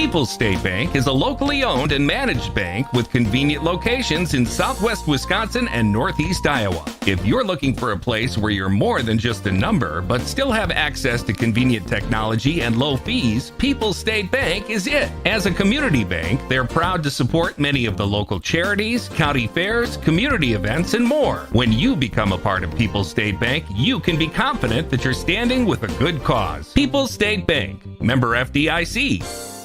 People's State Bank is a locally owned and managed bank with convenient locations in southwest Wisconsin and northeast Iowa. If you're looking for a place where you're more than just a number, but still have access to convenient technology and low fees, People's State Bank is it. As a community bank, they're proud to support many of the local charities, county fairs, community events, and more. When you become a part of People's State Bank, you can be confident that you're standing with a good cause. People's State Bank, member FDIC.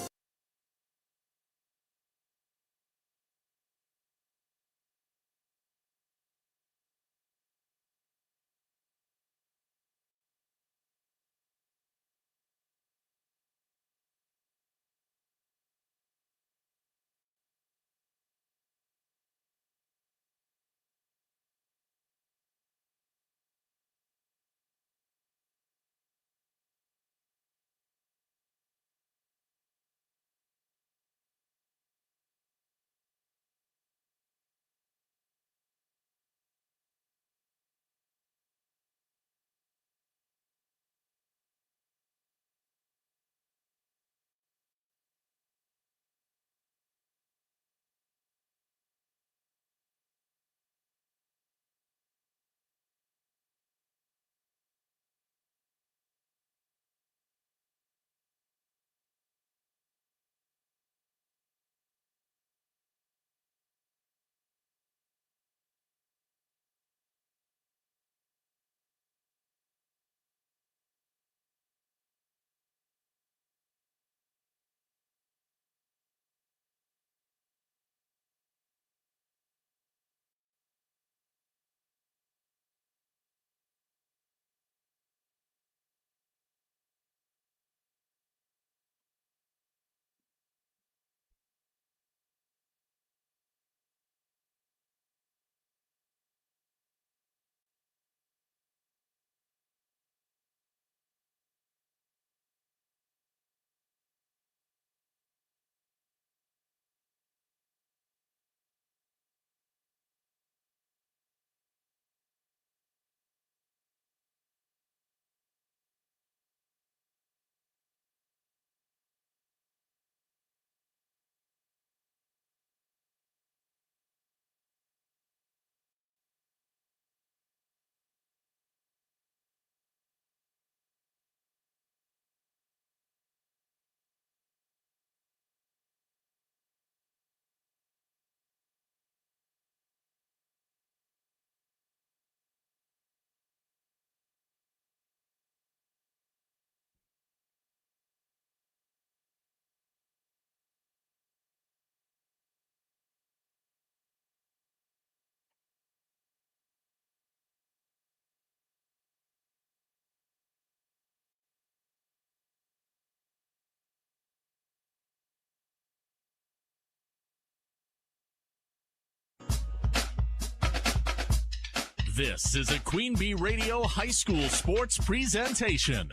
This is a Queen Bee Radio High School Sports presentation.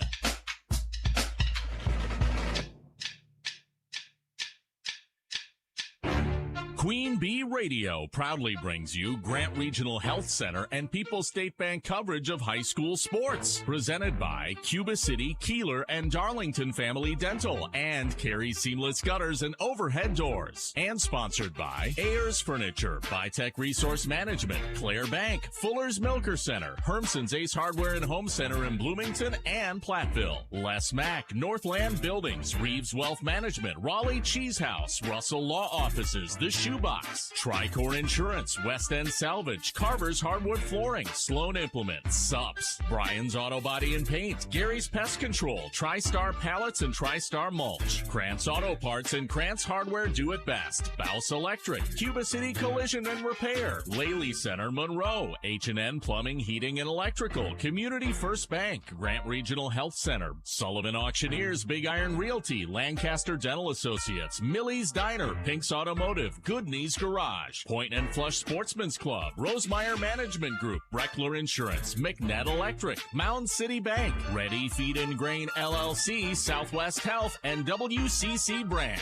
Queen Bee Radio proudly brings you Grant Regional Health Center and People's State Bank coverage of high school sports. Presented by Cuba City, Kieler, and Darlington Family Dental and Carey Seamless Gutters and Overhead Doors. And sponsored by Ayers Furniture, Bytech Resource Management, Claire Bank, Fuller's Milker Center, Hermson's Ace Hardware and Home Center in Bloomington and Platteville, Les Mack, Northland Buildings, Reeves Wealth Management, Raleigh Cheese House, Russell Law Offices, The Shoebox, Tricor Insurance, West End Salvage, Carver's Hardwood Flooring, Sloan Implement, Sups, Brian's Auto Body and Paint, Gary's Pest Control, TriStar Pallets and TriStar Mulch, Krantz Auto Parts and Krantz Hardware Do It Best, Bouse Electric, Cuba City Collision and Repair, Laley Center Monroe, H&N Plumbing, Heating and Electrical, Community First Bank, Grant Regional Health Center, Sullivan Auctioneers, Big Iron Realty, Lancaster Dental Associates, Millie's Diner, Pink's Automotive, Good Knees Garage, Point and Flush Sportsman's Club, Rosemeyer Management Group, Breckler Insurance, McNett Electric, Mound City Bank, Ready Feed and Grain LLC, Southwest Health, and WCC Brands.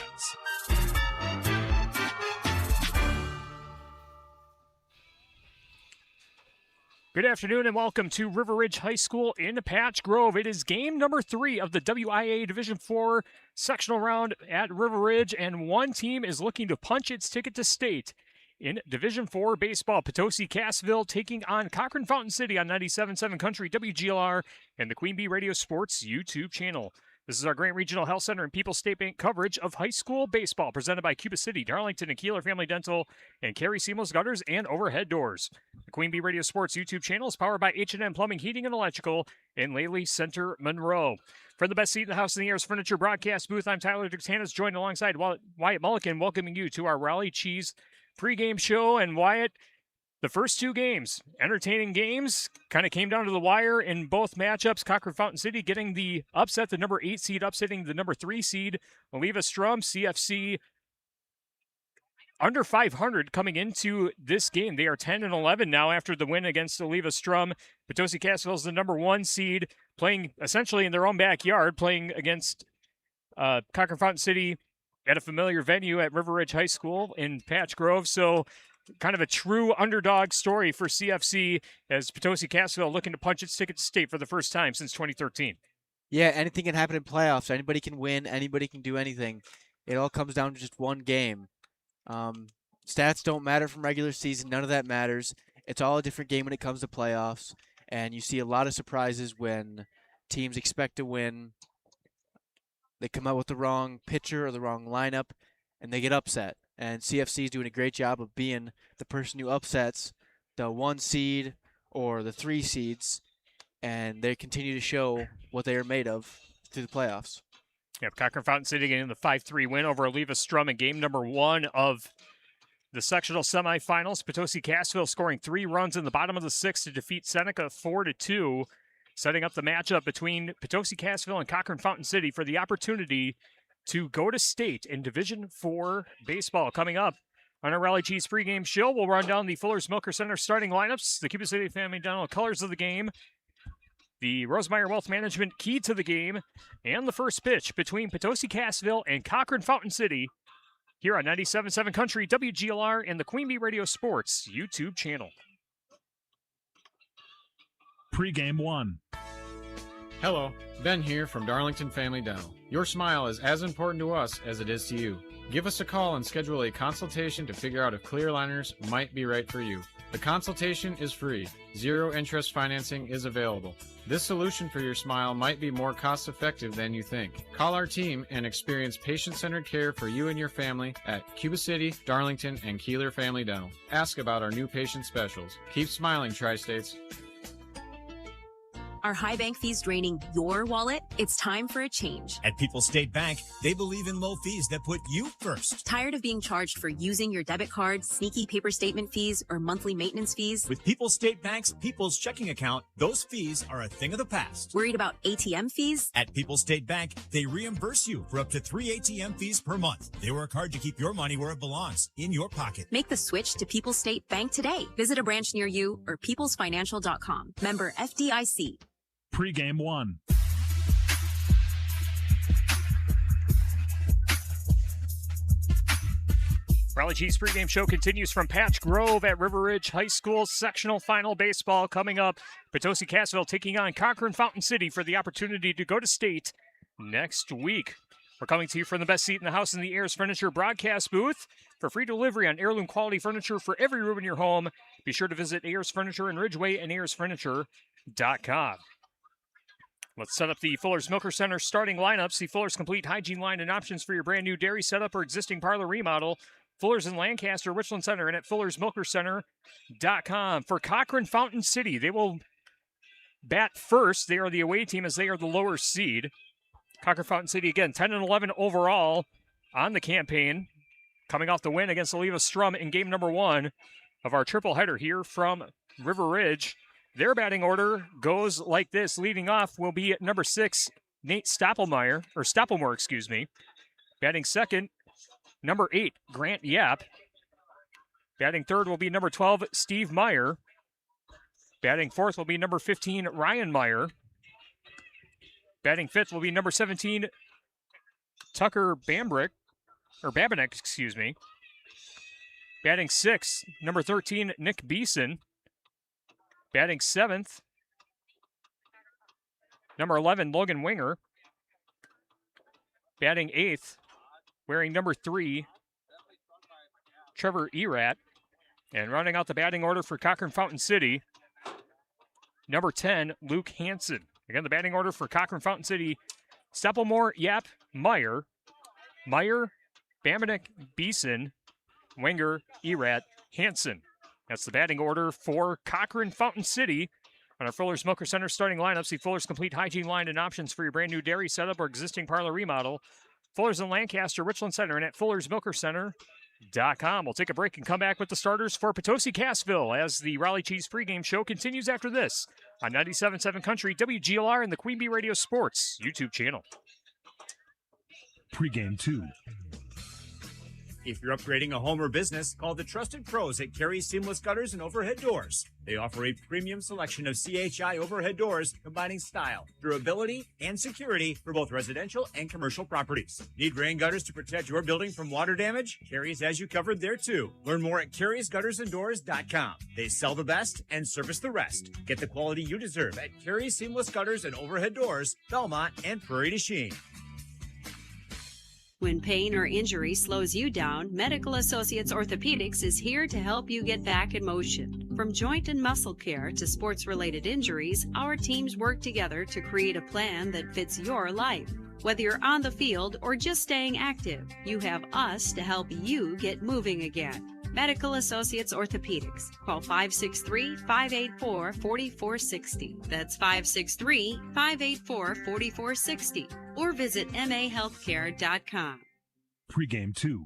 Good afternoon and welcome to River Ridge High School in Patch Grove. It is game number 3 of the WIAA Division IV sectional round at River Ridge, and one team is looking to punch its ticket to state in Division IV baseball. Potosi-Cassville taking on Cochrane-Fountain City on 97.7 Country WGLR and the Queen Bee Radio Sports YouTube channel. This is our Grant Regional Health Center and People's State Bank coverage of high school baseball, presented by Cuba City, Darlington, and Kieler Family Dental, and Carey Seamless Gutters and Overhead Doors. The Queen Bee Radio Sports YouTube channel is powered by H&M Plumbing, Heating, and Electrical in Laley Center, Monroe. For the best seat in the house in the Airs Furniture broadcast booth, I'm Tyler Dixanas, joined alongside Wyatt Mulligan, welcoming you to our Raleigh Cheese pregame show. And Wyatt, the first 2 games, entertaining games, kind of came down to the wire in both matchups. Cochrane-Fountain City getting the upset, the number 8 seed upsetting the number 3 seed. Oliva Strum, CFC, under 500 coming into this game. They are 10-11 now after the win against Oliva Strum. Potosi-Cassville is the number 1 seed, playing essentially in their own backyard, playing against Cochrane-Fountain City at a familiar venue at River Ridge High School in Patch Grove. So kind of a true underdog story for CFC as Potosi-Cassville looking to punch its ticket to state for the first time since 2013. Yeah, anything can happen in playoffs. Anybody can win. Anybody can do anything. It all comes down to just one game. Stats don't matter from regular season. None of that matters. It's all a different game when it comes to playoffs. And you see a lot of surprises when teams expect to win. They come out with the wrong pitcher or the wrong lineup, and they get upset. And CFC is doing a great job of being the person who upsets the 1 seed or the 3 seeds, and they continue to show what they are made of through the playoffs. Yep, Cochrane-Fountain City getting the 5-3 win over Oliva Strum in game number 1 of the sectional semifinals. Potosi-Cassville scoring 3 runs in the bottom of the 6th to defeat Seneca 4-2, setting up the matchup between Potosi-Cassville and Cochrane-Fountain City for the opportunity to go to state in Division IV baseball. Coming up on our Raleigh Cheese pregame show, we'll run down the Fuller's Milker Center starting lineups, the Cuba City Family Dental colors of the game, the Rosemeyer Wealth Management key to the game, and the first pitch between Potosi-Cassville and Cochrane-Fountain City here on 97.7 Country WGLR and the Queen Bee Radio Sports YouTube channel. Pregame 1. Hello, Ben here from Darlington Family Dental. Your smile is as important to us as it is to you. Give us a call and schedule a consultation to figure out if clear aligners might be right for you. The consultation is free. 0 interest financing is available. This solution for your smile might be more cost-effective than you think. Call our team and experience patient-centered care for you and your family at Cuba City, Darlington, and Kieler Family Dental. Ask about our new patient specials. Keep smiling, Tri-States. Are high bank fees draining your wallet? It's time for a change. At People's State Bank, they believe in low fees that put you first. Tired of being charged for using your debit card, sneaky paper statement fees, or monthly maintenance fees? With People's State Bank's People's Checking Account, those fees are a thing of the past. Worried about ATM fees? At People's State Bank, they reimburse you for up to 3 ATM fees per month. They work hard to keep your money where it belongs, in your pocket. Make the switch to People's State Bank today. Visit a branch near you or peoplesfinancial.com. Member FDIC. Pregame 1. Raleigh Cheese pregame show continues from Patch Grove at River Ridge High School. Sectional final baseball coming up. Potosi-Cassville taking on Cochrane-Fountain City for the opportunity to go to state next week. We're coming to you from the best seat in the house in the Airs Furniture broadcast booth. For free delivery on heirloom quality furniture for every room in your home, be sure to visit Airs Furniture in Ridgeway and airsfurniture.com. Let's set up the Fuller's Milker Center starting lineups. See Fuller's complete hygiene line and options for your brand new dairy setup or existing parlor remodel. Fuller's in Lancaster, Richland Center, and at Fuller'sMilkerCenter.com. For Cochrane-Fountain City, they will bat first. They are the away team as they are the lower seed. Cochrane-Fountain City, again, 10-11 overall on the campaign, coming off the win against Oliva Strum in game number 1 of our triple header here from River Ridge. Their batting order goes like this. Leading off will be at number 6, Nate Stoppelmore. Batting second, number 8, Grant Yap. Batting third will be number 12, Steve Meyer. Batting fourth will be number 15, Ryan Meyer. Batting fifth will be number 17, Tucker Babinek. Batting sixth, number 13, Nick Beeson. Batting 7th, number 11, Logan Winger. Batting 8th, wearing number 3, Trevor Erat. And rounding out the batting order for Cochrane-Fountain City, number 10, Luke Hansen. Again, the batting order for Cochrane-Fountain City, Stepplemore, Yap, Meyer, Bamanek, Beeson, Wenger, Erat, Hansen. That's the batting order for Cochrane-Fountain City. On our Fuller's Milker Center starting lineup, see Fuller's complete hygiene line and options for your brand new dairy setup or existing parlor remodel. Fuller's in Lancaster, Richland Center, and at Fuller'sMilkerCenter.com. We'll take a break and come back with the starters for Potosi-Cassville as the Raleigh Cheese pregame show continues after this on 97.7 Country, WGLR, and the Queen Bee Radio Sports YouTube channel. Pregame 2. If you're upgrading a home or business, call the trusted pros at Carey Seamless Gutters and Overhead Doors. They offer a premium selection of CHI overhead doors combining style, durability, and security for both residential and commercial properties. Need rain gutters to protect your building from water damage? Carey's has you covered there too. Learn more at Carey'sGuttersandDoors.com. They sell the best and service the rest. Get the quality you deserve at Carey Seamless Gutters and Overhead Doors, Belmont, and Prairie du Chien. When pain or injury slows you down, Medical Associates Orthopedics is here to help you get back in motion. From joint and muscle care to sports-related injuries, our teams work together to create a plan that fits your life. Whether you're on the field or just staying active, you have us to help you get moving again. Medical Associates Orthopedics. Call 563-584-4460. That's 563-584-4460. Or visit mahealthcare.com. Pregame 2.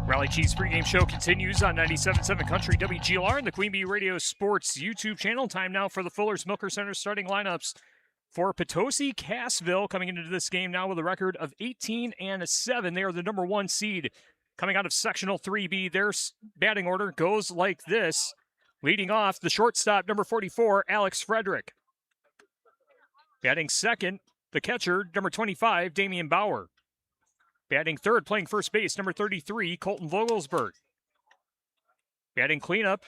Raleigh Cheese pregame show continues on 97.7 Country, WGLR, and the Queen Bee Radio Sports YouTube channel. Time now for the Fuller's Milker Center starting lineups for Potosi-Cassville, coming into this game now with a record of 18-7. They are the number 1 seed coming out of Sectional 3B. Their batting order goes like this. Leading off, the shortstop, number 44, Alex Frederick. Batting second, the catcher, number 25, Damian Bauer. Batting third, playing first base, number 33, Colton Vogelsberg. Batting cleanup,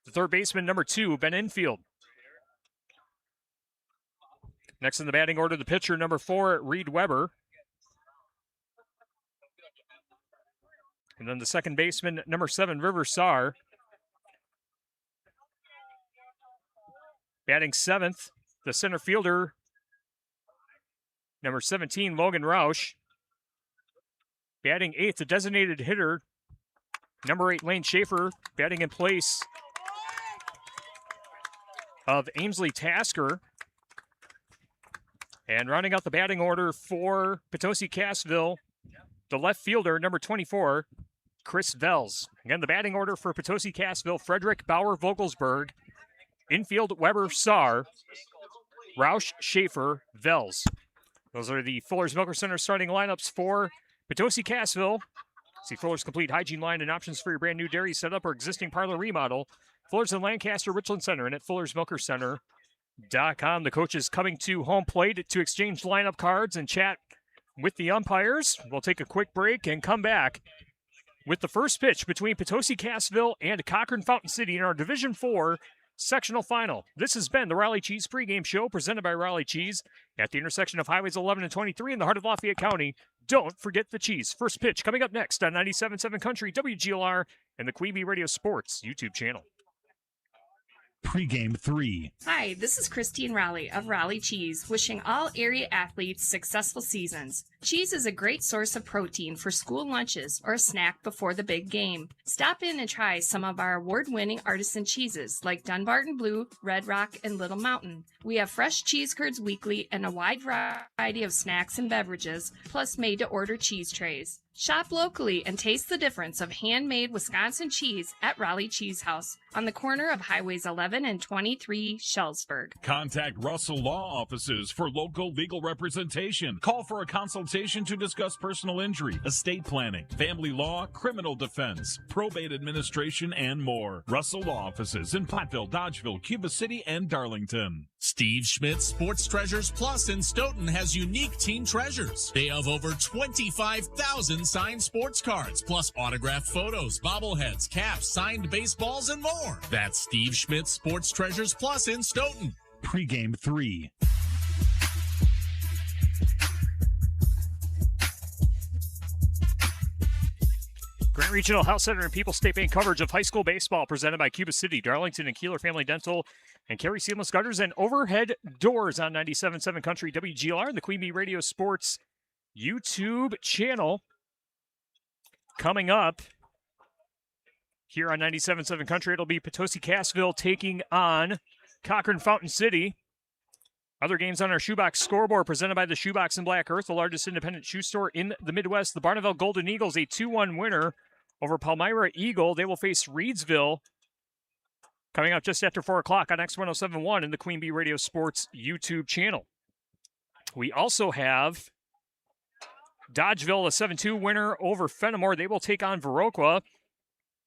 the third baseman, number 2, Ben Infield. Next in the batting order, the pitcher, number 4, Reed Weber. And then the second baseman, number 7, River Saar. Batting seventh, the center fielder, number 17, Logan Roush. Batting eighth, the designated hitter, number 8, Lane Schaefer. Batting in place of Ainsley Tasker. And rounding out the batting order for Potosi-Cassville, the left fielder, number 24, Chris Vels. Again, the batting order for Potosi-Cassville, Frederick, Bauer, Vogelsberg. Infield, Weber, Saar, Roush, Schaefer, Vels. Those are the Fuller's Milker Center starting lineups for Potosi-Cassville. See Fuller's complete hygiene line and options for your brand new dairy setup or existing parlor remodel. Fuller's in Lancaster, Richland Center, and at Fuller'sMilkerCenter.com. The coaches coming to home plate to exchange lineup cards and chat with the umpires. We'll take a quick break and come back with the first pitch between Potosi-Cassville and Cochrane-Fountain City in our Division 4 sectional final. This has been the Raleigh Cheese pregame show presented by Raleigh Cheese at the intersection of Highways 11 and 23 in the heart of Lafayette County. Don't forget the cheese. First pitch coming up next on 97.7 Country, WGLR, and the Queen Bee Radio Sports YouTube channel. Pregame 3. Hi, this is Christine Raleigh of Raleigh Cheese, wishing all area athletes successful seasons. Cheese is a great source of protein for school lunches or a snack before the big game. Stop in and try some of our award-winning artisan cheeses like Dunbarton Blue, Red Rock, and Little Mountain. We have fresh cheese curds weekly and a wide variety of snacks and beverages, plus made-to-order cheese trays. Shop locally and taste the difference of handmade Wisconsin cheese at Raleigh Cheese House on the corner of Highways 11 and 23, Shellsburg. Contact Russell Law Offices for local legal representation. Call for a consultation to discuss personal injury, estate planning, family law, criminal defense, probate administration, and more. Russell Law Offices in Platteville, Dodgeville, Cuba City, and Darlington. Steve Schmidt Sports Treasures Plus in Stoughton has unique team treasures. They have over 25,000 and signed sports cards, plus autographed photos, bobbleheads, caps, signed baseballs, and more. That's Steve Schmidt's Sports Treasures Plus in Stoughton. Pregame 3. Grant Regional Health Center and People's State Bank coverage of high school baseball presented by Cuba City, Darlington, and Kieler Family Dental, and Carey Seamless Gutters and Overhead Doors on 97.7 Country WGLR and the Queen Bee Radio Sports YouTube channel. Coming up here on 97.7 Country, it'll be Potosi-Cassville taking on Cochrane-Fountain City. Other games on our Shoebox scoreboard presented by the Shoebox in Black Earth, the largest independent shoe store in the Midwest. The Barneville Golden Eagles, a 2-1 winner over Palmyra Eagle. They will face Reedsville coming up just after 4 o'clock on X1071 in the Queen Bee Radio Sports YouTube channel. We also have Dodgeville, a 7-2 winner over Fenimore. They will take on Viroqua.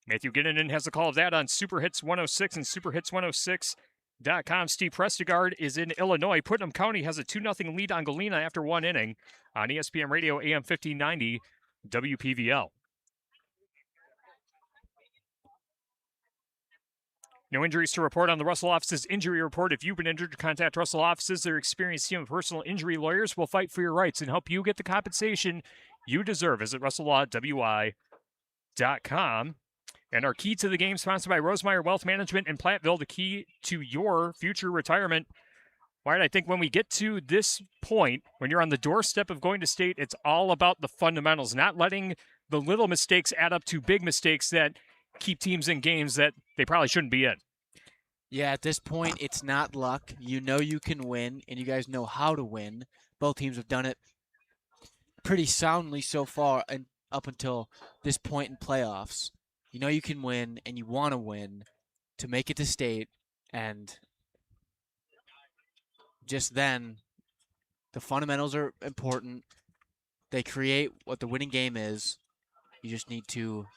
Matthew Ginnanen has the call of that on Super Hits 106 and superhits106.com. Steve Prestigard is in Illinois. Putnam County has a 2-0 lead on Galena after 1 inning on ESPN Radio AM 1590 WPVL. No injuries to report on the Russell office's injury report. If you've been injured, contact Russell offices. Their experienced team of personal injury lawyers will fight for your rights and help you get the compensation you deserve. Visit RussellLawWI.com. And our key to the game, sponsored by Rosemeyer Wealth Management in Platteville, the key to your future retirement. Wyatt, I think when we get to this point, when you're on the doorstep of going to state, it's all about the fundamentals, not letting the little mistakes add up to big mistakes that keep teams in games that they probably shouldn't be in. Yeah, at this point, it's not luck. You know you can win, and you guys know how to win. Both teams have done it pretty soundly so far and up until this point in playoffs. You know you can win, and you want to win to make it to state, and just then, the fundamentals are important. They create what the winning game is. You just need to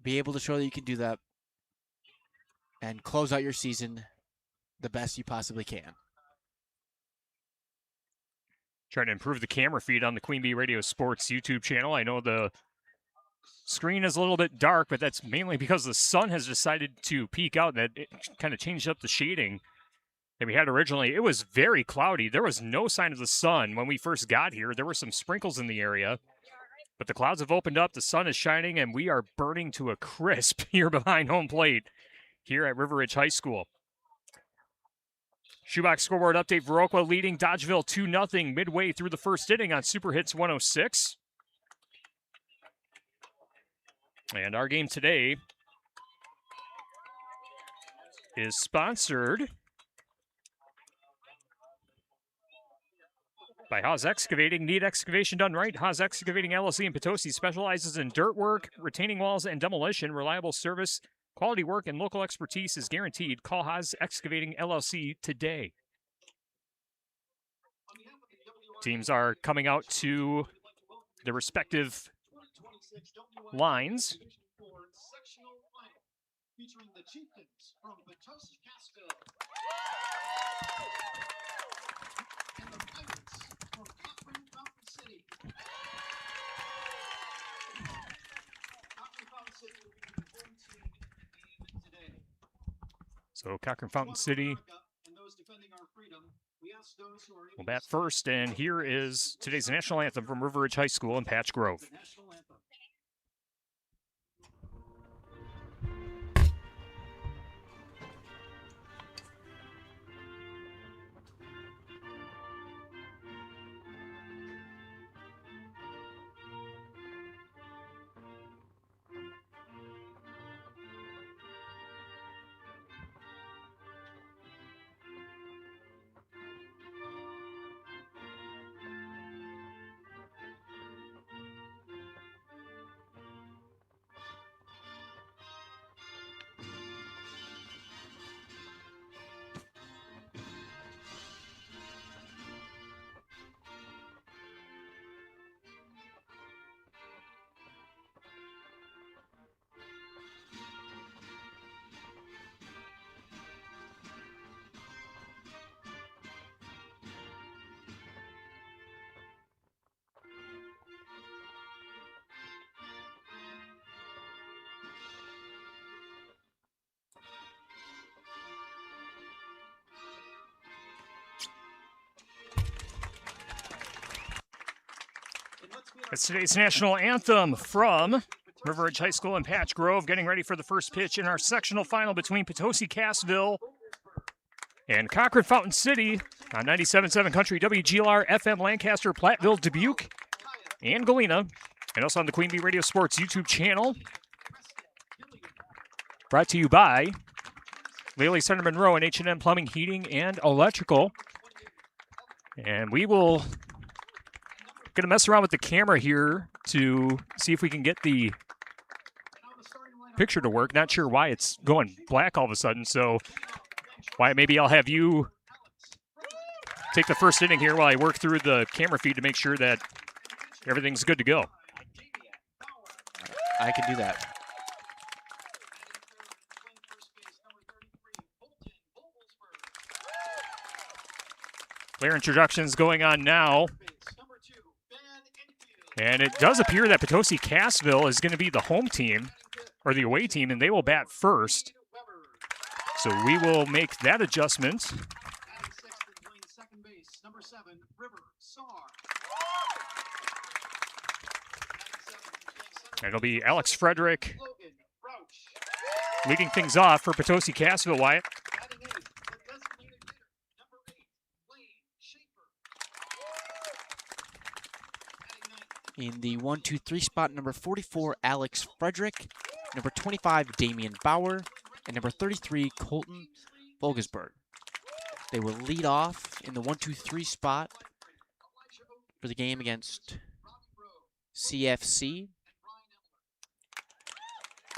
be able to show that you can do that and close out your season the best you possibly can. Trying to improve the camera feed on the Queen Bee Radio Sports YouTube channel. I know the screen is a little bit dark, but that's mainly because the sun has decided to peek out, and it kind of changed up the shading that we had originally. It was very cloudy. There was no sign of the sun when we first got here. There were some sprinkles in the area, but the clouds have opened up. The sun is shining, and we are burning to a crisp here behind home plate here at River Ridge High School. Shoebox scoreboard update, Viroqua leading Dodgeville 2-0 midway through the first inning on Super Hits 106. And our game today is sponsored by Haas Excavating. Need excavation done right? Haas Excavating LLC in Potosi specializes in dirt work, retaining walls, and demolition. Reliable service, quality work, and local expertise is guaranteed. Call Haas Excavating LLC today. Teams are coming out to their respective lines. Featuring the Chieftains from Potosi-Cassville and the Pirates from Cochrane-Fountain City. Cochrane-Fountain City will be the home team today. So Cochrane-Fountain City will bat first, and here is today's national anthem from River Ridge High School in Patch Grove. It's today's national anthem from River Ridge High School in Patch Grove, getting ready for the first pitch in our sectional final between Potosi-Cassville and Cochrane-Fountain City on 97.7 Country WGLR, FM Lancaster, Platteville, Dubuque, and Galena, and also on the Queen Bee Radio Sports YouTube channel. Brought to you by Lely Center Monroe and H&M Plumbing, Heating, and Electrical. And we will going to mess around with the camera here to see if we can get the picture to work. Not sure why it's going black all of a sudden, so Wyatt, maybe I'll have you take the first inning here while I work through the camera feed to make sure that everything's good to go. I can do that. Player introductions going on now. And it does appear that Potosi-Cassville is going to be the home team, or the away team, and they will bat first. So we will make that adjustment. And it'll be Alex Frederick leading things off for Potosi-Cassville, Wyatt. In the 1-2-3 spot, number 44, Alex Frederick, number 25, Damian Bauer, and number 33, Colton Volgesberg. They will lead off in the 1-2-3 spot for the game against CFC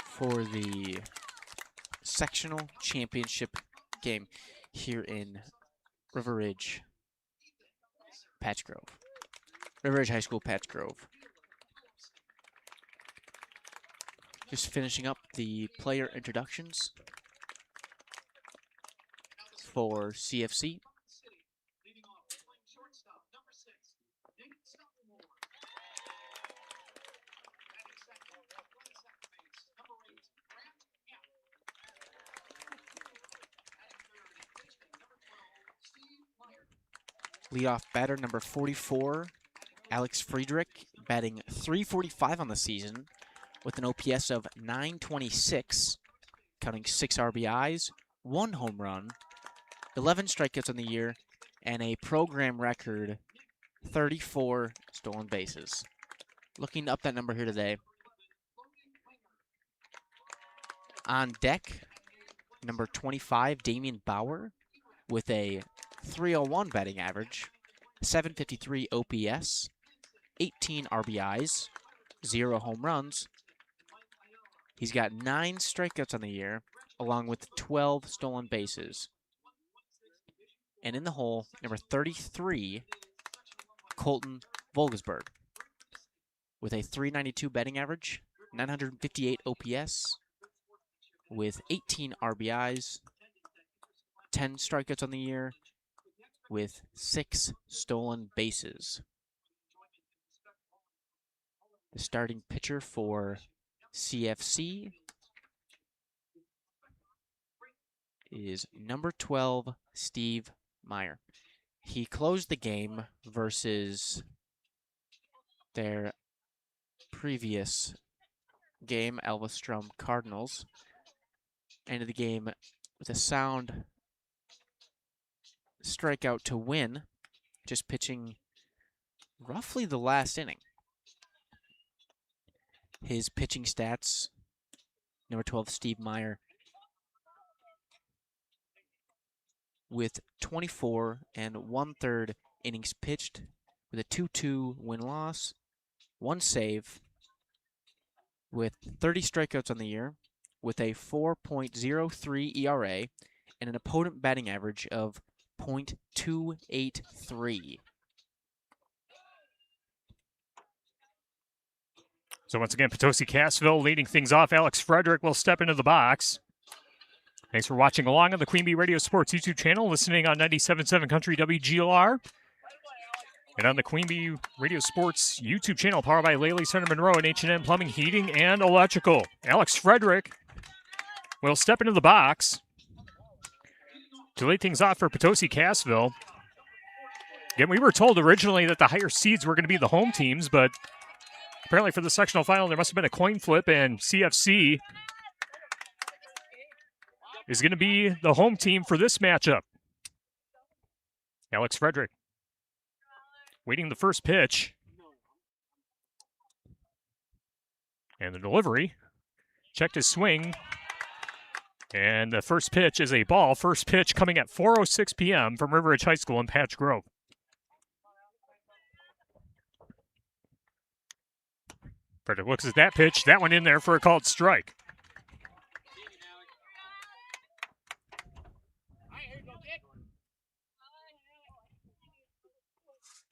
for the sectional championship game here in River Ridge, Patch Grove. River Ridge High School, Patch Grove. Just finishing up the player introductions for CFC. Leadoff batter number 44, Alex Friedrich, batting .345 on the season with an OPS of .926, counting 6 RBIs, 1 home run, 11 strikeouts on the year, and a program record 34 stolen bases. Looking up that number here today. On deck, number 25, Damian Bauer, with a .301 batting average, .753 OPS, 18 RBIs, 0 home runs. He's got 9 strikeouts on the year, along with 12 stolen bases. And in the hole, number 33, Colton Volgesberg, with a .392 batting average, 958 OPS, with 18 RBIs, 10 strikeouts on the year, with 6 stolen bases. The starting pitcher for CFC is number 12, Steve Meyer. He closed the game versus their previous game, Elvestrom Cardinals. Ended the game with a sound strikeout to win, just pitching roughly the last inning. His pitching stats, number 12, Steve Meyer, with 24 1/3 innings pitched, with a 2-2 win-loss, 1 save, with 30 strikeouts on the year, with a 4.03 ERA, and an opponent batting average of .283. So once again, Potosi-Cassville leading things off. Alex Frederick will step into the box. Thanks for watching along on the Queen Bee Radio Sports YouTube channel, listening on 97.7 Country WGLR, and on the Queen Bee Radio Sports YouTube channel, powered by Lely Center Monroe and H&M Plumbing, Heating, and Electrical. Alex Frederick will step into the box to lead things off for Potosi-Cassville. Again, we were told originally that the higher seeds were going to be the home teams, but Apparently for the sectional final, there must have been a coin flip, and CFC is going to be the home team for this matchup. Alex Frederick waiting the first pitch. And the delivery. Checked his swing. And the first pitch is a ball. First pitch coming at 4:06 p.m. from River Ridge High School in Patch Grove. Frederick looks at that pitch. That one in there for a called strike.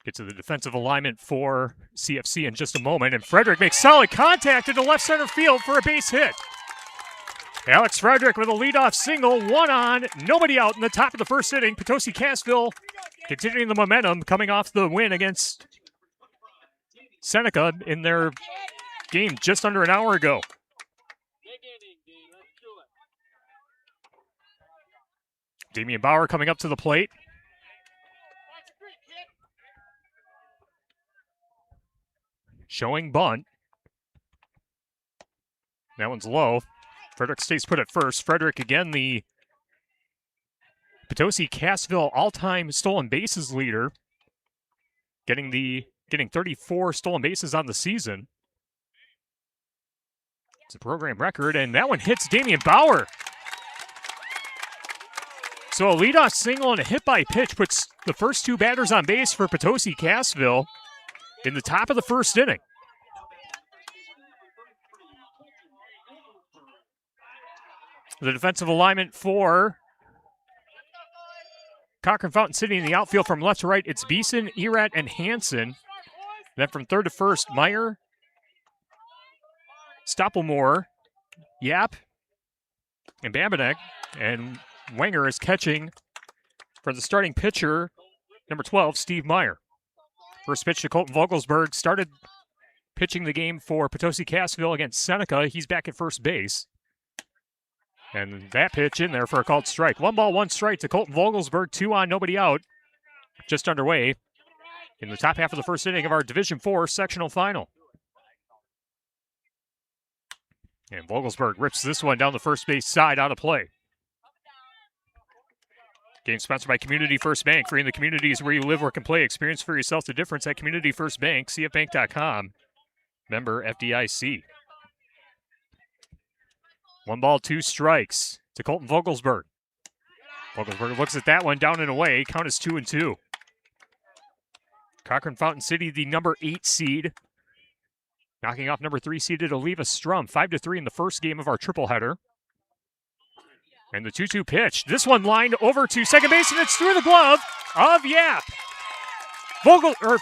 Get to the defensive alignment for CFC in just a moment, and Frederick makes solid contact into left center field for a base hit. Alex Frederick with a leadoff single, 1 on, nobody out in the top of the first inning. Potosi-Cassville continuing the momentum coming off the win against Seneca in their game just under an hour ago. Damian Bauer coming up to the plate. Showing bunt. That one's low. Frederick stays put at first. Frederick, again, the Potosi-Cassville all-time stolen bases leader. Getting 34 stolen bases on the season. It's a program record, and that one hits Damian Bauer. So a leadoff single and a hit by pitch puts the first two batters on base for Potosi-Cassville in the top of the first inning. The defensive alignment for Cochrane-Fountain City in the outfield from left to right, it's Beeson, Erat, and Hansen. Then from third to first, Meyer, Stoppelmore, Yap, and Babinek. And Wenger is catching for the starting pitcher, number 12, Steve Meyer. First pitch to Colton Vogelsberg. Started pitching the game for Potosi-Cassville against Seneca. He's back at first base. And that pitch in there for a called strike. 1 ball, 1 strike to Colton Vogelsberg. 2 on, nobody out. Just underway in the top half of the first inning of our Division IV sectional final. And Vogelsberg rips this one down the first base side out of play. Game sponsored by Community First Bank. Free in the communities where you live, work, and play. Experience for yourself the difference at Community First Bank. CFBank.com. Member FDIC. 1 ball, 2 strikes to Colton Vogelsberg. Vogelsberg looks at that one down and away. Count is 2-2. Cochrane-Fountain City, the number 8 seed, knocking off number 3 seeded Oliva Strum. 5-3 in the first game of our triple header. And the 2-2 pitch. This one lined over to second base, and it's through the glove of Yap.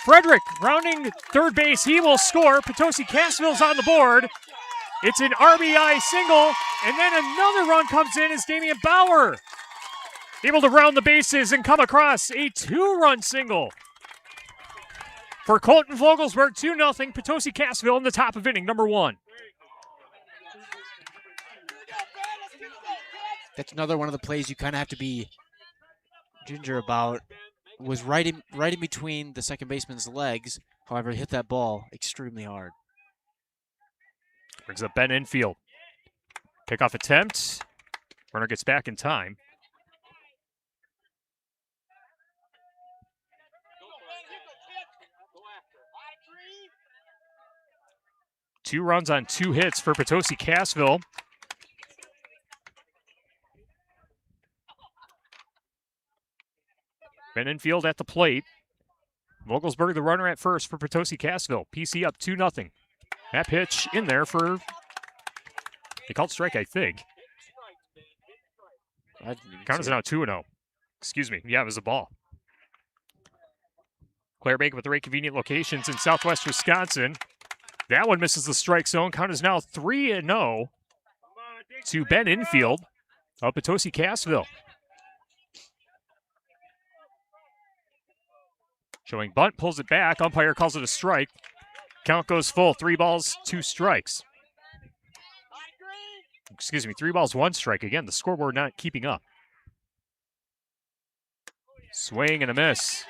Frederick rounding third base. He will score. Potosi-Cassville's on the board. It's an RBI single, and then another run comes in as Damian Bauer able to round the bases and come across a 2-run single. For Colton Vogelsberg, 2-0, Potosi-Cassville in the top of inning number 1. That's another one of the plays you kind of have to be ginger about. Was right in between the second baseman's legs. However, hit that ball extremely hard. Brings up Ben Infield. Pickoff attempt. Runner gets back in time. Two runs on 2 hits for Potosi-Cassville. Ben Infield at the plate. Vogelsberg, the runner at first for Potosi-Cassville. PC up 2-0. That pitch in there for a called strike, I think. Count is now 2-0. Excuse me. Yeah, it was a ball. Claire Bank with the right convenient locations in southwest Wisconsin. That one misses the strike zone. Count is now 3-0 to Ben Infield of Potosi-Cassville. Showing bunt, pulls it back. Umpire calls it a strike. Count goes full. 3 balls, 2 strikes. Excuse me, 3 balls, 1 strike. Again, the scoreboard not keeping up. Swing and a miss.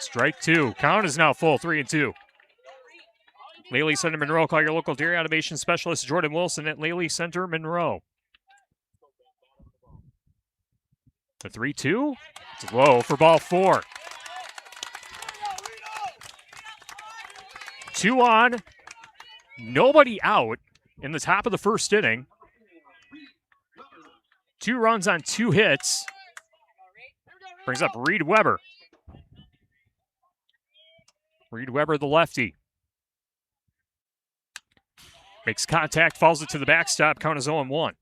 Strike 2. Count is now full. 3-2. Laley Center Monroe. Call your local dairy automation specialist, Jordan Wilson, at Laley Center Monroe. The 3-2. It's low for ball 4. 2 on. Nobody out in the top of the first inning. 2 runs on 2 hits. Brings up Reed Weber. Reed Weber, the lefty. Makes contact, falls it to the backstop. Count is 0-1.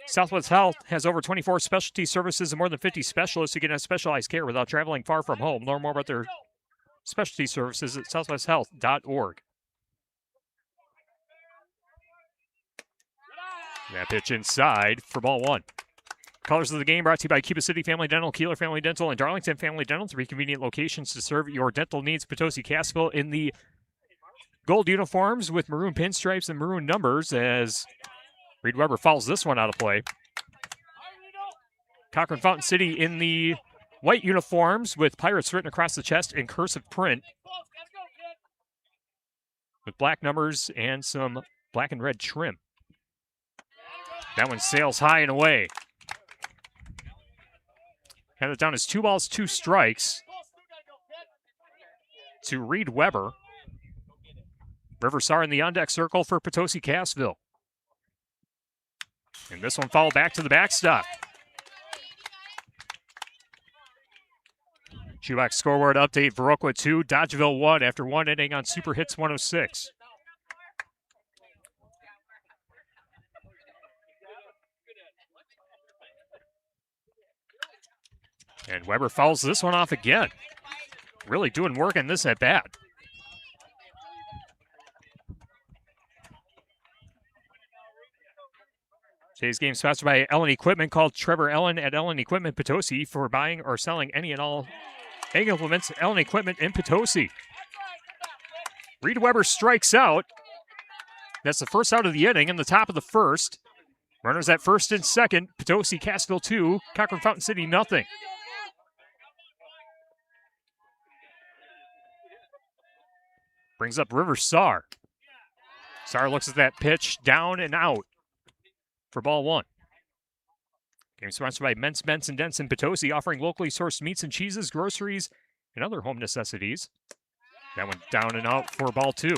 Southwest Health has over 24 specialty services and more than 50 specialists who can have specialized care without traveling far from home. Learn more about their specialty services at southwesthealth.org. That pitch inside for ball 1. Colors of the game brought to you by Cuba City Family Dental, Kieler Family Dental, and Darlington Family Dental. 3 convenient locations to serve your dental needs. Potosi-Cassville in the gold uniforms with maroon pinstripes and maroon numbers as Reed Weber fouls this one out of play. Cochrane-Fountain City in the white uniforms with Pirates written across the chest in cursive print with black numbers and some black and red trim. That one sails high and away. Count it down as 2 balls, 2 strikes to Reed Weber. Riversar in the on-deck circle for Potosi-Cassville. And this one fouled back to the backstop. Shoebox scoreboard update, Viroqua 2, Dodgeville 1 after 1 inning on Super Hits 106. And Weber fouls this one off again. Really doing work in this at bat. Today's game sponsored by Ellen Equipment. Call Trevor Ellen at Ellen Equipment Potosi for buying or selling any and all ag implements. Ellen Equipment in Potosi. Reed Weber strikes out. That's the first out of the inning in the top of the first. Runners at first and second. Potosi-Cassville 2, Cochrane-Fountain City nothing. Brings up Riversar. Sar looks at that pitch, down and out for ball 1. Game sponsored by Mentz, Benson, Denson, Potosi, offering locally sourced meats and cheeses, groceries, and other home necessities. That one down and out for ball 2.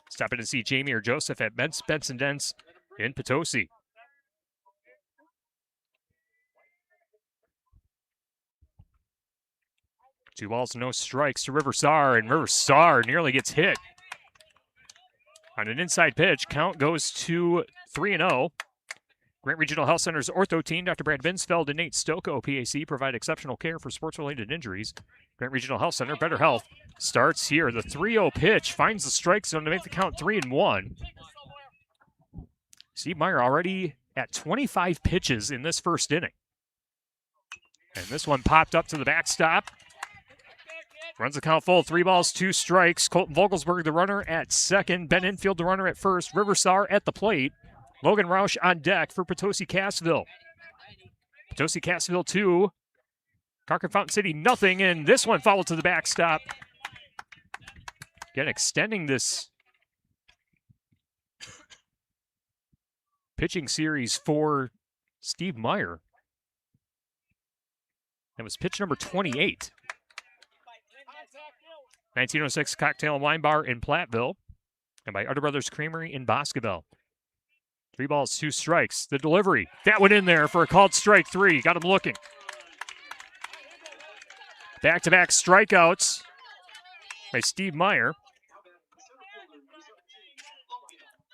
Stop in to see Jamie or Joseph at Mentz, Benson, Dents in Potosi. Two balls, no strikes to Riversar, and Riversar nearly gets hit on an inside pitch. Count goes to 3-0. Grant Regional Health Center's ortho team, Dr. Brad Binsfeld and Nate Stoko, PAC, provide exceptional care for sports-related injuries. Grant Regional Health Center, better health, starts here. The 3-0 pitch finds the strike zone to make the count 3-1. Steve Meyer already at 25 pitches in this first inning. And this one popped up to the backstop. Runs the count full, 3 balls, 2 strikes. Colton Vogelsberg, the runner, at second. Ben Infield, the runner, at first. Riversar at the plate. Logan Roush on deck for Potosi-Cassville. Potosi-Cassville 2, Cochrane-Fountain City nothing, and this one fouled to the backstop. Again, extending this pitching series for Steve Meyer. That was pitch number 28. 1906 Cocktail and Wine Bar in Platteville, and by Utter Brothers Creamery in Boscoville. 3 balls, 2 strikes. The delivery, that went in there for a called strike 3. Got him looking. Back-to-back strikeouts by Steve Meyer.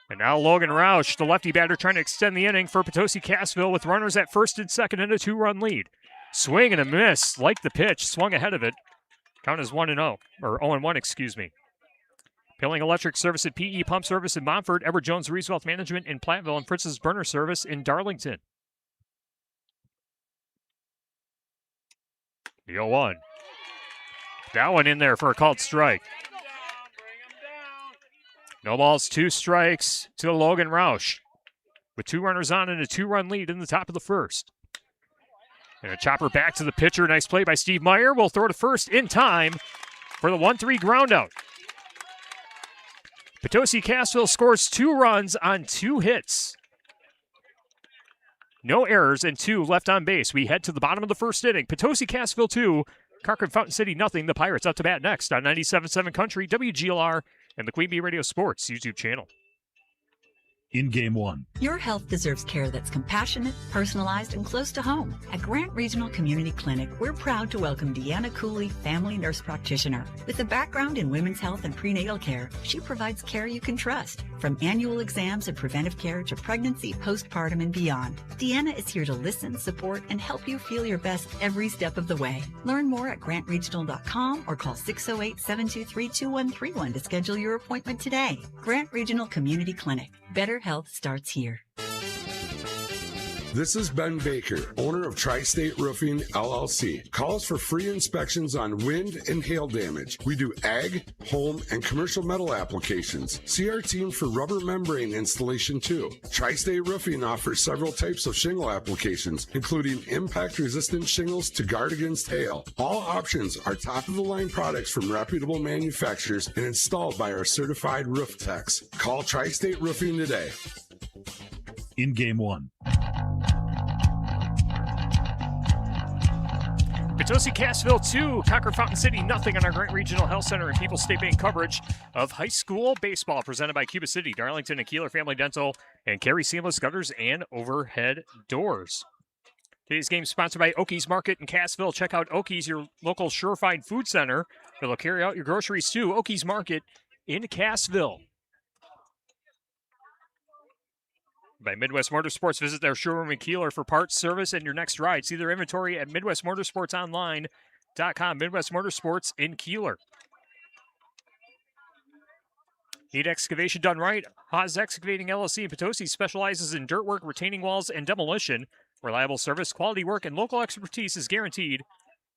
And now Logan Roush, the lefty batter, trying to extend the inning for Potosi-Cassville with runners at first and second and a 2-run lead. Swing and a miss, like the pitch, swung ahead of it. Count is 1-0, or 0-1, excuse me. Pilling Electric Service at PE Pump Service in Montford, Edward Jones Reeswealth Management in Platteville, and Fritz's Burner Service in Darlington. The 0-1. That one in there for a called strike. No balls, 2 strikes to Logan Roush, with 2 runners on and a 2-run lead in the top of the first. And a chopper back to the pitcher. Nice play by Steve Meyer. Will throw to first in time for the 1-3 ground out. Potosi-Cassville scores 2 runs on 2 hits. No errors and 2 left on base. We head to the bottom of the first inning. Potosi-Cassville 2, Cochrane-Fountain City nothing. The Pirates up to bat next on 97.7 Country, WGLR, and the Queen Bee Radio Sports YouTube channel. In Game 1. Your health deserves care that's compassionate, personalized, and close to home. At Grant Regional Community Clinic, we're proud to welcome Deanna Cooley, family nurse practitioner. With a background in women's health and prenatal care, she provides care you can trust. From annual exams and preventive care to pregnancy, postpartum, and beyond. Deanna is here to listen, support, and help you feel your best every step of the way. Learn more at grantregional.com or call 608-723-2131 to schedule your appointment today. Grant Regional Community Clinic. Better health starts here. This is Ben Baker, owner of Tri-State Roofing, LLC. Call us for free inspections on wind and hail damage. We do ag, home, and commercial metal applications. See our team for rubber membrane installation too. Tri-State Roofing offers several types of shingle applications, including impact-resistant shingles to guard against hail. All options are top-of-the-line products from reputable manufacturers and installed by our certified roof techs. Call Tri-State Roofing today. In Game 1. Potosi-Cassville 2, Cochrane-Fountain City nothing on our Grant Regional Health Center and People's State Bank coverage of high school baseball presented by Cuba City, Darlington, and Kieler Family Dental, and Carey Seamless Gutters and Overhead Doors. Today's game is sponsored by Okies Market in Cassville. Check out Okies, your local Surefine food center. They'll carry out your groceries too. Okies Market in Cassville. By Midwest Motorsports, visit their showroom in Kieler for parts, service, and your next ride. See their inventory at MidwestMotorsportsOnline.com. Midwest Motorsports in Kieler. Need excavation done right? Haas Excavating LLC in Potosi specializes in dirt work, retaining walls, and demolition. Reliable service, quality work, and local expertise is guaranteed.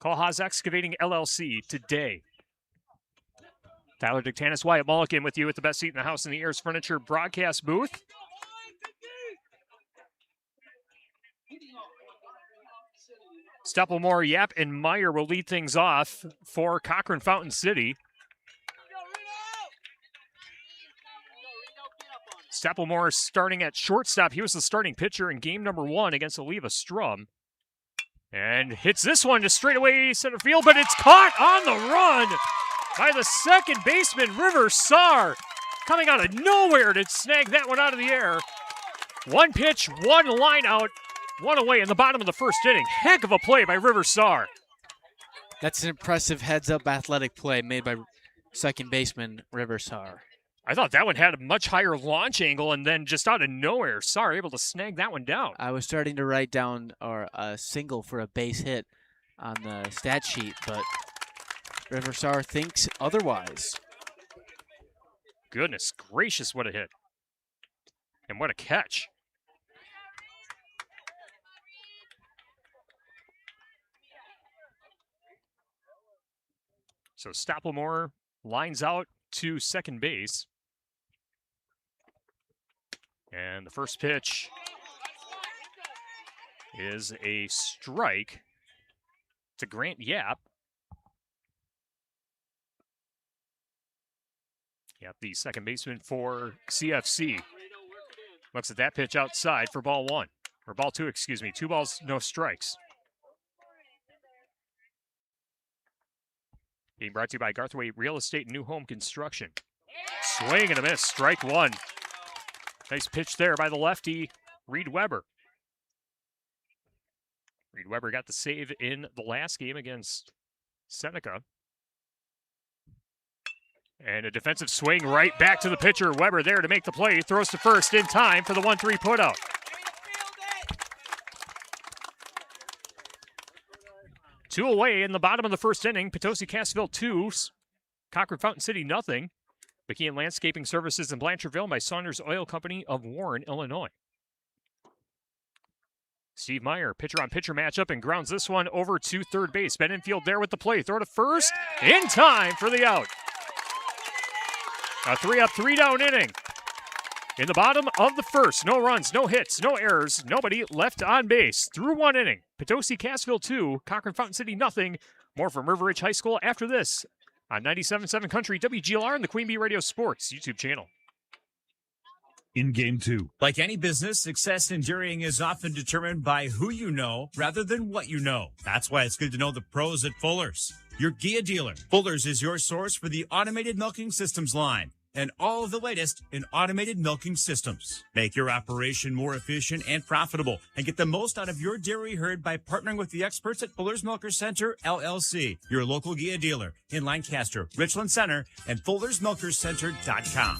Call Haas Excavating LLC today. Tyler Dictanis, Wyatt Mulligan with you at the best seat in the house in the Ayers Furniture broadcast booth. Stepplemore, Yap, and Meyer will lead things off for Cochrane-Fountain City. Stepplemore starting at shortstop. He was the starting pitcher in game number 1 against Oliva Strum. And hits this one to straightaway center field, but it's caught on the run by the second baseman, River Saar, coming out of nowhere to snag that one out of the air. One pitch, one line out. One away in the bottom of the first inning. Heck of a play by River Saar. That's an impressive heads-up athletic play made by second baseman River Saar. I thought that one had a much higher launch angle, and then just out of nowhere, Saar able to snag that one down. I was starting to write down a single for a base hit on the stat sheet, but River Saar thinks otherwise. Goodness gracious, what a hit. And what a catch. So Stepplemore lines out to second base. And the first pitch is a strike to Grant Yap. Yap, the second baseman for CFC. Looks at that pitch outside for ball 1. Or ball 2, excuse me. 2 balls, no strikes. Being brought to you by Garthwaite Real Estate and New Home Construction. Swing and a miss, strike 1. Nice pitch there by the lefty, Reed Weber. Reed Weber got the save in the last game against Seneca. And a defensive swing right back to the pitcher. Weber there to make the play. Throws to first in time for the 1-3 putout. Two away in the bottom of the first inning. Potosi-Cassville 2, Cochrane-Fountain City nothing. McKeon Landscaping Services in Blanchardville by Saunders Oil Company of Warren, Illinois. Steve Meyer, pitcher-on-pitcher matchup, and grounds this one over to third base. Ben infield there with the play. Throw to first in time for the out. A 3-up, 3-down inning. In the bottom of the first, no runs, no hits, no errors, nobody left on base. Through 1 inning, Potosi-Cassville 2, Cochrane-Fountain City nothing. More from River Ridge High School after this on 97.7 Country, WGLR, and the Queen Bee Radio Sports YouTube channel. In Game 2. Like any business, success in dairying is often determined by who you know rather than what you know. That's why it's good to know the pros at Fuller's, your Gia dealer. Fuller's is your source for the automated milking systems line and all of the latest in automated milking systems. Make your operation more efficient and profitable and get the most out of your dairy herd by partnering with the experts at Fuller's Milker Center, LLC, your local Gia dealer in Lancaster, Richland Center, and FullersMilkersCenter.com.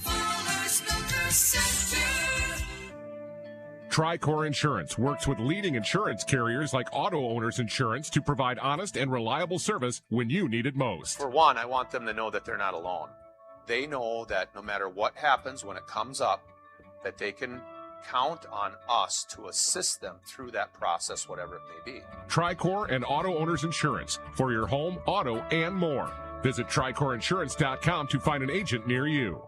Tricor Insurance works with leading insurance carriers like Auto Owners Insurance to provide honest and reliable service when you need it most. For one, I want them to know that they're not alone. They know that no matter what happens when it comes up, that they can count on us to assist them through that process, whatever it may be. Tricor and Auto Owners Insurance for your home, auto, and more. Visit TricorInsurance.com to find an agent near you.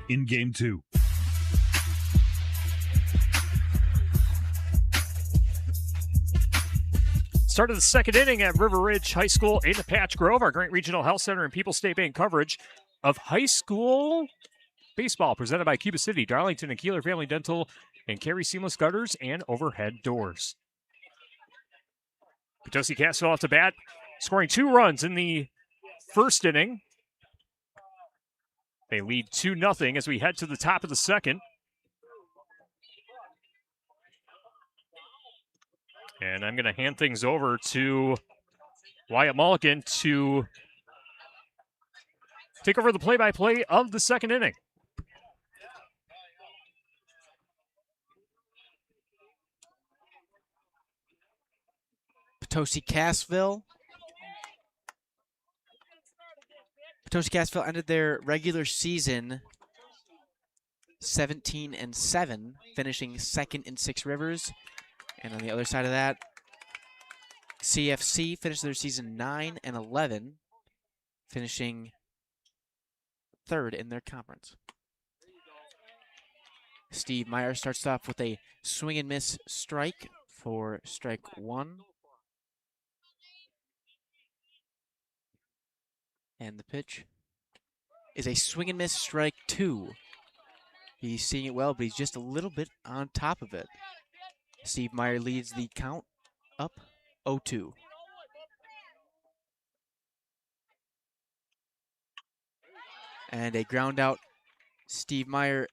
In Game 2. Start of the second inning at River Ridge High School in Patch Grove. Our Grant Regional Health Center and People's State Bank coverage of high school baseball presented by Cuba City, Darlington, and Kieler Family Dental, and Carey Seamless Gutters and Overhead Doors. Potosi-Cassville off the bat, scoring 2 runs in the first inning. They lead 2-0 as we head to the top of the second. And I'm going to hand things over to Wyatt Mulligan to take over the play-by-play of the second inning. Potosi-Cassville. Potosi-Cassville ended their regular season 17-7, finishing second in Six Rivers. And on the other side of that, CFC finished their season 9-11, finishing third in their conference. Steve Meyer starts off with a swing and miss strike for strike 1. And the pitch is a swing and miss strike 2. He's seeing it well, but he's just a little bit on top of it. Steve Meyer leads the count up 0-2. And a ground out. Steve Meyer,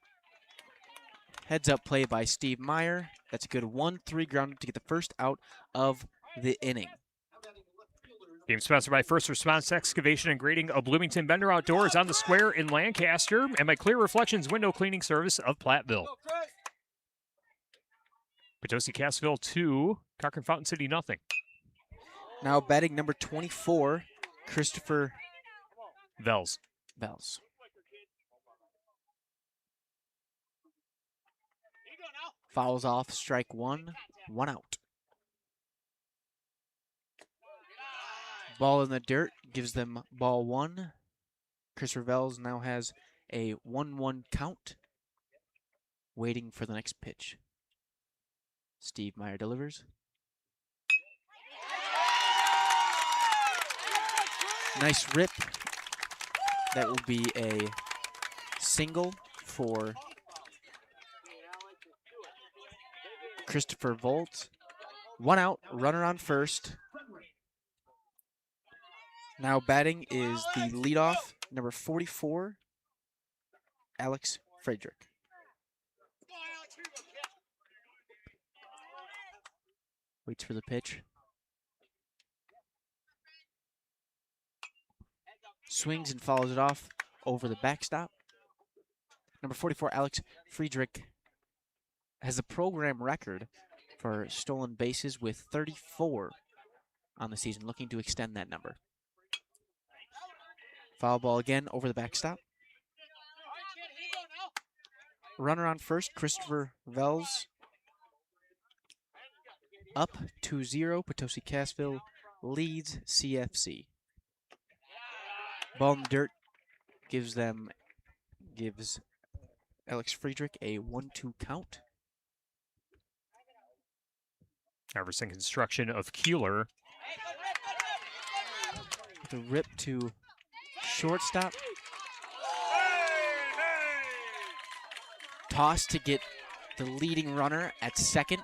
heads up play by Steve Meyer. That's a good 1-3 ground to get the first out of the inning. Game sponsored by First Response Excavation and Grading of Bloomington Bender Outdoors on the Square in Lancaster, and by Clear Reflections Window Cleaning Service of Platteville. Potosi-Cassville 2, Cochrane-Fountain City 0. Now batting number 24, Christopher Vels. Fouls off, strike 1, 1 out. Ball in the dirt gives them ball 1. Christopher Vels now has a 1-1 count, waiting for the next pitch. Steve Meyer delivers. Nice rip. That will be a single for Christopher Volt. 1 out, runner on first. Now batting is the leadoff, number 44, Alex Friedrich. Waits for the pitch. Swings and follows it off over the backstop. Number 44, Alex Friedrich, has a program record for stolen bases with 34 on the season, looking to extend that number. Foul ball again over the backstop. Runner on first, Christopher Vels. Up 2-0, Potosi-Cassville leads CFC. Ball in the dirt gives Alex Friedrich a 1-2 count. Iverson Construction of Kieler with a rip to shortstop. Toss to get the leading runner at second.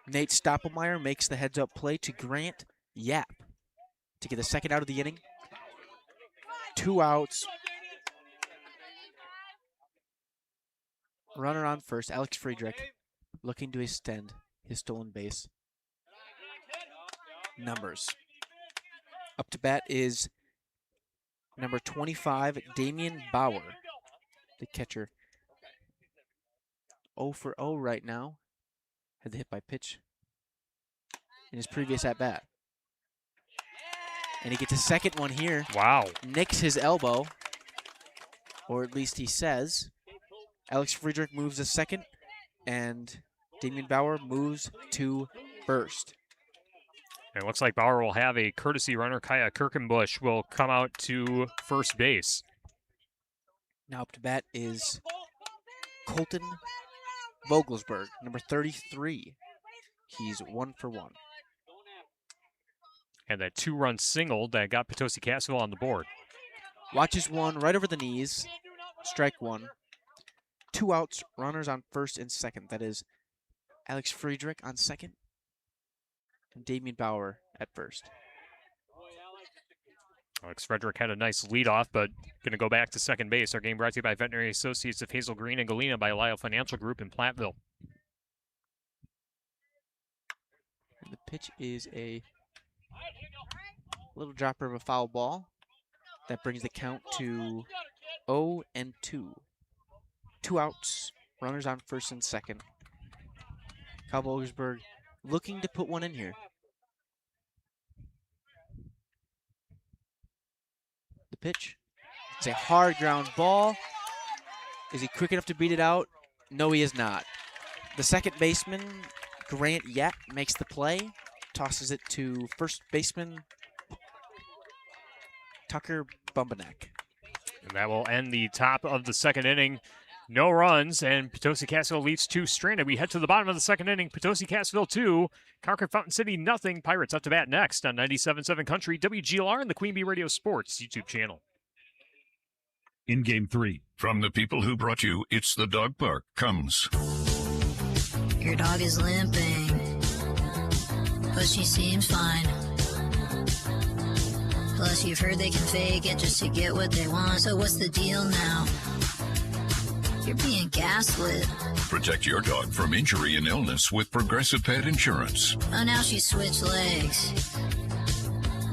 Nate Stoppelmeyer makes the heads-up play to Grant Yap to get the second out of the inning. 2 outs. Runner on first, Alex Friedrich, looking to extend his stolen base numbers. Up to bat is number 25, Damian Bauer, the catcher. 0 for 0 right now. Had the hit by pitch in his previous at-bat. And he gets a second one here. Wow. Nicks his elbow, or at least he says. Alex Friedrich moves to second, and Damian Bauer moves to first. And it looks like Bauer will have a courtesy runner. Kaya Kirkenbush will come out to first base. Now up to bat is Colton Vogelsberg, number 33. He's 1 for 1. And that 2-run single that got Potosi-Cassville on the board. Watches one right over the knees. Strike one. 2 outs, runners on first and second. That is Alex Friedrich on second and Damian Bauer at first. Alex Friedrich had a nice leadoff, but going to go back to second base. Our game brought to you by Veterinary Associates of Hazel Green and Galena by Lyle Financial Group in Platteville. And the pitch is a little dropper of a foul ball. That brings the count to 0-2. 2 outs, runners on first and second. Kyle Vogelsberg looking to put one in here. The pitch. It's a hard ground ball. Is he quick enough to beat it out? No, he is not. The second baseman, Grant Yap, makes the play. Tosses it to first baseman, Tucker Bumbanek. And that will end the top of the second inning. No runs, and Potosi-Cassville leaves 2 stranded. We head to the bottom of the second inning. Potosi-Cassville 2, Cochrane-Fountain City nothing. Pirates up to bat next on 97.7 Country, WGLR, and the Queen Bee Radio Sports YouTube channel. In Game 3. From the people who brought you It's the Dog Park comes. Your dog is limping, but she seems fine. Plus, you've heard they can fake it just to get what they want. So what's the deal now? You're being gaslit. Protect your dog from injury and illness with Progressive Pet Insurance. Oh, now she switched legs.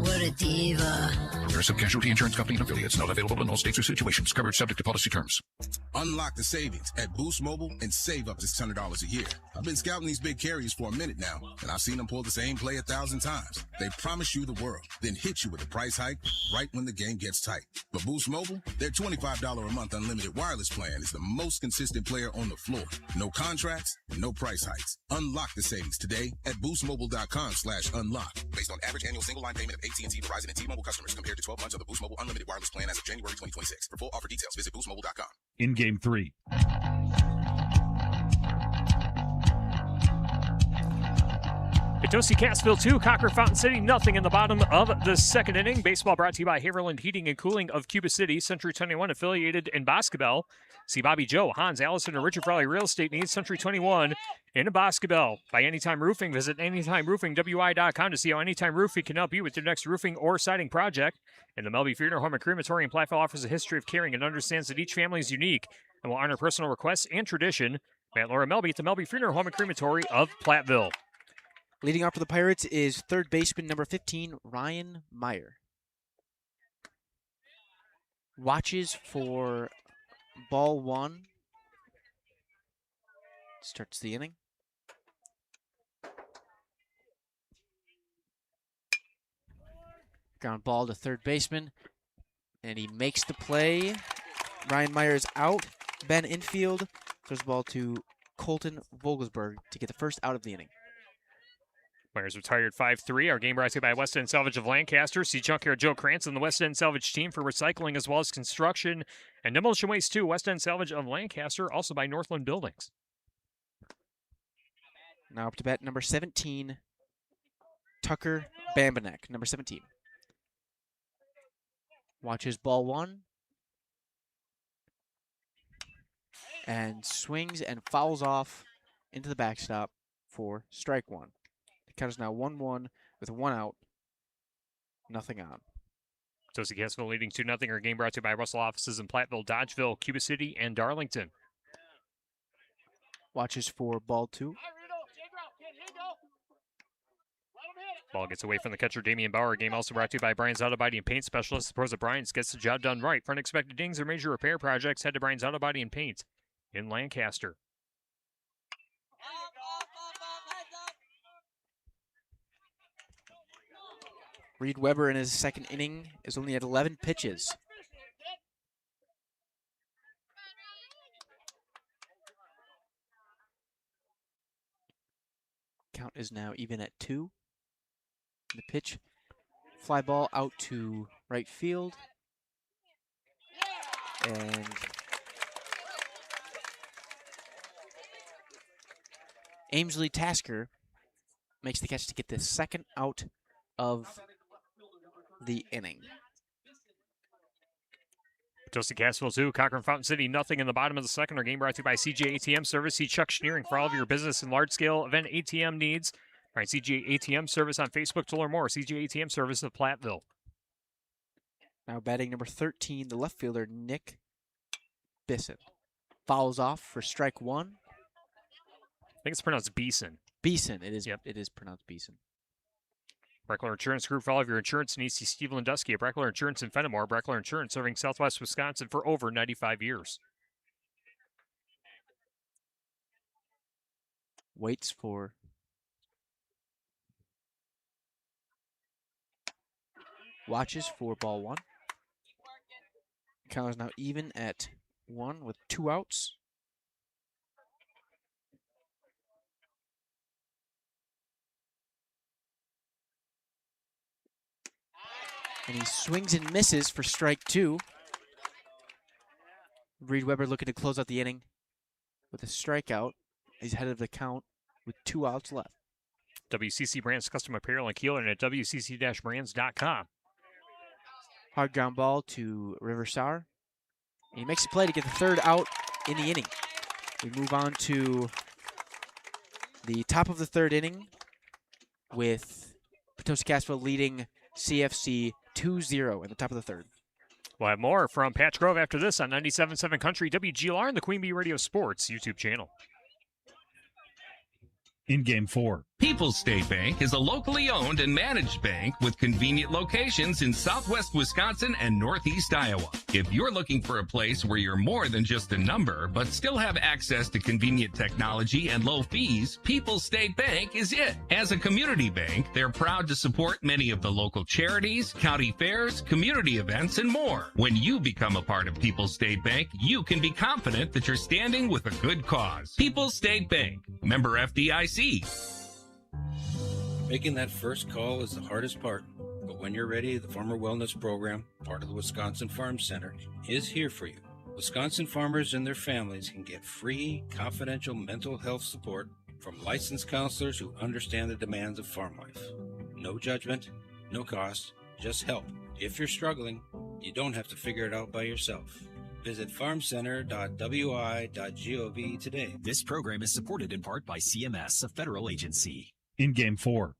What a diva. Progressive Casualty Insurance Company and affiliates. Not available in all states or situations. Covered subject to policy terms. Unlock the savings at Boost Mobile and save up to $600 a year. I've been scouting these big carriers for a minute now, and I've seen them pull the same play 1,000 times. They promise you the world, then hit you with a price hike right when the game gets tight. But Boost Mobile, their $25 a month unlimited wireless plan is the most consistent player on the floor. No contracts, no price hikes. Unlock the savings today at boostmobile.com/unlock. Based on average annual single line payment of AT&T, Verizon, and T-Mobile customers compared to 12 months of the Boost Mobile unlimited wireless plan as of January 2026. For full offer details, visit boostmobile.com. In Game 3. Potosi-Cassville 2, Cochrane-Fountain City nothing in the bottom of the second inning. Baseball brought to you by Haverland Heating and Cooling of Cuba City, Century 21 affiliated in Boscobel. See Bobby Joe, Hans, Allison, and Richard Frawley Real Estate needs Century 21 in Boscobel. By Anytime Roofing, visit AnytimeRoofingWI.com to see how Anytime Roofing can help you with your next roofing or siding project. And the Melby Funeral Home and Crematory in Platteville offers a history of caring and understands that each family is unique and will honor personal requests and tradition. Matt and Laura Melby at the Melby Funeral Home and Crematory of Platteville. Leading off for the Pirates is third baseman number 15, Ryan Meyer. Watches for ball one. Starts the inning. Ground ball to third baseman. And he makes the play. Ryan Meyer is out. Ben infield throws the ball to Colton Vogelsberg to get the first out of the inning. Myers retired 5-3. Our game brought to you by West End Salvage of Lancaster. See Junkyard Joe Krantz and the West End Salvage team for recycling as well as construction and demolition waste too. West End Salvage of Lancaster, also by Northland Buildings. Now up to bat number 17, Tucker Bambanek, number 17. Watches ball 1. And swings and fouls off into the backstop for strike 1. The count is now 1-1 with 1 out, nothing on. Potosi-Cassville leading 2-0. Our game brought to you by Russell offices in Platteville, Dodgeville, Cuba City, and Darlington. Watches for ball 2. Ball gets away from the catcher, Damian Bauer. Game also brought to you by Brian's Auto Body and Paint Specialist. The pros of Brian's gets the job done right. For unexpected dings or major repair projects, head to Brian's Auto Body and Paint in Lancaster. Reed Weber in his second inning is only at 11 pitches. Count is now even at 2. The pitch, fly ball out to right field. And Amesley Tasker makes the catch to get the second out of the inning. Potosi-Cassville 2, Cochrane-Fountain City, nothing in the bottom of the second. Our game brought to you by CJ ATM Service. See Chuck Schneering for all of your business and large-scale event ATM needs. All right, CJ ATM Service on Facebook to learn more. CJ ATM Service of Platteville. Now batting number 13, the left fielder, Nick Bisson. Fouls off for strike 1. I think it's pronounced Beeson. Beeson, it is. Yep. It is pronounced Beeson. Breckler Insurance Group for all of your insurance needs. See Steve Landusky at Breckler Insurance in Fenimore. Breckler Insurance serving Southwest Wisconsin for over 95 years. Waits for watches for ball 1. Count is now even at 1 with 2 outs. And he swings and misses for strike 2. Reed Weber looking to close out the inning with a strikeout. He's ahead of the count with 2 outs left. WCC Brands Custom Apparel in Kieler and at WCC-brands.com. Hard ground ball to Riversar. And he makes a play to get the 3rd out in the inning. We move on to the top of the 3rd inning with Potosi-Cassville leading CFC 2-0 in the top of the 3rd. We'll have more from Patch Grove after this on 97.7 Country WGLR and the Queen Bee Radio Sports YouTube channel. In Game 4. People's State Bank is a locally owned and managed bank with convenient locations in southwest Wisconsin and northeast Iowa. If you're looking for a place where you're more than just a number, but still have access to convenient technology and low fees, People's State Bank is it. As a community bank, they're proud to support many of the local charities, county fairs, community events, and more. When you become a part of People's State Bank, you can be confident that you're standing with a good cause. People's State Bank, member FDIC. Making that first call is the hardest part, but when you're ready, the Farmer Wellness Program, part of the Wisconsin Farm Center, is here for you. Wisconsin farmers and their families can get free, confidential mental health support from licensed counselors who understand the demands of farm life. No judgment, no cost, just help. If you're struggling, you don't have to figure it out by yourself. Visit farmcenter.wi.gov today. This program is supported in part by CMS, a federal agency. In Game 4.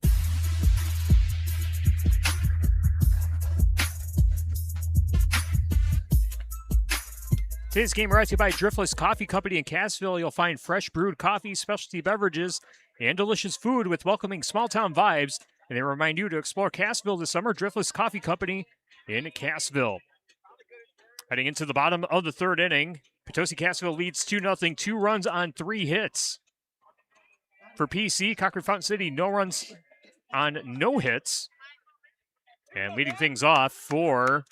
Today's game brought to you by Driftless Coffee Company in Cassville. You'll find fresh brewed coffee, specialty beverages, and delicious food with welcoming small-town vibes. And they remind you to explore Cassville this summer. Driftless Coffee Company in Cassville. Heading into the bottom of the 3rd inning, Potosi-Cassville leads 2-0, 2 runs on 3 hits. For PC, Cochrane-Fountain City, no runs on no hits. And leading things off for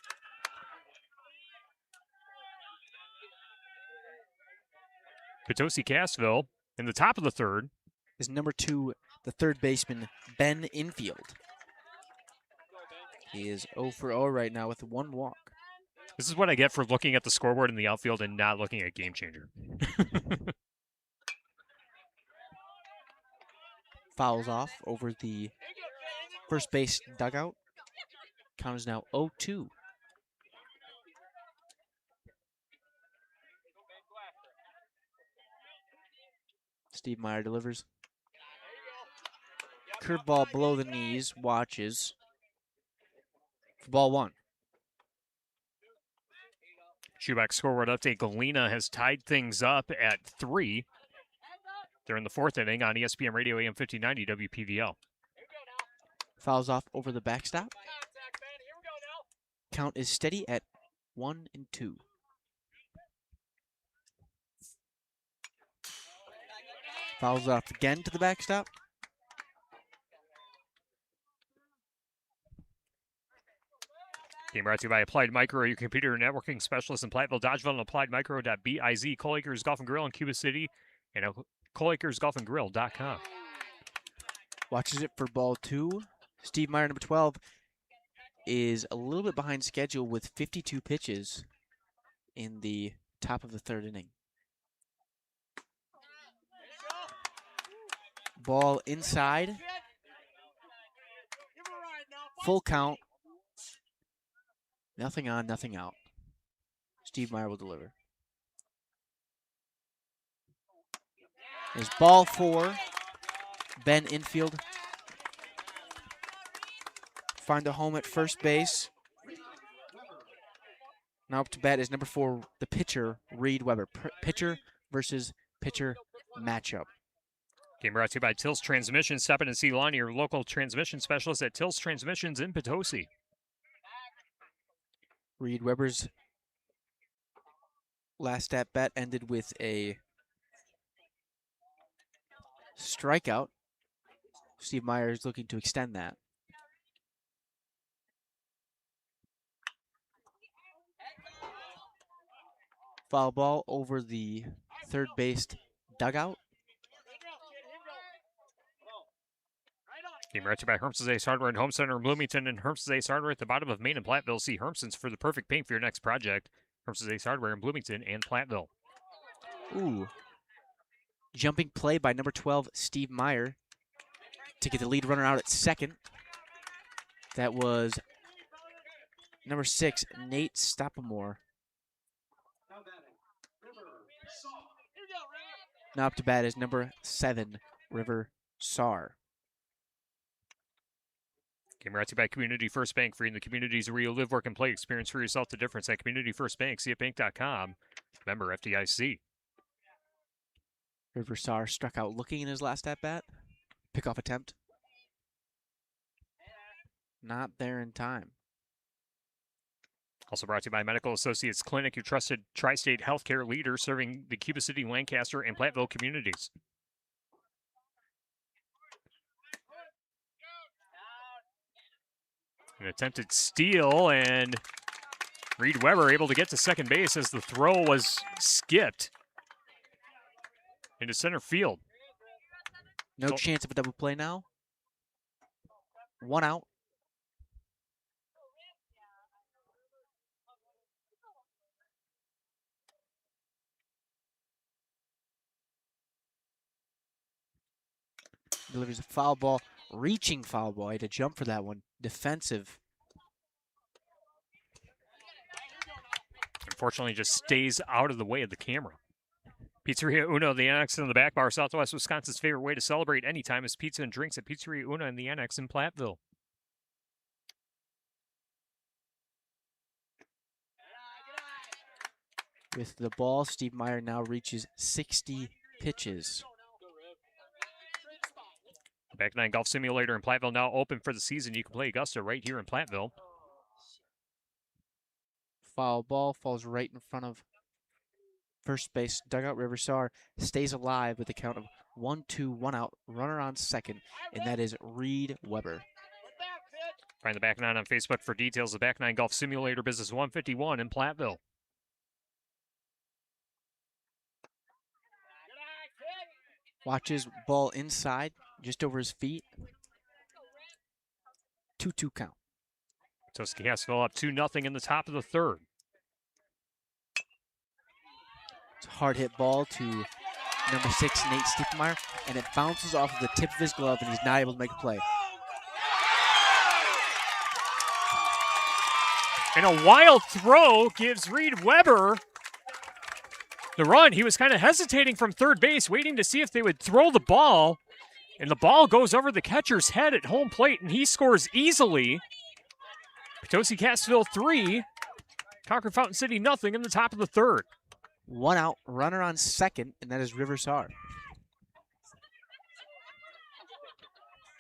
Potosi-Cassville in the top of the 3rd is number 2, the 3rd baseman, Ben Infield. He is 0 for 0 right now with 1 walk. This is what I get for looking at the scoreboard in the outfield and not looking at Game Changer. Fouls off over the first base dugout. Count is now 0-2. Steve Meyer delivers. Curveball below the knees, watches. For ball one. Schubeck scoreboard update. Galena has tied things up at 3. They're in the 4th inning on ESPN Radio AM 1590 WPVL. Fouls off over the backstop. Count is steady at 1-2. Fouls off again to the backstop. Game brought to you by Applied Micro, your computer networking specialist in Platteville, Dodgeville, and AppliedMicro.biz, Cole Acres Golf and Grill in Cuba City, and ColeAcresGolfandGrill.com. Watches it for ball 2. Steve Meyer, number 12, is a little bit behind schedule with 52 pitches in the top of the 3rd inning. Ball inside. Full count. Nothing on, nothing out. Steve Meyer will deliver. There's ball 4. Ben infield. Find a home at first base. Now up to bat is number 4, the pitcher, Reed Weber. Pitcher versus pitcher matchup. Game brought to you by Tills Transmission. Step in and see Lonnie, your local transmission specialist at Tills Transmissions in Potosi. Reed Weber's last at bat ended with a strikeout. Steve Meyer is looking to extend that. Foul ball over the third base dugout. Game brought to you by Hermson's Ace Hardware and Home Center in Bloomington and Hermson's Ace Hardware at the bottom of Main and Platteville. See Hermson's for the perfect paint for your next project. Hermson's Ace Hardware in Bloomington and Platteville. Ooh. Jumping play by number 12, Steve Meyer, to get the lead runner out at second. That was number 6, Nate Stoppamore. Now up to bat is number 7, River Sar. Game brought to you by Community First Bank, for you in the communities where you live, work, and play. Experience for yourself the difference at Community First Bank. See at bank.com. Member FDIC. River Sar struck out looking in his last at-bat. Pickoff attempt. Not there in time. Also brought to you by Medical Associates Clinic, your trusted tri-state healthcare leader serving the Cuba City, Lancaster, and Platteville communities. An attempted steal, and Reed Weber able to get to second base as the throw was skipped into center field. No chance of a double play now. 1 out. Delivers a foul ball, reaching foul ball. He had to jump for that one. Defensive. Unfortunately, just stays out of the way of the camera. Pizzeria Uno, the Annex in the back bar, Southwest Wisconsin's favorite way to celebrate anytime is pizza and drinks at Pizzeria Uno in the Annex in Platteville. With the ball, Steve Meyer now reaches 60 pitches. Back 9 Golf Simulator in Platteville now open for the season. You can play Augusta right here in Platteville. Foul ball falls right in front of first base dugout. River Sar stays alive with a count of 1-2, 1 out, runner on second, and that is Reed Weber. Find the Back 9 on Facebook for details. The Back 9 Golf Simulator, Business 151 in Platteville. Watches ball inside, just over his feet. 2-2 count. Potosi-Cassville up 2-0 in the top of the third. It's a hard hit ball to number 6, Nate Stiefmeyer, and it bounces off of the tip of his glove, and he's not able to make a play. And a wild throw gives Reed Weber the run. He was kind of hesitating from third base, waiting to see if they would throw the ball. And the ball goes over the catcher's head at home plate, and he scores easily. Potosi-Cassville 3, Cochrane-Fountain City nothing in the top of the third. 1 out, runner on second, and that is Riversar.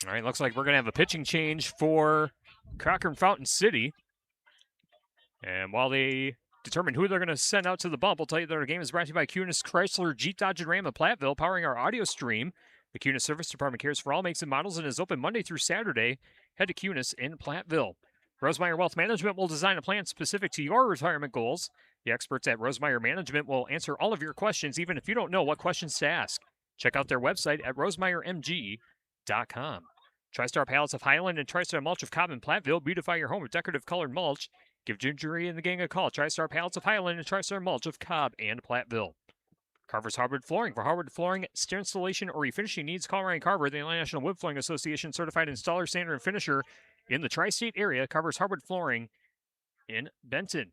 All right, looks like we're going to have a pitching change for Cochrane-Fountain City. And while they determine who they're going to send out to the bump, we'll tell you that our game is brought to you by Cunis Chrysler, Jeep, Dodge, and Ram of Platteville, powering our audio stream. The Cunis Service Department cares for all makes and models and is open Monday through Saturday. Head to Cunis in Platteville. Rosemeyer Wealth Management will design a plan specific to your retirement goals. The experts at Rosemeyer Management will answer all of your questions, even if you don't know what questions to ask. Check out their website at rosemeyermg.com. TriStar Pallets of Highland and TriStar Mulch of Cobb and Platteville beautify your home with decorative colored mulch. Give Gingery and the gang a call. TriStar Pallets of Highland and TriStar Mulch of Cobb and Platteville. Carver's Hardwood Flooring. For hardwood flooring, stair installation, or refinishing needs, call Ryan Carver, the International Wood Flooring Association certified installer, sander, and finisher in the tri-state area. Carver's Hardwood Flooring in Benton.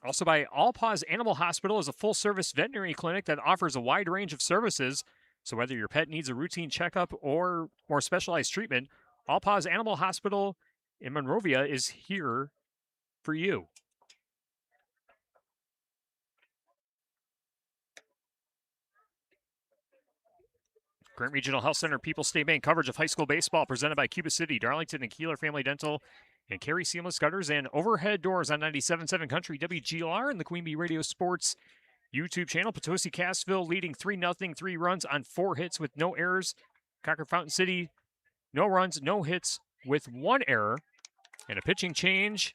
Also by All Paws Animal Hospital is a full-service veterinary clinic that offers a wide range of services. So whether your pet needs a routine checkup or more specialized treatment, All Paws Animal Hospital in Monrovia is here for you. Grant Regional Health Center People's State Bank coverage of high school baseball presented by Cuba City, Darlington, and Kieler Family Dental, and Carey Seamless Gutters and Overhead Doors on 97.7 Country WGLR and the Queen Bee Radio Sports YouTube channel. Potosi-Cassville leading 3-0, 3 runs on 4 hits with no errors. Cochrane-Fountain City, no runs, no hits with 1 error. And a pitching change.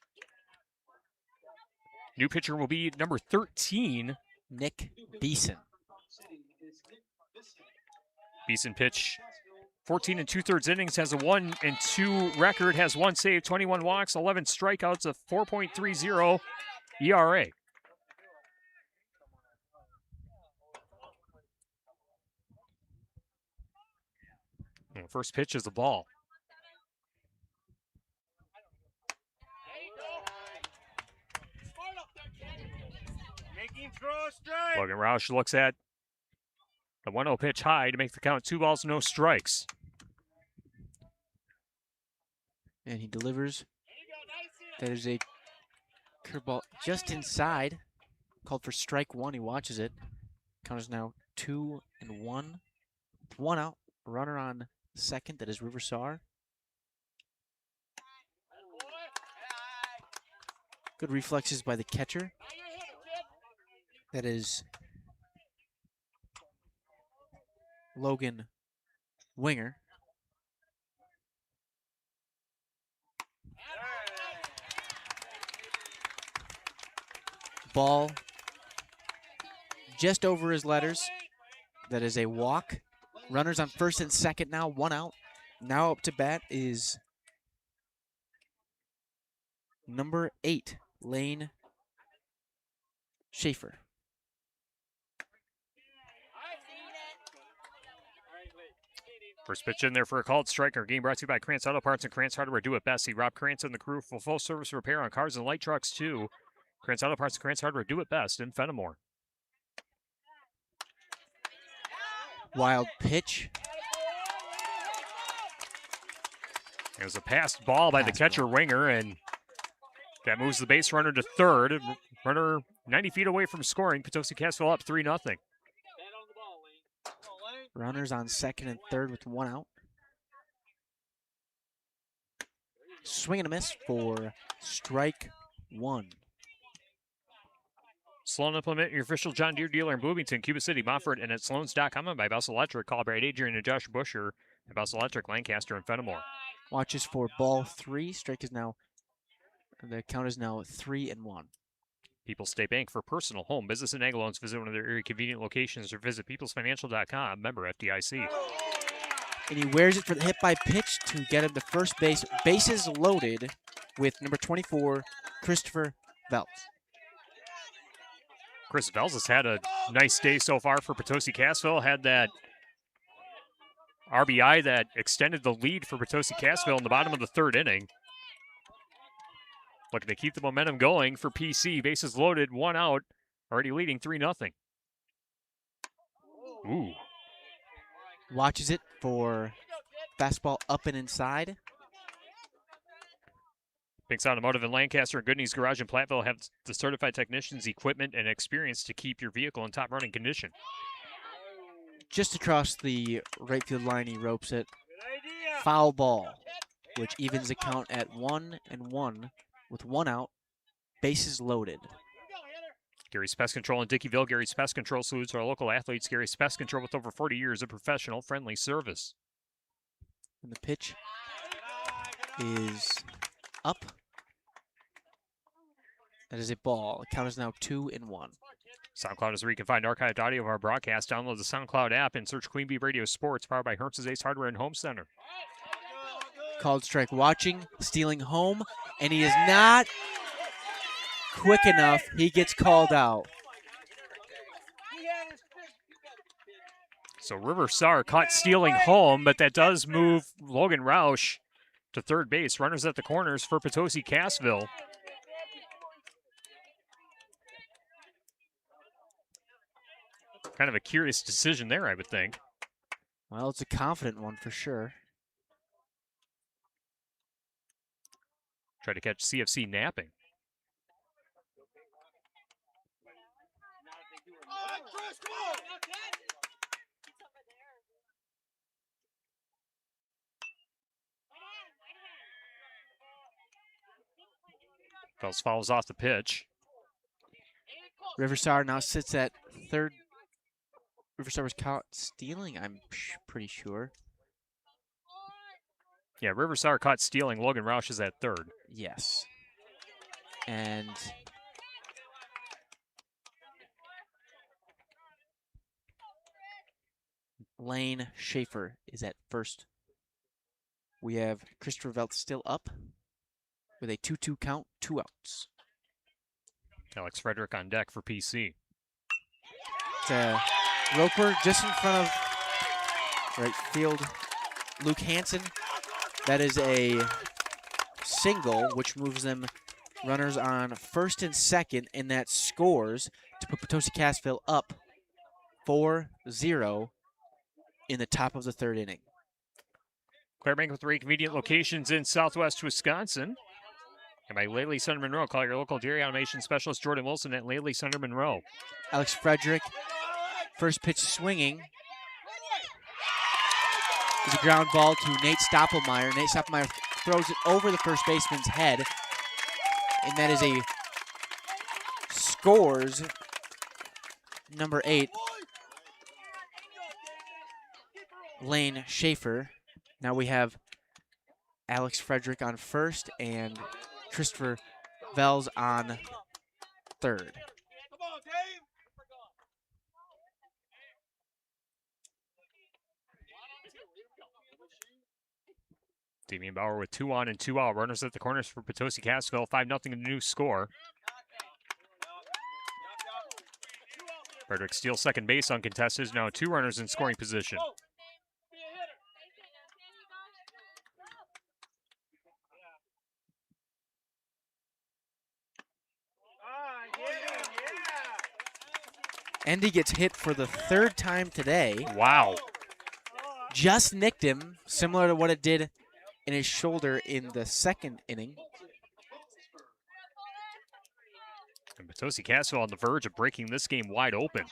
New pitcher will be number 13, Nick Beeson. Beeson pitch 14 2/3 innings, has a 1-2 record, has 1 save, 21 walks, 11 strikeouts, a 4.30 ERA. And the first pitch is the ball. Logan Roush looks at the 1-0 pitch high to make the count 2 balls, no strikes. And he delivers. That is a curveball just inside. Called for strike 1. He watches it. Count is now 2-1. 1 out. Runner on second. That is Riversar. Good reflexes by the catcher. That is Logan Winger. Ball just over his letters. That is a walk. Runners on first and second now, 1 out. Now up to bat is number 8, Lane Schaefer. First pitch in there for a called strike. Our game brought to you by Krantz Auto Parts and Krantz Hardware. Do it best. See Rob Krantz and the crew for full service repair on cars and light trucks too. Krantz Auto Parts and Krantz Hardware. Do it best in Fenimore. Wild pitch. It was a passed ball by the catcher Winger, and that moves the base runner to third. Runner 90 feet away from scoring. Potosi-Cassville up 3-0. Runners on second and third with 1 out. Swing and a miss for strike 1. Sloan Implement, your official John Deere dealer in Bloomington, Cuba City, Montfort, and at Sloans.com and by Bus Electric. Call Brad Adrian and Josh Busher at Bus Electric, Lancaster, and Fenimore. Watches for ball 3. Strike is now, the count is now 3-1. People's State Bank for personal, home, business, and ag loans. Visit one of their area convenient locations or visit peoplesfinancial.com. Member FDIC. And he wears it for the hit by pitch to get him to first base. Bases loaded with number 24, Christopher Veltz. Chris Veltz has had a nice day so far for Potosi-Cassville. Had that RBI that extended the lead for Potosi-Cassville in the bottom of the third inning. Looking to keep the momentum going for PC. Bases loaded, 1 out. Already leading 3-0. Ooh. Watches it for fastball up and inside. Binks Automotive in Lancaster and Goodney's Garage in Platteville have the certified technicians, equipment, and experience to keep your vehicle in top running condition. Just across the right field line, he ropes it. Foul ball, which evens the count at 1-1 with 1 out. Bases loaded. Gary's Pest Control in Dickeyville. Gary's Pest Control salutes our local athletes. Gary's Pest Control with over 40 years of professional, friendly service. And the pitch is up. That is a ball. The count is now 2-1. SoundCloud is where you can find archived audio of our broadcast. Download the SoundCloud app and search Queen Bee Radio Sports, powered by Hertz's Ace Hardware and Home Center. Called strike, watching, stealing home, and he is not quick enough. He gets called out. So River Star caught stealing home, but that does move Logan Roush to third base. Runners at the corners for Potosi-Cassville. Kind of a curious decision there, I would think. Well, it's a confident one for sure. Try to catch CFC napping. Fells fouls off the pitch. Riverside now sits at third. Riverside was caught stealing, I'm pretty sure. Yeah, Riverside caught stealing. Logan Roush is at third. Yes. And Lane Schaefer is at first. We have Christopher Velt still up with a 2-2 count, 2 outs. Alex Frederick on deck for PC. It's a Roper just in front of right field Luke Hansen. That is a single, which moves them runners on first and second, and that scores to put Potosi-Cassville up 4-0 in the top of the third inning. Claire Bank with 3 convenient locations in southwest Wisconsin. And by Laley Center Monroe, call your local dairy automation specialist Jordan Wilson at Laley Center Monroe. Alex Frederick, first pitch swinging. Is a ground ball to Nate Stoppelmeyer. Nate Stoppelmeyer throws it over the first baseman's head. And that is a scores number 8. Lane Schaefer. Now we have Alex Frederick on first and Christopher Vels on third. Damian Bauer with 2 on and 2 out. Runners at the corners for Potosi-Cassville. 5-0 the new score. Frederick steals second base uncontested. Now 2 runners in scoring position. Andy gets hit for the 3rd time today. Wow. Just nicked him, similar to what it did in his shoulder in the 2nd inning. And Potosi-Cassville on the verge of breaking this game wide open.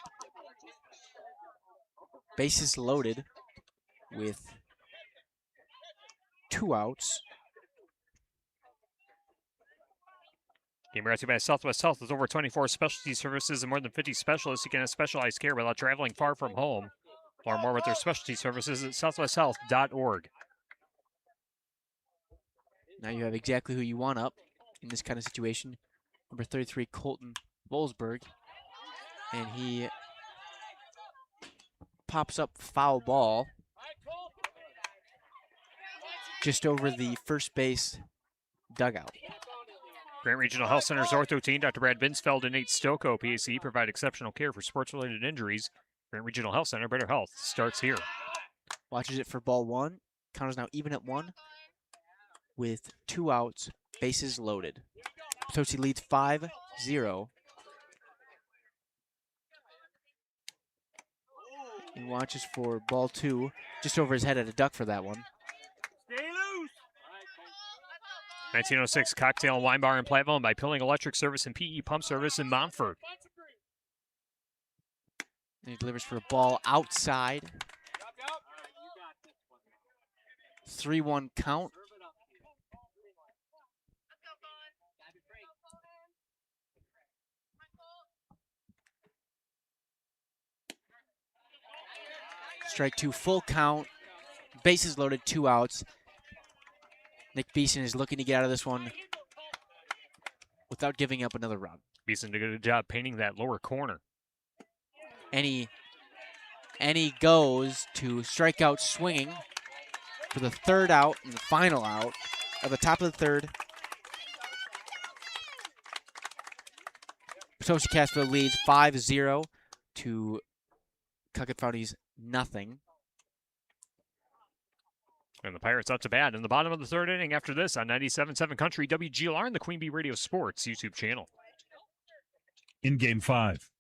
Bases loaded with 2 outs. Game brought to you by Southwest Health. With over 24 specialty services and more than 50 specialists, you can have specialized care without traveling far from home. Learn more about their specialty services at southwesthealth.org. Now you have exactly who you want up in this kind of situation. Number 33, Colton Wolfsburg. And he pops up foul ball just over the first base dugout. Grant Regional Health Center's ortho team, Dr. Brad Binsfeld and Nate Stoko, PAC, provide exceptional care for sports-related injuries. Grant Regional Health Center, better health starts here. Watches it for ball 1. Count is now even at 1 with 2 outs, bases loaded. Potosi leads 5-0. He watches for ball 2, just over his head at a duck for that one. 1906 Cocktail and Wine Bar in Platteville, and by Pilling Electric Service and PE Pump Service in Montford. And he delivers for a ball outside. 3-1 count. Strike 2, full count. Bases loaded, 2 outs. Nick Beeson is looking to get out of this one without giving up another run. Beeson did a good job painting that lower corner. And he goes to strike out swinging for the 3rd out and the final out of the top of the 3rd. Potosi-Cassville leads 5-0 to Cochrane-Fountain's nothing. And the Pirates up to bat in the bottom of the 3rd inning after this on 97.7 Country WGLR and the Queen Bee Radio Sports YouTube channel. In Game 5.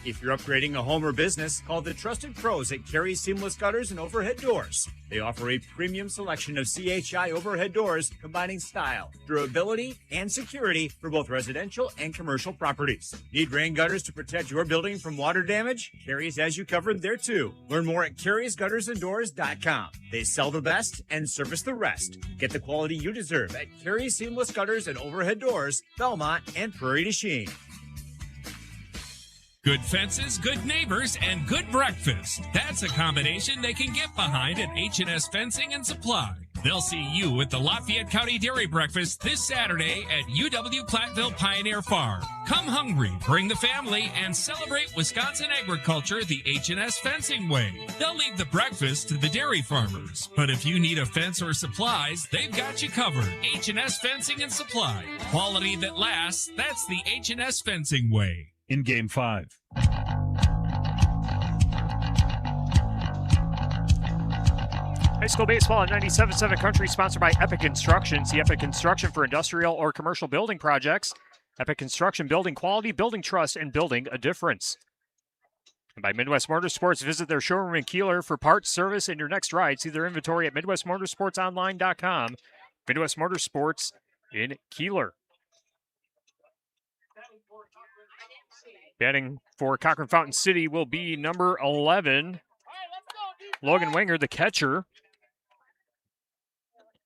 If you're upgrading a home or business, call the trusted pros at Carey Seamless Gutters and Overhead Doors. They offer a premium selection of CHI overhead doors, combining style, durability, and security for both residential and commercial properties. Need rain gutters to protect your building from water damage? Carey's has you covered there too. Learn more at Carey'sGuttersandDoors.com. They sell the best and service the rest. Get the quality you deserve at Carey Seamless Gutters and Overhead Doors, Belmont, and Prairie du Chien. Good fences, good neighbors, and good breakfast. That's a combination they can get behind at H&S Fencing and Supply. They'll see you at the Lafayette County Dairy Breakfast this Saturday at UW Platteville Pioneer Farm. Come hungry, bring the family, and celebrate Wisconsin agriculture the H&S Fencing way. They'll leave the breakfast to the dairy farmers. But if you need a fence or supplies, they've got you covered. H&S Fencing and Supply. Quality that lasts, that's the H&S Fencing way. In Game 5. High school baseball on 97.7 Country, sponsored by Epic Construction. See Epic Construction for industrial or commercial building projects. Epic Construction, building quality, building trust, and building a difference. And by Midwest Motorsports, visit their showroom in Kieler for parts, service, and your next ride. See their inventory at MidwestMotorsportsOnline.com. Midwest Motorsports in Kieler. Batting for Cochrane-Fountain City will be number 11, Logan Wenger, the catcher.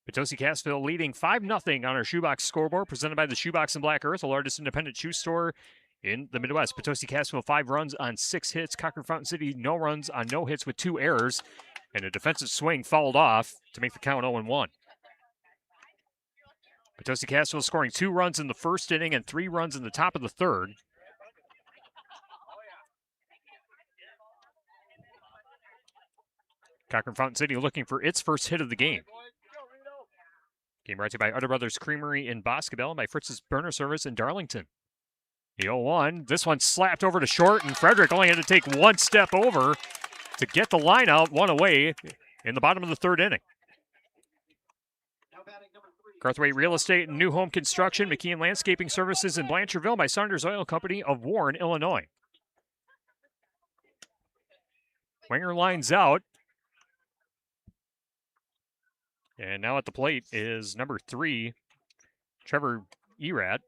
Potosi-Cassville leading 5-0 on our Shoebox scoreboard, presented by the Shoebox in Black Earth, the largest independent shoe store in the Midwest. Potosi-Cassville 5 runs on 6 hits. Cochrane-Fountain City no runs on no hits with 2 errors, and a defensive swing fouled off to make the count 0-1. Potosi-Cassville scoring 2 runs in the first inning and 3 runs in the top of the 3rd. Cochrane-Fountain City looking for its first hit of the game. Game brought to you by Utter Brothers Creamery in Boscobel and by Fritz's Burner Service in Darlington. The 0-1. This one slapped over to short, and Frederick only had to take 1 step over to get the line out, 1 away in the bottom of the 3rd inning. Carthway Real Estate and New Home Construction, McKeon Landscaping Services in Blanchardville by Saunders Oil Company of Warren, Illinois. Wenger lines out. And now at the plate is number 3, Trevor Erat.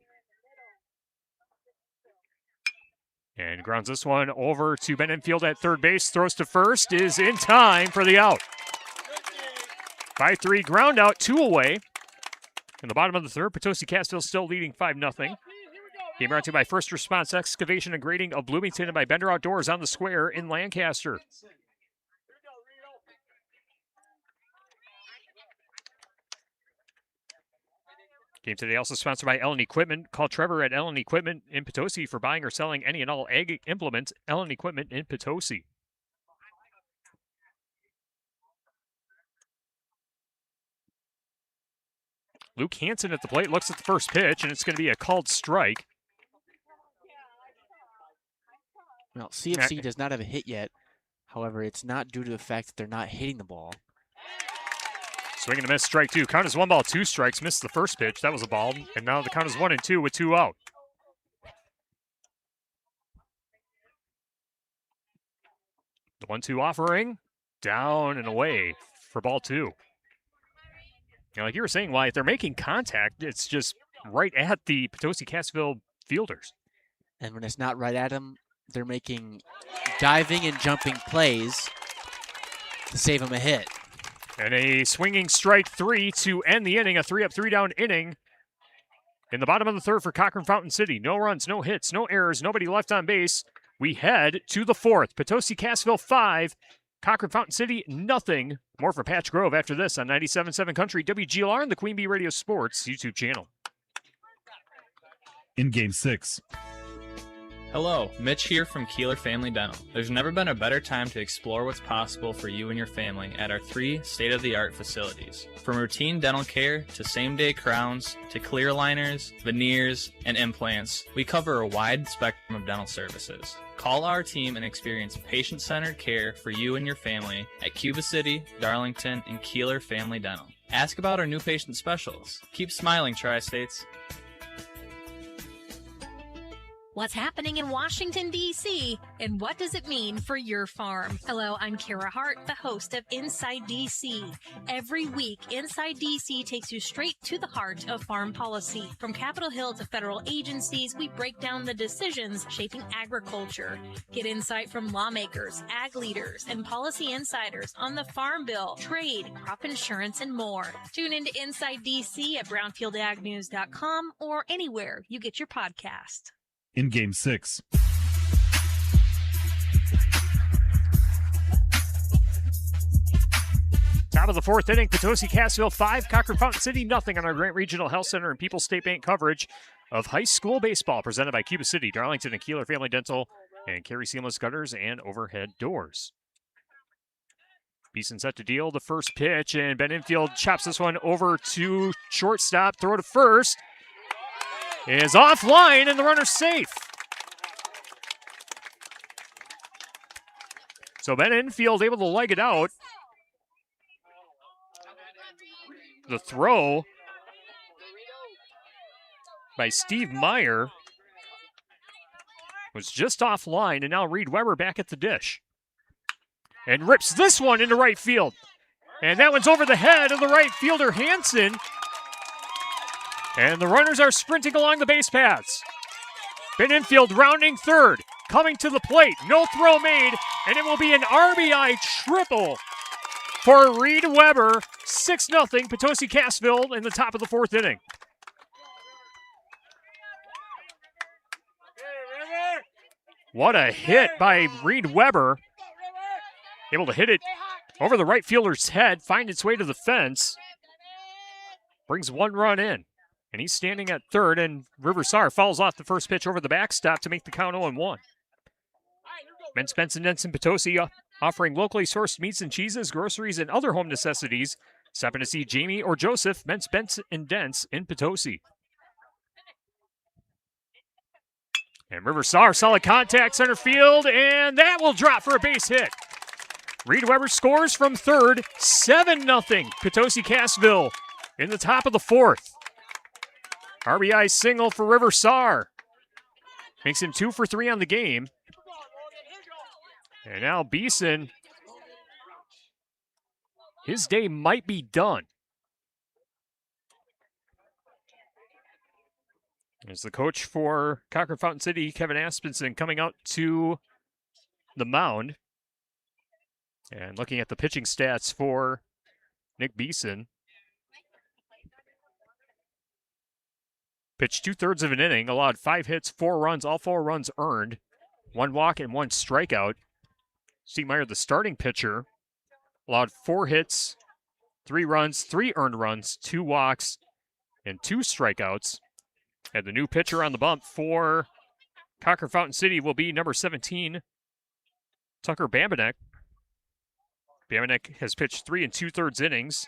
And grounds this one over to Ben Enfield at third base. Throws to first, is in time for the out. 5-3 ground out, 2 away. In the bottom of the 3rd, Potosi-Cassville still leading 5-0. Game brought to you by First Response Excavation and Grading of Bloomington and by Bender Outdoors on the Square in Lancaster. Game today also sponsored by Ellen Equipment. Call Trevor at Ellen Equipment in Potosi for buying or selling any and all ag implements. Ellen Equipment in Potosi. Luke Hansen at the plate looks at the first pitch, and it's going to be a called strike. Well, CFC does not have a hit yet. However, it's not due to the fact that they're not hitting the ball. Swing and a miss, strike two. Count is 1 ball, 2 strikes. Missed the first pitch. That was a ball. And now the count is 1-2 with 2 out. The 1-2 offering. Down and away for ball 2. You know, like you were saying, Wyatt, they're making contact. It's just right at the Potosi-Cassville fielders. And when it's not right at them, they're making diving and jumping plays to save them a hit. And a swinging strike 3 to end the inning. A 3-up, 3-down inning in the bottom of the third for Cochrane-Fountain City. No runs, no hits, no errors, nobody left on base. We head to the fourth. Potosi-Cassville 5, Cochrane-Fountain City nothing. More for Patch Grove after this on 97.7 Country, WGLR, and the Queen Bee Radio Sports YouTube channel. In Game 6. Hello, Mitch here from Kieler Family Dental. There's never been a better time to explore what's possible for you and your family at our 3 state-of-the-art facilities. From routine dental care to same-day crowns to clear liners, veneers, and implants, we cover a wide spectrum of dental services. Call our team and experience patient-centered care for you and your family at Cuba City, Darlington, and Kieler Family Dental. Ask about our new patient specials. Keep smiling, Tri-States. What's happening in Washington, D.C., and what does it mean for your farm? Hello, I'm Kara Hart, the host of Inside D.C. Every week, Inside D.C. takes you straight to the heart of farm policy. From Capitol Hill to federal agencies, we break down the decisions shaping agriculture. Get insight from lawmakers, ag leaders, and policy insiders on the Farm Bill, trade, crop insurance, and more. Tune into Inside D.C. at brownfieldagnews.com or anywhere you get your podcast. In Game 6. Top of the fourth inning, Potosi-Cassville 5, Cochrane-Fountain City nothing on our Grant Regional Health Center and People's State Bank coverage of high school baseball presented by Cuba City, Darlington, and Kieler Family Dental, and Carey Seamless Gutters and Overhead Doors. Beeson set to deal the first pitch, and Ben Infield chops this one over to shortstop, throw to first. Is offline, and the runner's safe. So Ben Infield able to leg it out. The throw by Steve Meyer was just offline, and now Reed Weber back at the dish. And rips this one into right field. And that one's over the head of the right fielder, Hansen. And the runners are sprinting along the base paths. Ben Infield rounding third, coming to the plate. No throw made, and it will be an RBI triple for Reed Weber. 6-0 Potosi-Cassville in the top of the fourth inning. What a hit by Reed Weber. Able to hit it over the right fielder's head, find its way to the fence. Brings 1 run in. And he's standing at third, and River Sar fouls off the first pitch over the backstop to make the count 0-1. Ben Spence and Denson Potosi offering locally sourced meats and cheeses, groceries, and other home necessities. Stopping to see Jamie or Joseph, Ben Spence and Dents in Potosi. And River Sar, solid contact, center field, and that will drop for a base hit. Reed Weber scores from third, 7-0 Potosi-Cassville in the top of the fourth. RBI single for River Sar. Makes him 2 for 3 on the game. And now Beeson, his day might be done. As the coach for Cochrane-Fountain City, Kevin Aspenson, coming out to the mound. And looking at the pitching stats for Nick Beeson. Pitched 2/3 of an inning, allowed 5 hits, 4 runs, all 4 runs earned. 1 walk and 1 strikeout. Steve Meyer, the starting pitcher, allowed 4 hits, 3 runs, 3 earned runs, 2 walks, and 2 strikeouts. And the new pitcher on the bump for Cochrane-Fountain City will be number 17, Tucker Bambanek. Bambanek has pitched 3 2/3 innings.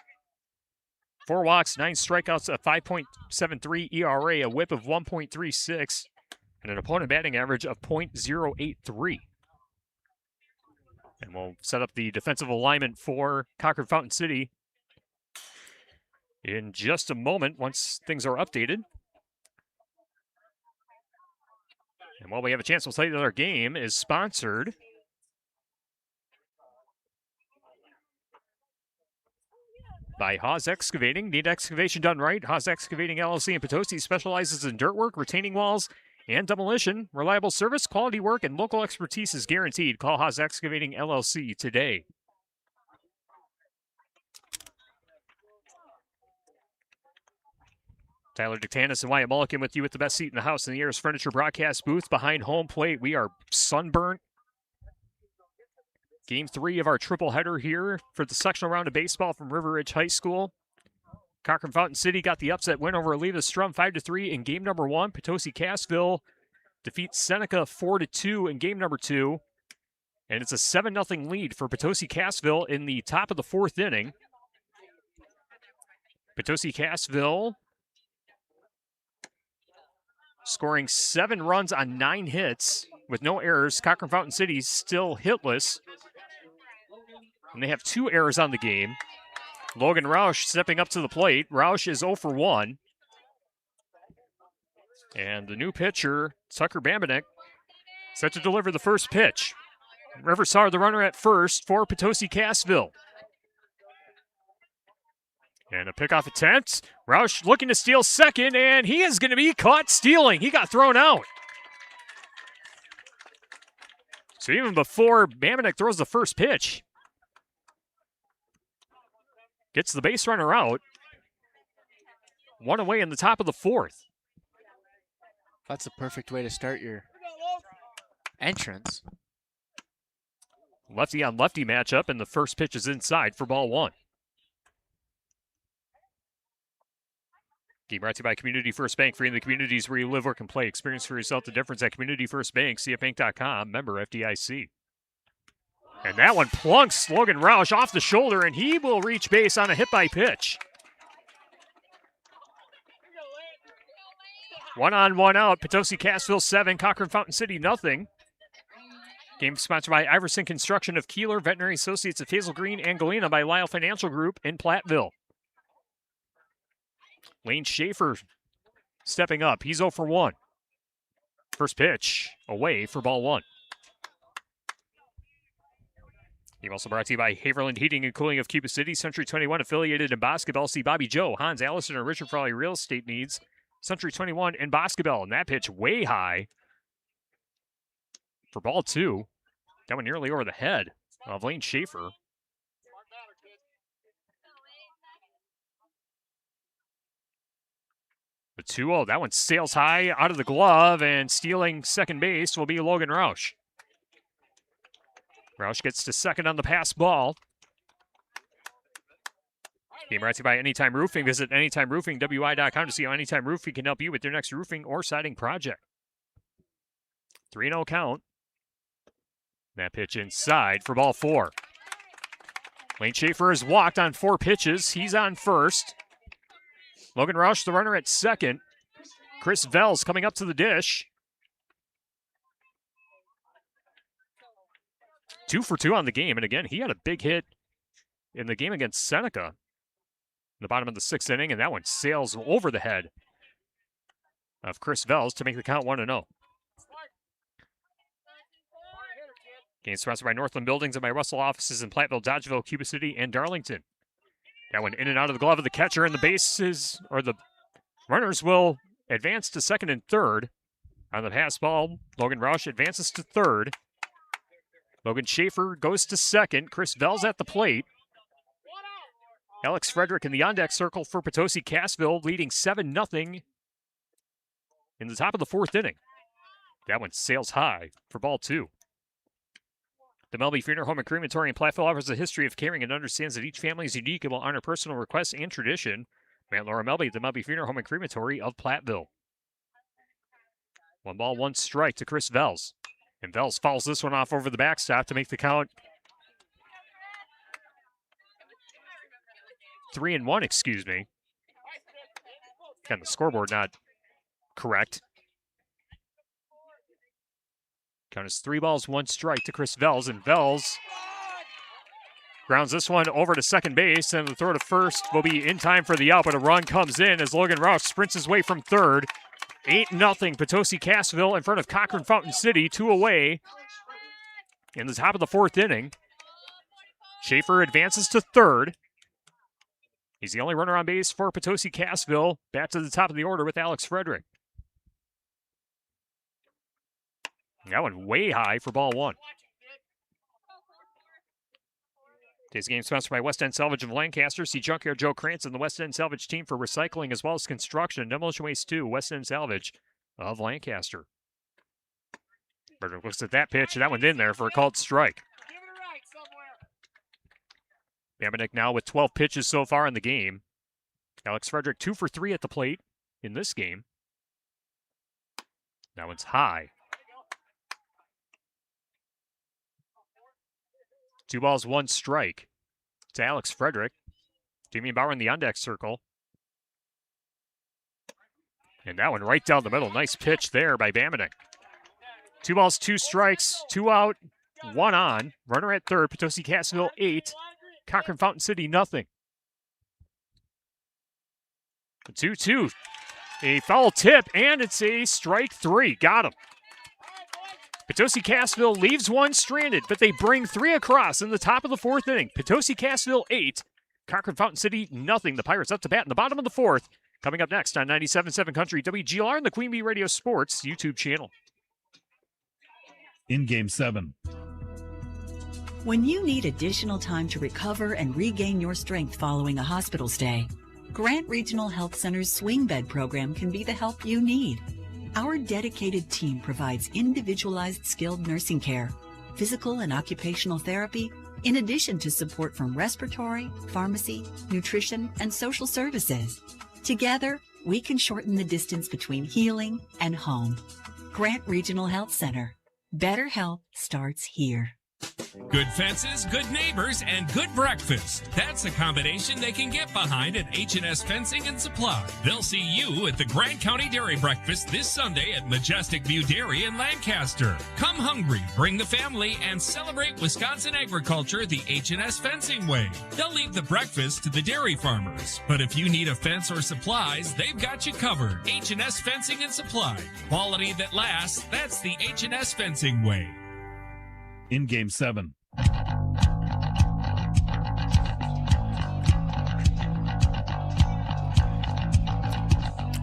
4 walks, 9 strikeouts, a 5.73 ERA, a whip of 1.36, and an opponent batting average of .083. And we'll set up the defensive alignment for Cochrane-Fountain City. in just a moment once things are updated. And while we have a chance, we'll tell you that our game is sponsored by Hawes Excavating. Need excavation done right? Hawes Excavating LLC in Potosi specializes in dirt work, retaining walls, and demolition. Reliable service, quality work, and local expertise is guaranteed. Call Hawes Excavating LLC today. Tyler Dictanis and Wyatt Mulligan with you at the best seat in the house in the Ayers Furniture broadcast booth behind home plate. We are sunburnt. Game 3 of our triple header here for the sectional round of baseball from River Ridge High School. Cochrane-Fountain City got the upset win over Oliva Strum 5-3 in game number 1. Potosi-Cassville defeats Seneca 4-2 in game number 2. And it's a 7-0 lead for Potosi-Cassville in the top of the 4th inning. Potosi-Cassville scoring 7 runs on 9 hits with no errors. Cochrane-Fountain City still hitless. And they have 2 errors on the game. Logan Roush stepping up to the plate. Roush is 0 for 1. And the new pitcher, Tucker Bambenek, set to deliver the first pitch. River saw the runner at first for Potosi-Cassville. And a pickoff attempt. Roush looking to steal second, and he is going to be caught stealing. He got thrown out. So even before Bambenek throws the first pitch, gets the base runner out. 1 away in the top of the 4th. That's the perfect way to start your entrance. Lefty on lefty matchup, and the first pitch is inside for ball 1. Game brought to you by Community First Bank, free in the communities where you live, work, and play. Experience for yourself the difference at Community First Bank, cfbank.com, member FDIC. And that one plunks Logan Roush off the shoulder, and he will reach base on a hit by pitch. 1 on, 1 out. Potosi-Cassville 7, Cochrane-Fountain City nothing. Game sponsored by Iverson Construction of Kieler, Veterinary Associates of Hazel Green, and Galena by Lyle Financial Group in Platteville. Lane Schaefer stepping up. He's 0 for 1. First pitch away for ball 1. Game also brought to you by Haverland Heating and Cooling of Cuba City, Century 21 affiliated in Boscobel. See Bobby Joe, Hans Allison, and Richard for all your real estate needs. Century 21 in Boscobel. And that pitch way high for ball 2. That one nearly over the head of Lane Schaefer. The 2-0, that one sails high out of the glove, and stealing second base will be Logan Roush. Roush gets to second on the pass ball. Game brought to you by Anytime Roofing. Visit AnytimeRoofingWI.com to see how Anytime Roofing can help you with your next roofing or siding project. 3-0 count. That pitch inside for ball 4. Lane Schaefer has walked on 4 pitches. He's on first. Logan Roush, the runner at second. Chris Vels coming up to the dish. 2 for 2 on the game. And again, he had a big hit in the game against Seneca in the bottom of the 6th inning, and that one sails over the head of Chris Vels to make the count 1-0. Game sponsored by Northland Buildings and by Russell offices in Platteville, Dodgeville, Cuba City, and Darlington. That one in and out of the glove of the catcher, and the bases, or the runners will advance to second and third. On the pass ball, Logan Roush advances to third. Logan Schaefer goes to second. Chris Vels at the plate. Alex Frederick in the on-deck circle for Potosi-Cassville, leading 7-0 in the top of the 4th inning. That one sails high for ball 2. The Melby Funeral Home and Crematory in Platteville offers a history of caring and understands that each family is unique and will honor personal requests and tradition. Matt Laura Melby at the Melby Funeral Home and Crematory of Platteville. 1 ball, 1 strike to Chris Vels. And Vels fouls this one off over the backstop to make the count 3-1, excuse me. Got the scoreboard not correct. Count is 3 balls, 1 strike to Chris Vels, and Vels Grounds this one over to second base, and the throw to first will be in time for the out, but a run comes in as Logan Roush sprints his way from third. 8-0 Potosi-Cassville in front of Cochrane-Fountain City, 2 away in the top of the 4th inning. Schaefer advances to third. He's the only runner on base for Potosi-Cassville. Back to the top of the order with Alex Frederick. That one way high for ball 1. Today's game sponsored by West End Salvage of Lancaster. See Junkyard Joe Cranston, the West End Salvage team for recycling as well as construction. Demolition Waste 2, West End Salvage of Lancaster. Frederick looks at that pitch, and that one's in there for a called strike. Bamanek now with 12 pitches so far in the game. Alex Frederick 2 for 3 at the plate in this game. That one's high. 2 balls, 1 strike. It's Alex Frederick. Damian Bauer in the on-deck circle. And that one right down the middle. Nice pitch there by Bamanek. 2 balls, 2 strikes, 2 out, 1 on. Runner at third. Potosi-Cassville 8. Cochrane-Fountain City nothing. 2-2. A foul tip, and it's a strike 3. Got him. Potosi-Cassville leaves 1 stranded, but they bring 3 across in the top of the 4th inning. Potosi-Cassville 8, Cochrane-Fountain City nothing. The Pirates up to bat in the bottom of the 4th. Coming up next on 97.7 Country WGLR and the Queen Bee Radio Sports YouTube channel. In Game 7. When you need additional time to recover and regain your strength following a hospital stay, Grant Regional Health Center's Swing Bed program can be the help you need. Our dedicated team provides individualized skilled nursing care, physical and occupational therapy, in addition to support from respiratory, pharmacy, nutrition, and social services. Together, we can shorten the distance between healing and home. Grant Regional Health Center. Better health starts here. Good fences, good neighbors, and good breakfast. That's a combination they can get behind at H&S Fencing and Supply. They'll see you at the Grant County Dairy Breakfast this Sunday at Majestic View Dairy in Lancaster. Come hungry, bring the family, and celebrate Wisconsin agriculture the H&S Fencing way. They'll leave the breakfast to the dairy farmers. But if you need a fence or supplies, they've got you covered. H&S Fencing and Supply. Quality that lasts, that's the H&S Fencing way. In Game 7.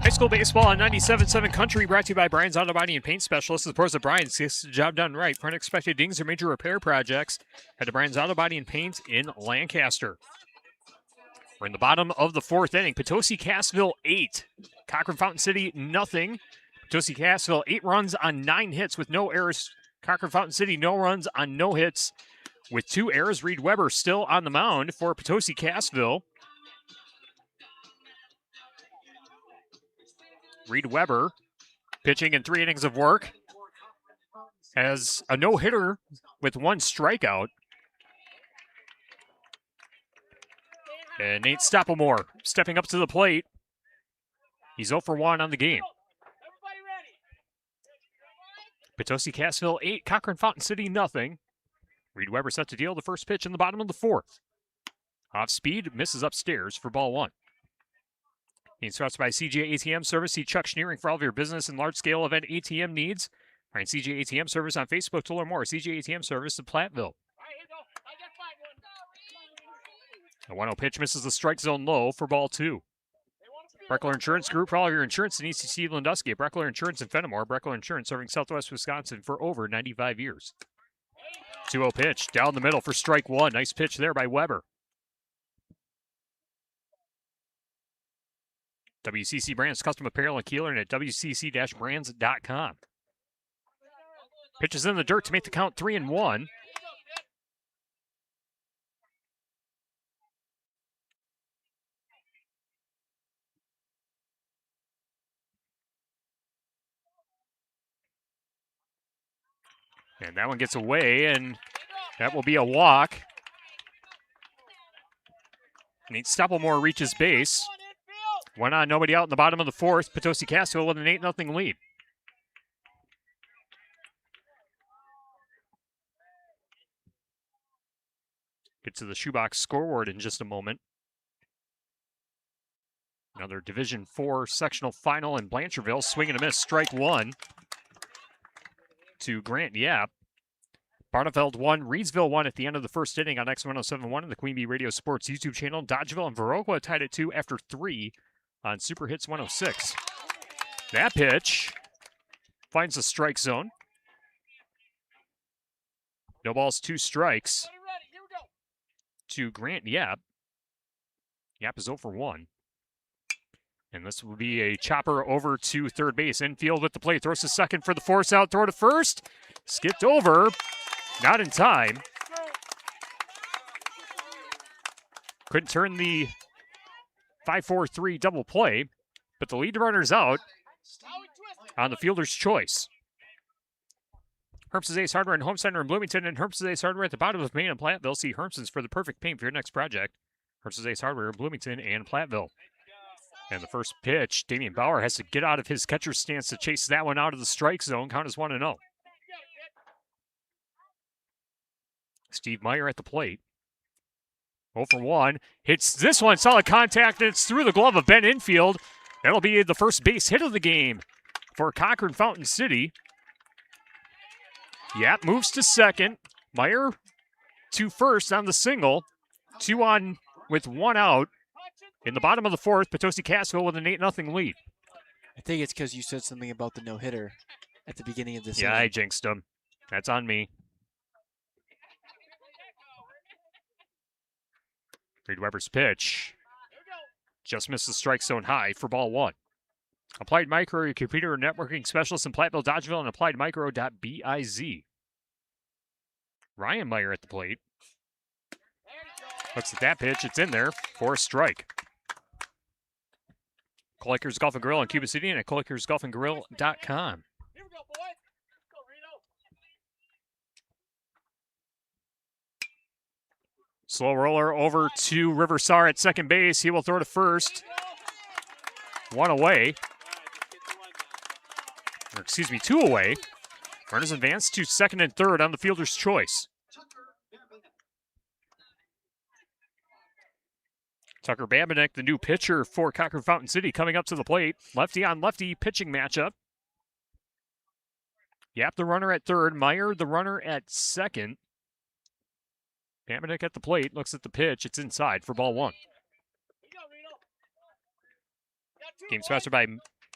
High school baseball on 97.7 Country, brought to you by Brian's Auto Body and Paint Specialists. Of course, the Brian's gets the job done right. For unexpected dings or major repair projects, head to Brian's Auto Body and Paint in Lancaster. We're in the bottom of the 4th inning. Potosi-Cassville 8, Cochrane-Fountain City nothing. Potosi-Cassville 8 runs on 9 hits with no errors. Cochrane-Fountain City no runs on no hits with 2 errors. Reed Weber still on the mound for Potosi-Cassville. Reed Weber pitching in 3 innings of work. Has a no-hitter with 1 strikeout. And Nate Stoppelmore stepping up to the plate. He's 0 for 1 on the game. Potosi-Cassville 8, Cochrane-Fountain City nothing. Reed Weber set to deal the first pitch in the bottom of the 4th. Off speed, misses upstairs for ball 1. Being sponsored by CJ ATM Service. See Chuck Schneering for all of your business and large-scale event ATM needs. Find CJ ATM Service on Facebook to learn more. CJ ATM Service in Platteville. The 1-0 pitch misses the strike zone low for ball 2. Breckler Insurance Group for all of your insurance needs. Steve Landusky at Breckler Insurance in Fenimore. Breckler Insurance serving Southwest Wisconsin for over 95 years. 2-0 pitch down the middle for strike 1. Nice pitch there by Weber. WCC Brands Custom Apparel in Kieler and at WCC-brands.com. Pitches in the dirt to make the count 3-1. And that one gets away, and that will be a walk. Nate Stoppelmore reaches base. 1 on, nobody out in the bottom of the 4th. Potosi-Cassville with an 8-0 lead. Get to the shoebox scoreboard in just a moment. Another Division IV sectional final in Blanchardville. Swing and a miss. Strike one to Grant Yap. Barneveld 1, Reedsville 1 at the end of the first inning on X1071 and the Queen Bee Radio Sports YouTube channel. Dodgeville and Viroqua tied at 2 after 3 on Super Hits 106. That pitch finds the strike zone. No balls, 2 strikes to Grant Yap. Yap is 0 for 1. And this will be a chopper over to third base. Infield with the play. Throws to second for the force out. Throw to first. Skipped over. Not in time. Couldn't turn the 5-4-3 double play. But the lead runner's out on the fielder's choice. Hermson's Ace Hardware and Home Center in Bloomington and Hermson's Ace Hardware at the bottom of Main and Platteville. See Hermson's for the perfect paint for your next project. Hermson's Ace Hardware in Bloomington and Platteville. And the first pitch, Damian Bauer has to get out of his catcher's stance to chase that one out of the strike zone. Count is 1-0. Steve Meyer at the plate. 0 for 1. Hits this one. Solid contact. And it's through the glove of Ben Infield. That'll be the first base hit of the game for Cochrane-Fountain City. Yap moves to second. Meyer to first on the single. 2 on with 1 out. In the bottom of the fourth, Potosi-Cassville with an 8-0 lead. I think it's because you said something about the no-hitter at the beginning of this. Yeah, I jinxed him. That's on me. Reed Weber's pitch. Just missed the strike zone high for ball 1. Applied Micro, your computer networking specialist in Platteville, Dodgeville, and appliedmicro.biz. Ryan Meyer at the plate. Looks at that pitch. It's in there for a strike. Colliker's Golf and Grill in Cuba City and at collikersgolfandgrill.com. Slow roller over to Riversar at second base. He will throw to first. 1 away. Or excuse me, 2 away. Runners advance to second and third on the fielder's choice. Tucker Babinek, the new pitcher for Cochrane-Fountain City, coming up to the plate. Lefty on lefty pitching matchup. Yap, the runner at third. Meyer, the runner at second. Babinek at the plate, looks at the pitch. It's inside for ball 1. Game sponsored by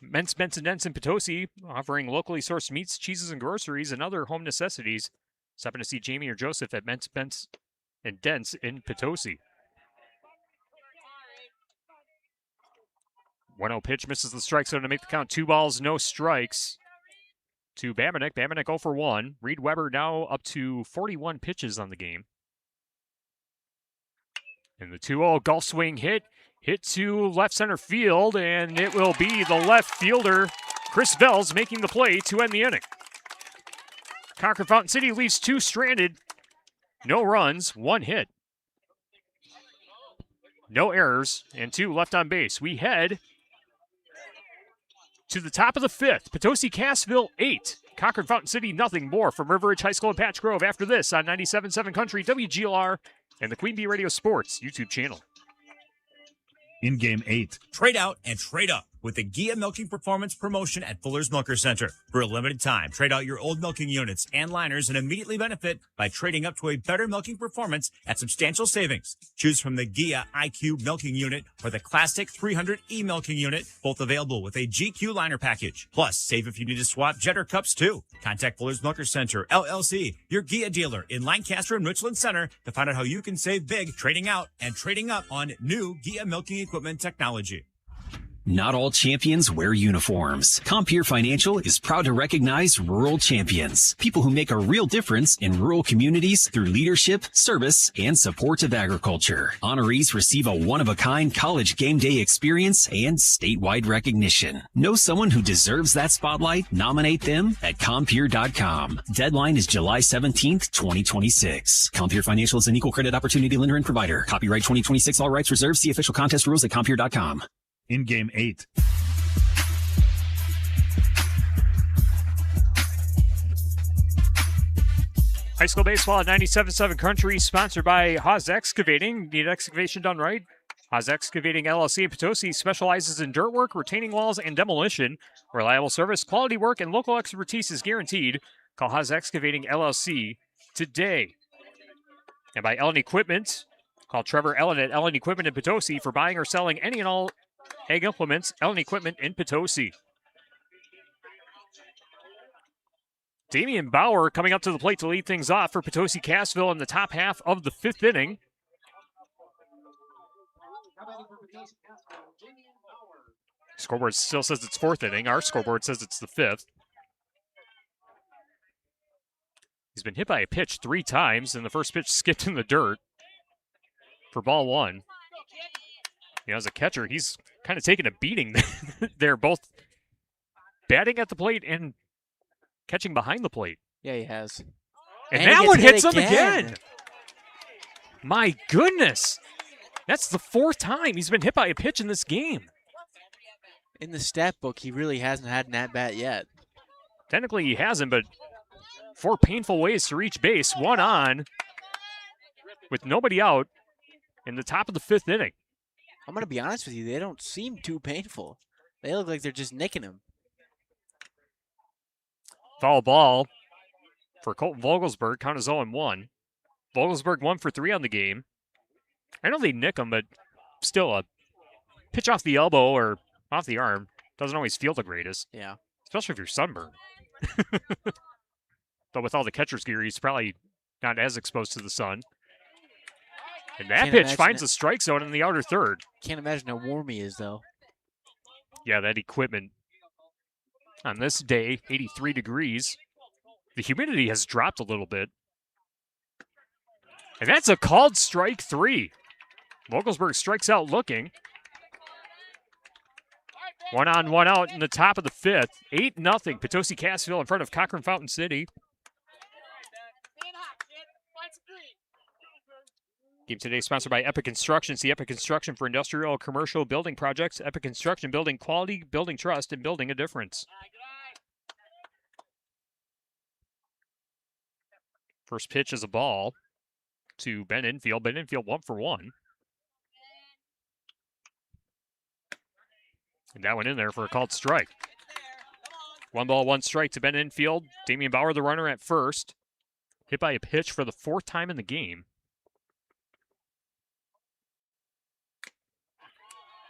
Mentz, Benson, Dents in Potosi, offering locally sourced meats, cheeses, and groceries and other home necessities. Stopping to see Jamie or Joseph at Mentz, Benson, and Dents in Potosi. 1-0 pitch, misses the strike zone to make the count. 2 balls, no strikes to Babinek. Babinek 0 for 1. Reed Weber now up to 41 pitches on the game. And the 2-0 golf swing hit to left center field, and it will be the left fielder, Chris Bells, making the play to end the inning. Cochrane-Fountain City leaves 2 stranded, no runs, 1 hit. No errors, and 2 left on base. We head to the top of the 5th. Potosi-Cassville 8. Cochrane-Fountain City nothing more from River Ridge High School in Patch Grove after this on 97.7 Country, WGLR, and the Queen Bee Radio Sports YouTube channel. In game 8. Trade out and trade up with the Gia Milking Performance promotion at Fuller's Milker Center. For a limited time, trade out your old milking units and liners and immediately benefit by trading up to a better milking performance at substantial savings. Choose from the Gia IQ Milking Unit or the Classic 300E Milking Unit, both available with a GQ liner package. Plus, save if you need to swap Jetter cups too. Contact Fuller's Milker Center, LLC, your Gia dealer in Lancaster and Richland Center to find out how you can save big trading out and trading up on new Gia milking equipment technology. Not all champions wear uniforms. Compeer Financial is proud to recognize rural champions, people who make a real difference in rural communities through leadership, service, and support of agriculture. Honorees receive a one-of-a-kind college game day experience and statewide recognition. Know someone who deserves that spotlight? Nominate them at Compeer.com. Deadline is July 17th, 2026. Compeer Financial is an equal credit opportunity lender and provider. Copyright 2026, all rights reserved. See official contest rules at Compeer.com. In game 8. High school baseball at 97.7 Country, sponsored by Haas Excavating. Need excavation done right? Haas Excavating LLC in Potosi specializes in dirt work, retaining walls, and demolition. Reliable service, quality work, and local expertise is guaranteed. Call Haas Excavating LLC today. And by Ellen Equipment, call Trevor Ellen at Ellen Equipment in Potosi for buying or selling any and all ag implements. Ellen Equipment in Potosi. Damian Bauer coming up to the plate to lead things off for Potosi-Cassville in the top half of the 5th inning. Scoreboard still says it's 4th inning. Our scoreboard says it's the 5th. He's been hit by a pitch 3 times, and the first pitch skipped in the dirt for ball 1. As a catcher, he's kind of taking a beating. They're both batting at the plate and catching behind the plate. Yeah, he has. And that one hits him again. My goodness. That's the 4th time he's been hit by a pitch in this game. In the stat book, he really hasn't had an at-bat yet. Technically, he hasn't, but 4 painful ways to reach base. 1 on with nobody out in the top of the 5th inning. I'm going to be honest with you. They don't seem too painful. They look like they're just nicking him. Foul ball for Colton Vogelsberg. Count is 0-1. Vogelsberg 1 for 3 on the game. I know they nick him, but still a pitch off the elbow or off the arm doesn't always feel the greatest. Yeah. Especially if you're sunburned. But with all the catcher's gear, he's probably not as exposed to the sun. And that pitch finds a strike zone in the outer third. Can't imagine how warm he is, though. Yeah, that equipment. On this day, 83 degrees. The humidity has dropped a little bit. And that's a called strike 3. Vogelsberg strikes out looking. 1 on, 1 out in the top of the 5th. 8-0. Potosi-Cassville in front of Cochrane-Fountain City. Game today sponsored by Epic Construction. See Epic Construction for industrial, commercial, building projects. Epic Construction, building quality, building trust, and building a difference. First pitch is a ball to Ben Infield. Ben Infield 1 for 1. And that went in there for a called strike. 1 ball, 1 strike to Ben Infield. Damian Bauer, the runner at first. Hit by a pitch for the 4th time in the game.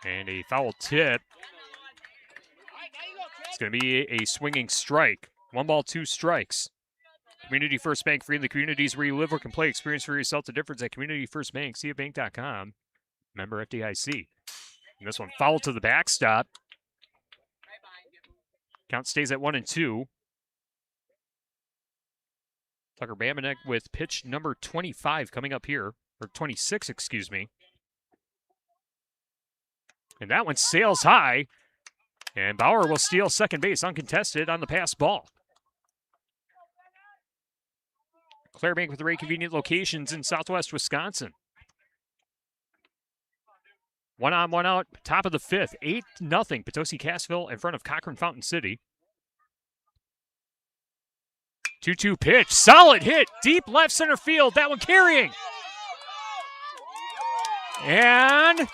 And a foul tip. It's going to be a swinging strike. 1 ball, 2 strikes. Community First Bank, free in the communities where you live, work, and play. Experience for yourself the difference at Community First Bank. CFBank.com. Member FDIC. And this one foul to the backstop. Count stays at 1-2. Tucker Bamanek with pitch number 25 coming up here. Or 26, excuse me. And that one sails high. And Bauer will steal second base uncontested on the pass ball. Clare Bank with 3 convenient locations in southwest Wisconsin. 1 on, 1 out, top of the 5th. 8-0. Potosi-Cassville in front of Cochrane-Fountain City. 2-2 pitch. Solid hit. Deep left center field. That one carrying. And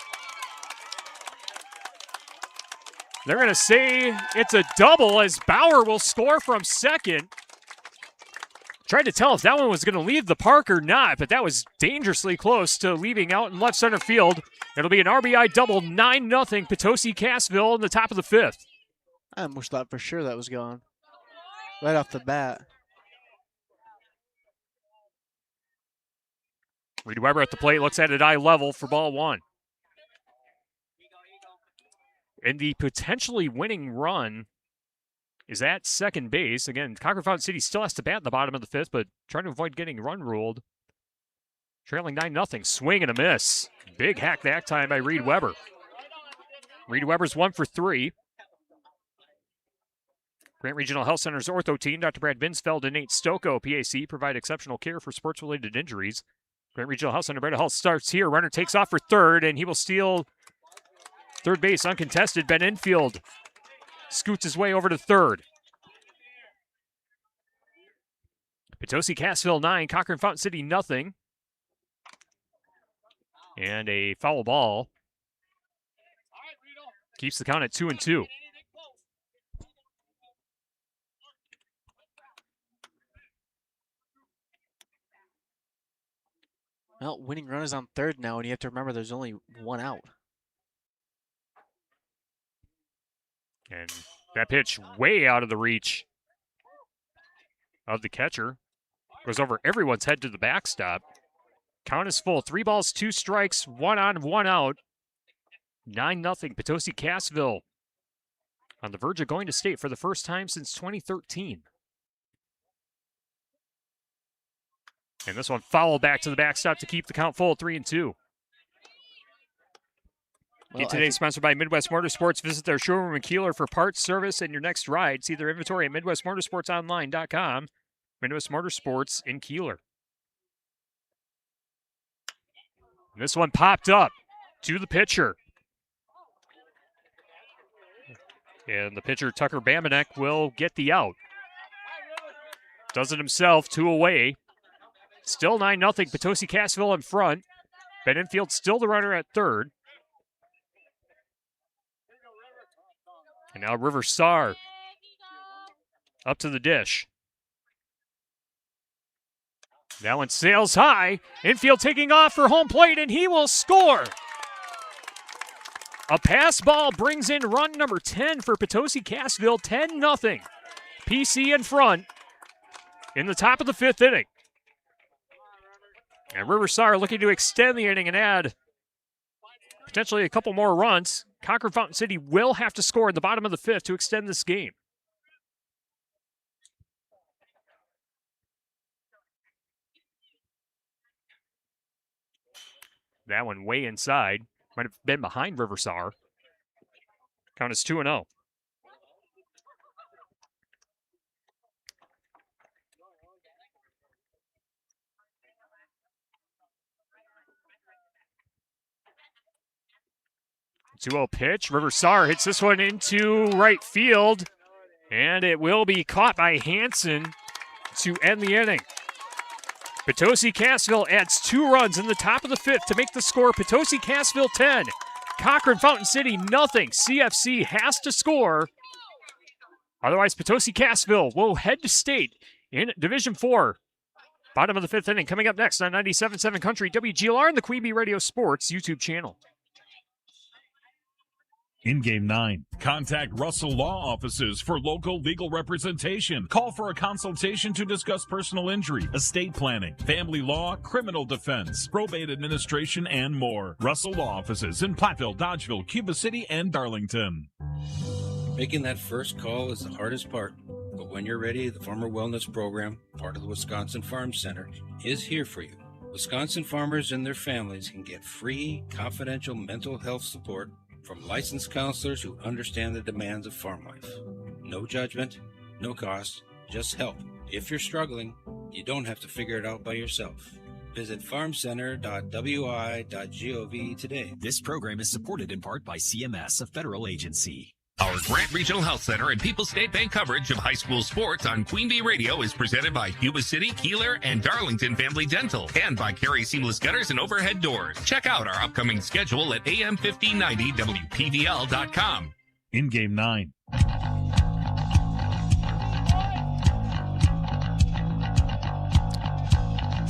they're going to say it's a double as Bauer will score from second. Tried to tell if that one was going to leave the park or not, but that was dangerously close to leaving out in left center field. It'll be an RBI double, 9-0 Potosi-Cassville in the top of the 5th. I almost thought for sure that was gone. Right off the bat. Reed Weber at the plate, looks at it eye level for ball 1. And the potentially winning run is at second base. Again, Cochrane-Fountain City still has to bat in the bottom of the 5th, but trying to avoid getting run ruled. Trailing 9-0. Swing and a miss. Big hack that time by Reed Weber. Reed Weber's 1 for 3. Grant Regional Health Center's ortho team, Dr. Brad Binsfeld and Nate Stocco, PAC, provide exceptional care for sports-related injuries. Grant Regional Health Center, Breda Health starts here. Runner takes off for third, and he will steal third base uncontested. Ben Infield scoots his way over to third. Potosi-Cassville 9, Cochrane-Fountain City nothing. And a foul ball. Keeps the count at 2-2. Well, winning run is on third now, and you have to remember there's only one out. And that pitch way out of the reach of the catcher. Goes over everyone's head to the backstop. Count is full. 3 balls, 2 strikes, 1 on, 1 out. 9-0 Potosi-Cassville on the verge of going to state for the first time since 2013. And this one fouled back to the backstop to keep the count full, 3-2. Well, Today sponsored by Midwest Motorsports. Visit their showroom in Kieler for parts, service, and your next ride. See their inventory at MidwestMotorsportsOnline.com. Midwest Motorsports in Kieler. And this one popped up to the pitcher. And the pitcher, Tucker Bamanek, will get the out. Does it himself, 2 away. Still 9-0, Potosi-Cassville in front. Ben Infield still the runner at third. And now River Star up to the dish. That one sails high. Infield taking off for home plate, and he will score. A pass ball brings in run number 10 for Potosi-Cassville, 10-0. PC in front in the top of the 5th inning. And River Star looking to extend the inning and add potentially a couple more runs. Cochrane-Fountain City will have to score in the bottom of the 5th to extend this game. That one way inside. Might have been behind River Star. Count is 2-0. Pitch. River Star hits this one into right field. And it will be caught by Hansen to end the inning. Potosi-Cassville adds 2 runs in the top of the 5th to make the score Potosi-Cassville 10. Cochrane-Fountain City nothing. CFC has to score. Otherwise, Potosi-Cassville will head to state in Division 4. Bottom of the 5th inning coming up next on 97.7 Country WGLR and the Queen Bee Radio Sports YouTube channel. In Game 9. Contact Russell Law Offices for local legal representation. Call for a consultation to discuss personal injury, estate planning, family law, criminal defense, probate administration, and more. Russell Law Offices in Platteville, Dodgeville, Cuba City, and Darlington. Making that first call is the hardest part. But when you're ready, the Farmer Wellness Program, part of the Wisconsin Farm Center, is here for you. Wisconsin farmers and their families can get free, confidential mental health support from licensed counselors who understand the demands of farm life. No judgment, no cost, just help. If you're struggling, you don't have to figure it out by yourself. Visit farmcenter.wi.gov today. This program is supported in part by CMS, a federal agency. Our Grant Regional Health Center and People's State Bank coverage of high school sports on Queen Bee Radio is presented by Cuba City, Kieler, and Darlington Family Dental, and by Carey Seamless Gutters and Overhead Doors. Check out our upcoming schedule at am1590wpdl.com. In Game 9.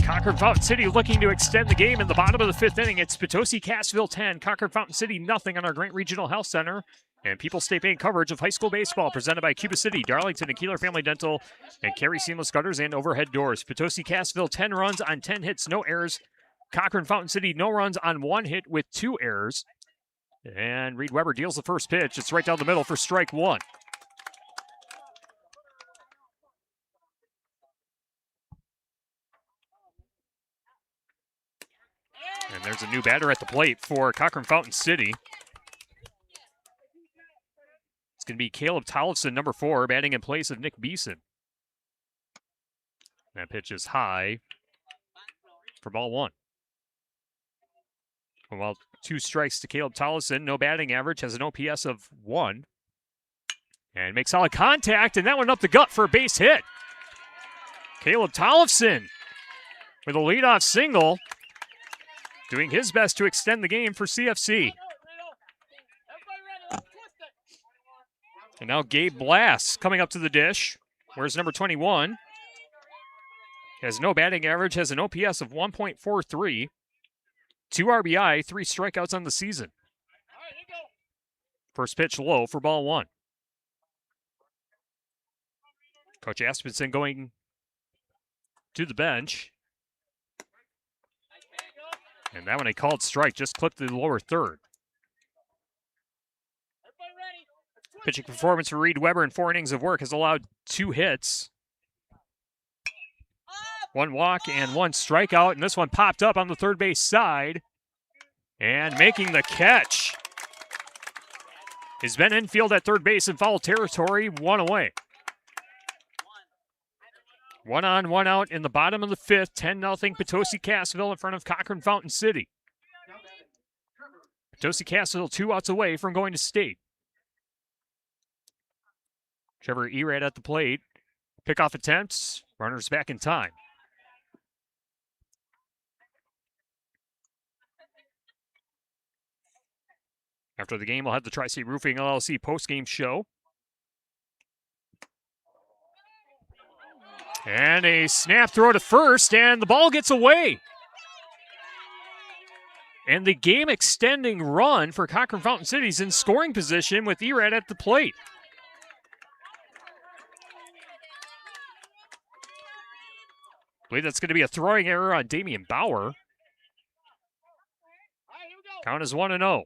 Cochrane-Fountain City looking to extend the game in the bottom of the 5th inning. It's Potosi-Cassville 10, Cochrane-Fountain City nothing on our Grant Regional Health Center and People's State Bank coverage of high school baseball presented by Cuba City, Darlington, and Kieler Family Dental, and Carey Seamless Gutters and Overhead Doors. Potosi-Cassville 10 runs on 10 hits, no errors. Cochrane-Fountain City no runs on 1 hit with 2 errors. And Reed Weber deals the first pitch. It's right down the middle for strike 1. And there's a new batter at the plate for Cochrane-Fountain City. It's going to be Caleb Tollefson, number 4, batting in place of Nick Beeson. That pitch is high for ball 1. Well, 2 strikes to Caleb Tollefson, no batting average, has an OPS of 1. And makes solid contact, and that one up the gut for a base hit. Caleb Tollefson with a leadoff single, doing his best to extend the game for CFC. And now Gabe Blass coming up to the dish. Where's number 21? Has no batting average, has an OPS of 1.43. 2 RBI, 3 strikeouts on the season. First pitch low for ball 1. Coach Aspenson going to the bench. And that one a called strike, just clipped the lower third. Pitching performance for Reed Weber in 4 innings of work has allowed 2 hits. 1 walk and 1 strikeout, and this one popped up on the third base side. And making the catch is Ben Enfield at third base in foul territory, 1 away. 1 on, 1 out in the bottom of the 5th, 10-0 Potosi-Cassville in front of Cochrane-Fountain City. Potosi-Cassville 2 outs away from going to state. Trevor Erad at the plate. Pickoff attempts, runners back in time. After the game, we'll have the Tri-State Roofing LLC postgame show. And a snap throw to first, and the ball gets away. And the game-extending run for Cochrane-Fountain City is in scoring position with Erad at the plate. I believe that's going to be a throwing error on Damian Bauer. Count is 1-0.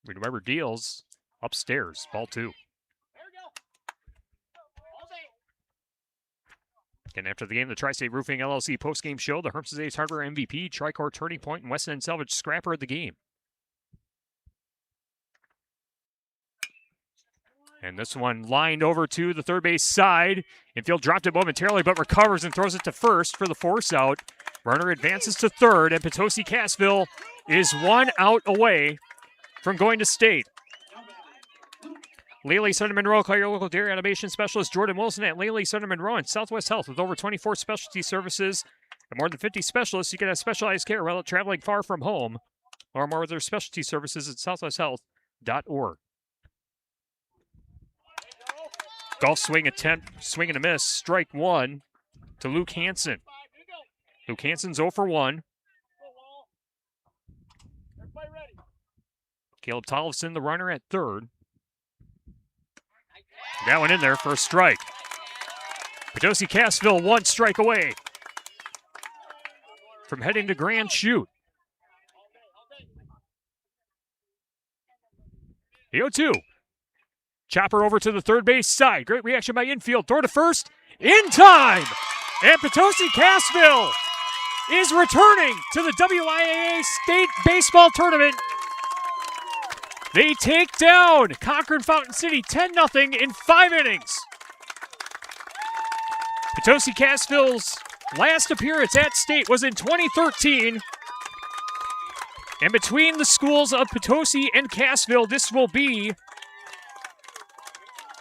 Reed Weber deals upstairs, ball 2. And after the game, the Tri-State Roofing LLC postgame show, the Hermses Ace Hardware MVP, Tricor Turning Point, and West End Salvage scrapper of the game. And this one lined over to the third base side. Infield dropped it momentarily, but recovers and throws it to first for the force out. Runner advances to third, and Potosi-Cassville is 1 out away from going to state. Lely Center Monroe, call your local dairy automation specialist Jordan Wilson at Lely Center Monroe and Southwest Health. With over 24 specialty services and more than 50 specialists, you can have specialized care without traveling far from home. Learn more with their specialty services at southwesthealth.org. Golf swing attempt, swing and a miss, strike 1 to Luke Hansen. Luke Hansen's 0 for 1. Caleb Tollefson, the runner at third. That one in there for a strike. Potosi-Cassville 1 strike away from heading to Grand Chute. The 0-2. Chopper over to the third base side. Great reaction by infield. Throw to first. In time! And Potosi-Cassville is returning to the WIAA State Baseball Tournament. They take down Cochrane-Fountain City 10-0 in 5 innings. Potosi-Cassville's last appearance at state was in 2013. And between the schools of Potosi and Cassville, this will be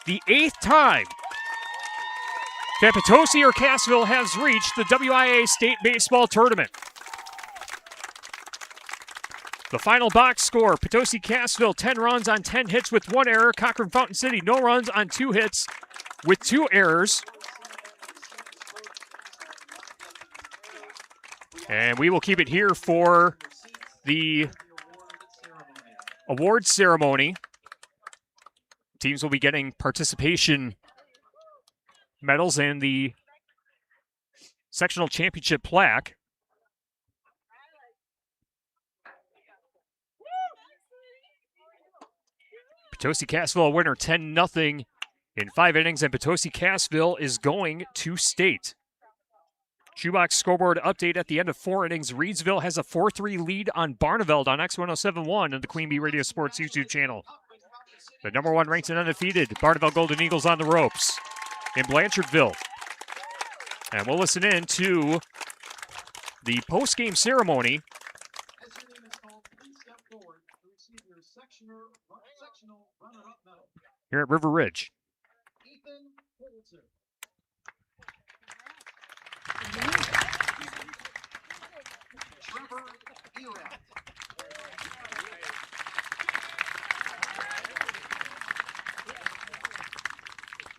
the 8th time that Potosi or Cassville has reached the WIAA State Baseball Tournament. The final box score, Potosi-Cassville 10 runs on 10 hits with 1 error. Cochrane-Fountain City no runs on 2 hits with 2 errors. And we will keep it here for the award ceremony. Teams will be getting participation medals and the sectional championship plaque. Potosi-Cassville winner 10-0 in 5 innings, and Potosi-Cassville is going to state. Shoebox scoreboard update at the end of 4 innings. Reedsville has a 4-3 lead on Barneveld on X1071 and the Queen Bee Radio Sports YouTube channel. The number 1 ranked and undefeated Barneveld Golden Eagles on the ropes in Blanchardville. And we'll listen in to the post-game ceremony here at River Ridge. Erat.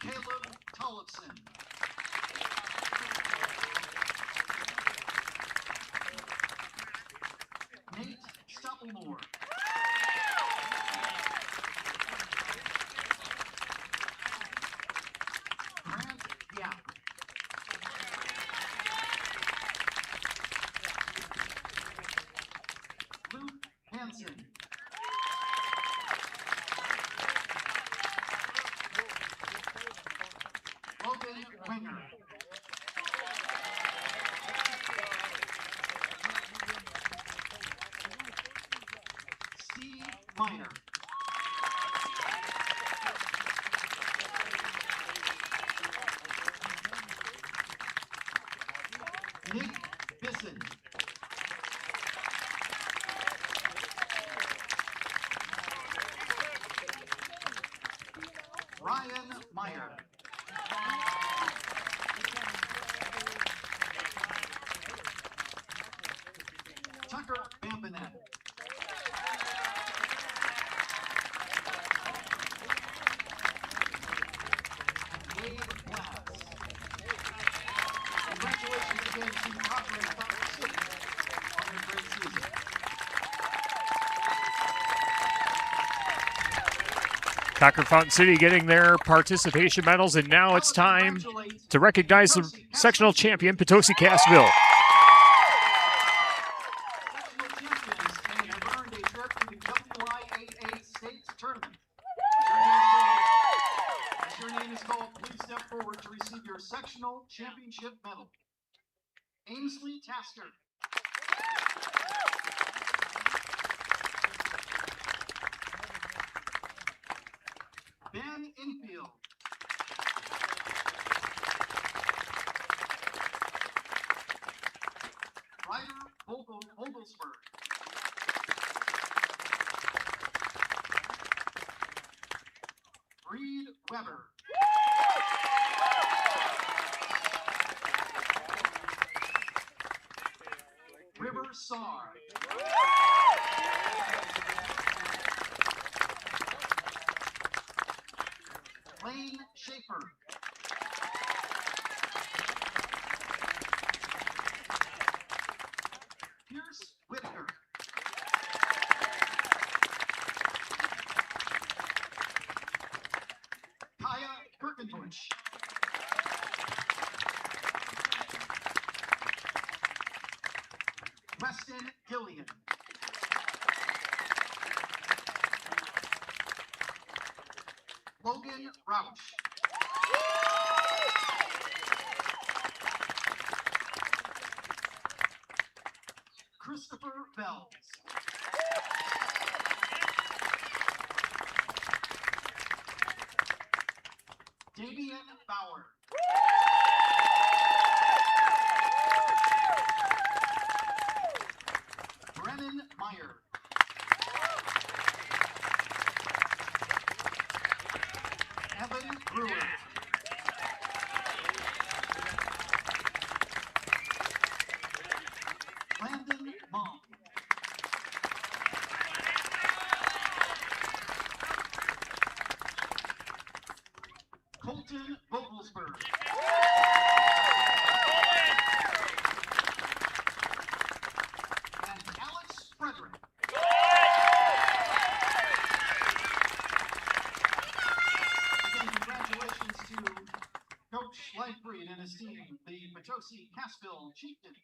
Caleb Tollefson. Nate Stoppelmore. Grant Yap. Luke Hansen. Logan Winger. Steve Miner. Nick Bisson. Ryan Meyer. Tucker Bambinet. Wade Glass. Congratulations again to Cochrane-Fountain City on their great season. Cochrane-Fountain City getting their participation medals, and now it's time to recognize the sectional champion, Potosi-Cassville. Sectional champions and have earned a trip to the WIAA State Tournament. As your name is called, please step forward to receive your sectional championship medal. Ainsley Tasker. Ben Infield. Ryder Vogelsberg. Reed Weber. River Sar. Lane Schaefer. Pierce Whitaker. Kaya Kirkenbusch. Weston Gillian. Logan Rauch. Christopher Bells. Damian Bauer. Brennan Meyer. Evan Brewer. Landon Mom. Colton Vogelsberg. And Alex Frederick. Again, congratulations to Coach Lightbreed and his team, the Potosi-Cassville Chieftains.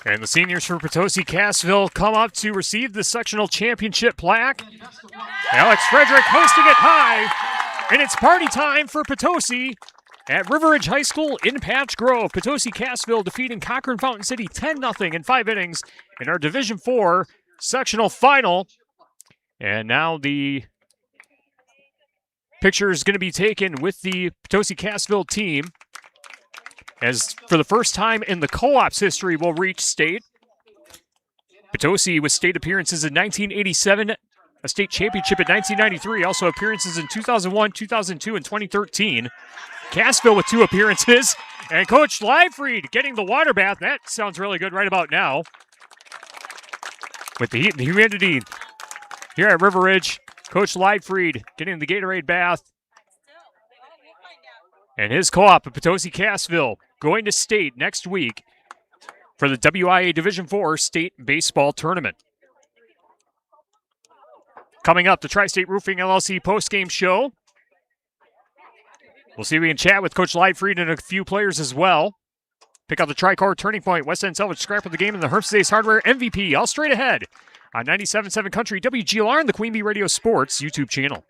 And the seniors for Potosi-Cassville come up to receive the sectional championship plaque. Alex Frederick hosting it high, and it's party time for Potosi at River Ridge High School in Patch Grove. Potosi-Cassville defeating Cochrane-Fountain City 10-0 in 5 innings in our Division IV sectional final. And now the picture is going to be taken with the Potosi-Cassville team, as for the first time in the co-op's history will reach state. Potosi with state appearances in 1987, a state championship in 1993, also appearances in 2001, 2002, and 2013. Cassville with 2 appearances. And Coach Livefried getting the water bath. That sounds really good right about now. With the heat and the humidity here at River Ridge, Coach Livefried getting the Gatorade bath. And his co-op of Potosi-Cassville going to state next week for the WIAA Division IV State Baseball Tournament. Coming up, the Tri-State Roofing LLC postgame show. We'll see if we can chat with Coach Livefried and a few players as well. Pick out the Tri-Core Turning Point, West End Salvage Scrap of the Game, and the Herbst Days Hardware MVP, all straight ahead on 97.7 Country WGLR and the Queen Bee Radio Sports YouTube channel.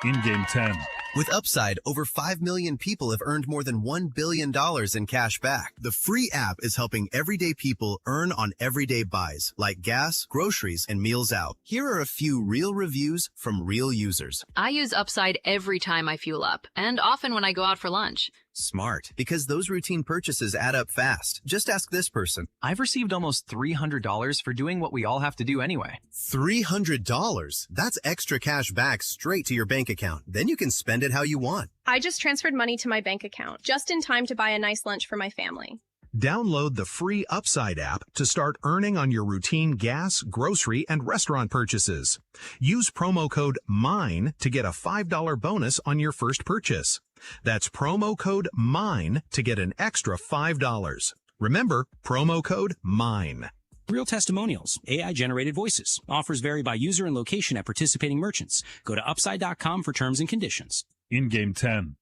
In Game 10. With Upside, over 5 million people have earned more than $1 billion in cash back. The free app is helping everyday people earn on everyday buys, like gas, groceries, and meals out. Here are a few real reviews from real users. I use Upside every time I fuel up, and often when I go out for lunch. Smart, because those routine purchases add up fast. Just ask this person. I've received almost $300 for doing what we all have to do anyway. $300? That's extra cash back straight to your bank account. Then you can spend it how you want. I just transferred money to my bank account, just in time to buy a nice lunch for my family. Download the free Upside app to start earning on your routine gas, grocery, and restaurant purchases. Use promo code MINE to get a $5 bonus on your first purchase. That's promo code MINE to get an extra $5. Remember, promo code MINE. Real testimonials, AI-generated voices. Offers vary by user and location at participating merchants. Go to upside.com for terms and conditions. In Game 10.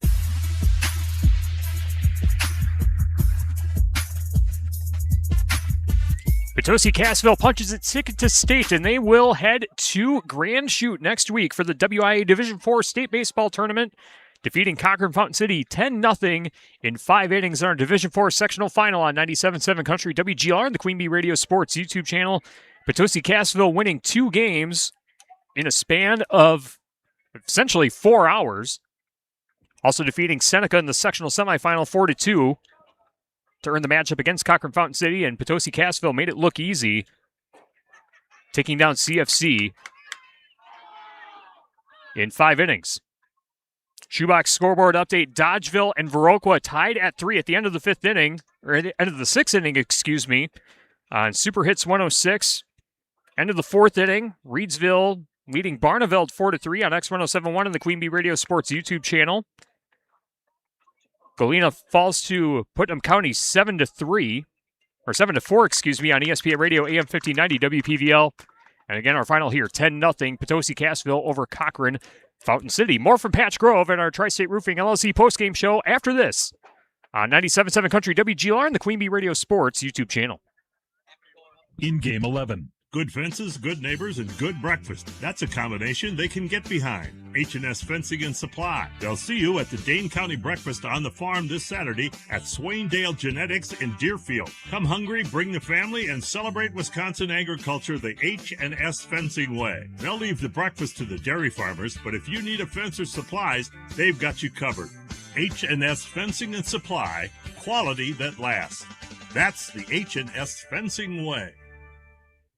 Potosi-Cassville punches its ticket to state, and they will head to Grand Chute next week for the WIAA Division IV State Baseball Tournament, defeating Cochrane-Fountain City 10-0 in 5 innings in our Division IV Sectional Final on 97.7 Country WGLR and the Queen Bee Radio Sports YouTube channel. Potosi-Cassville winning 2 games in a span of essentially 4 hours. Also defeating Seneca in the Sectional Semifinal 4-2 to earn the matchup against Cochrane-Fountain City, and Potosi-Cassville made it look easy, taking down CFC in 5 innings. Shoebox scoreboard update, Dodgeville and Viroqua tied at 3 at the end of the 5th inning, or at the end of the 6th inning, excuse me, on Super Hits 106. End of the 4th inning, Reedsville leading Barneveld 4-3 on X1071 and the Queen Bee Radio Sports YouTube channel. Galena falls to Putnam County 7-3, or 7-4, excuse me, on ESPN Radio AM 1590 WPVL. And again, our final here, 10-0 Potosi-Cassville over Cochrane-Fountain City. More from Patch Grove and our Tri-State Roofing LLC postgame show after this on 97.7 Country WGLR and the Queen Bee Radio Sports YouTube channel. In Game 11. Good fences, good neighbors, and good breakfast. That's a combination they can get behind. H&S Fencing and Supply. They'll see you at the Dane County Breakfast on the Farm this Saturday at Swaindale Genetics in Deerfield. Come hungry, bring the family, and celebrate Wisconsin agriculture the H&S Fencing way. They'll leave the breakfast to the dairy farmers, but if you need a fence or supplies, they've got you covered. H&S Fencing and Supply. Quality that lasts. That's the H&S Fencing way.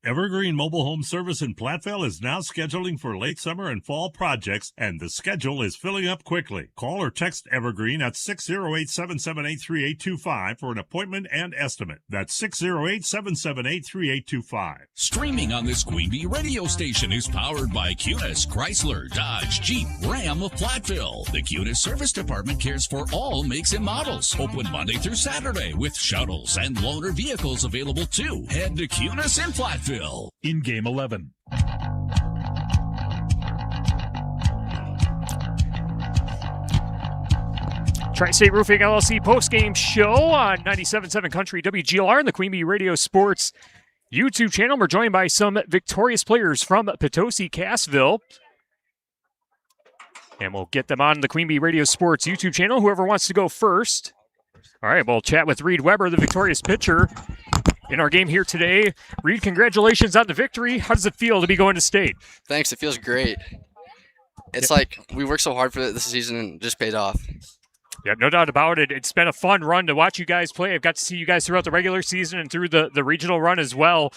Evergreen Mobile Home Service in Platteville is now scheduling for late summer and fall projects, and the schedule is filling up quickly. Call or text Evergreen at 608-778-3825 for an appointment and estimate. That's 608-778-3825. Streaming on this Queen Bee radio station is powered by Cunis, Chrysler, Dodge, Jeep, Ram of Platteville. The Cunis Service Department cares for all makes and models. Open Monday through Saturday with shuttles and loaner vehicles available too. Head to Cunis in Platteville. In Game 11. Tri-State Roofing LLC postgame show on 97.7 Country WGLR and the Queen Bee Radio Sports YouTube channel. We're joined by some victorious players from Potosi-Cassville. And we'll get them on the Queen Bee Radio Sports YouTube channel. Whoever wants to go first. All right, we'll chat with Reed Weber, the victorious pitcher in our game here today. Reed, congratulations on the victory. How does it feel to be going to state? Thanks. It feels great. It's like we worked so hard for this season and it just paid off. Yeah, no doubt about it. It's been a fun run to watch you guys play. I've got to see you guys throughout the regular season and through the regional run as well.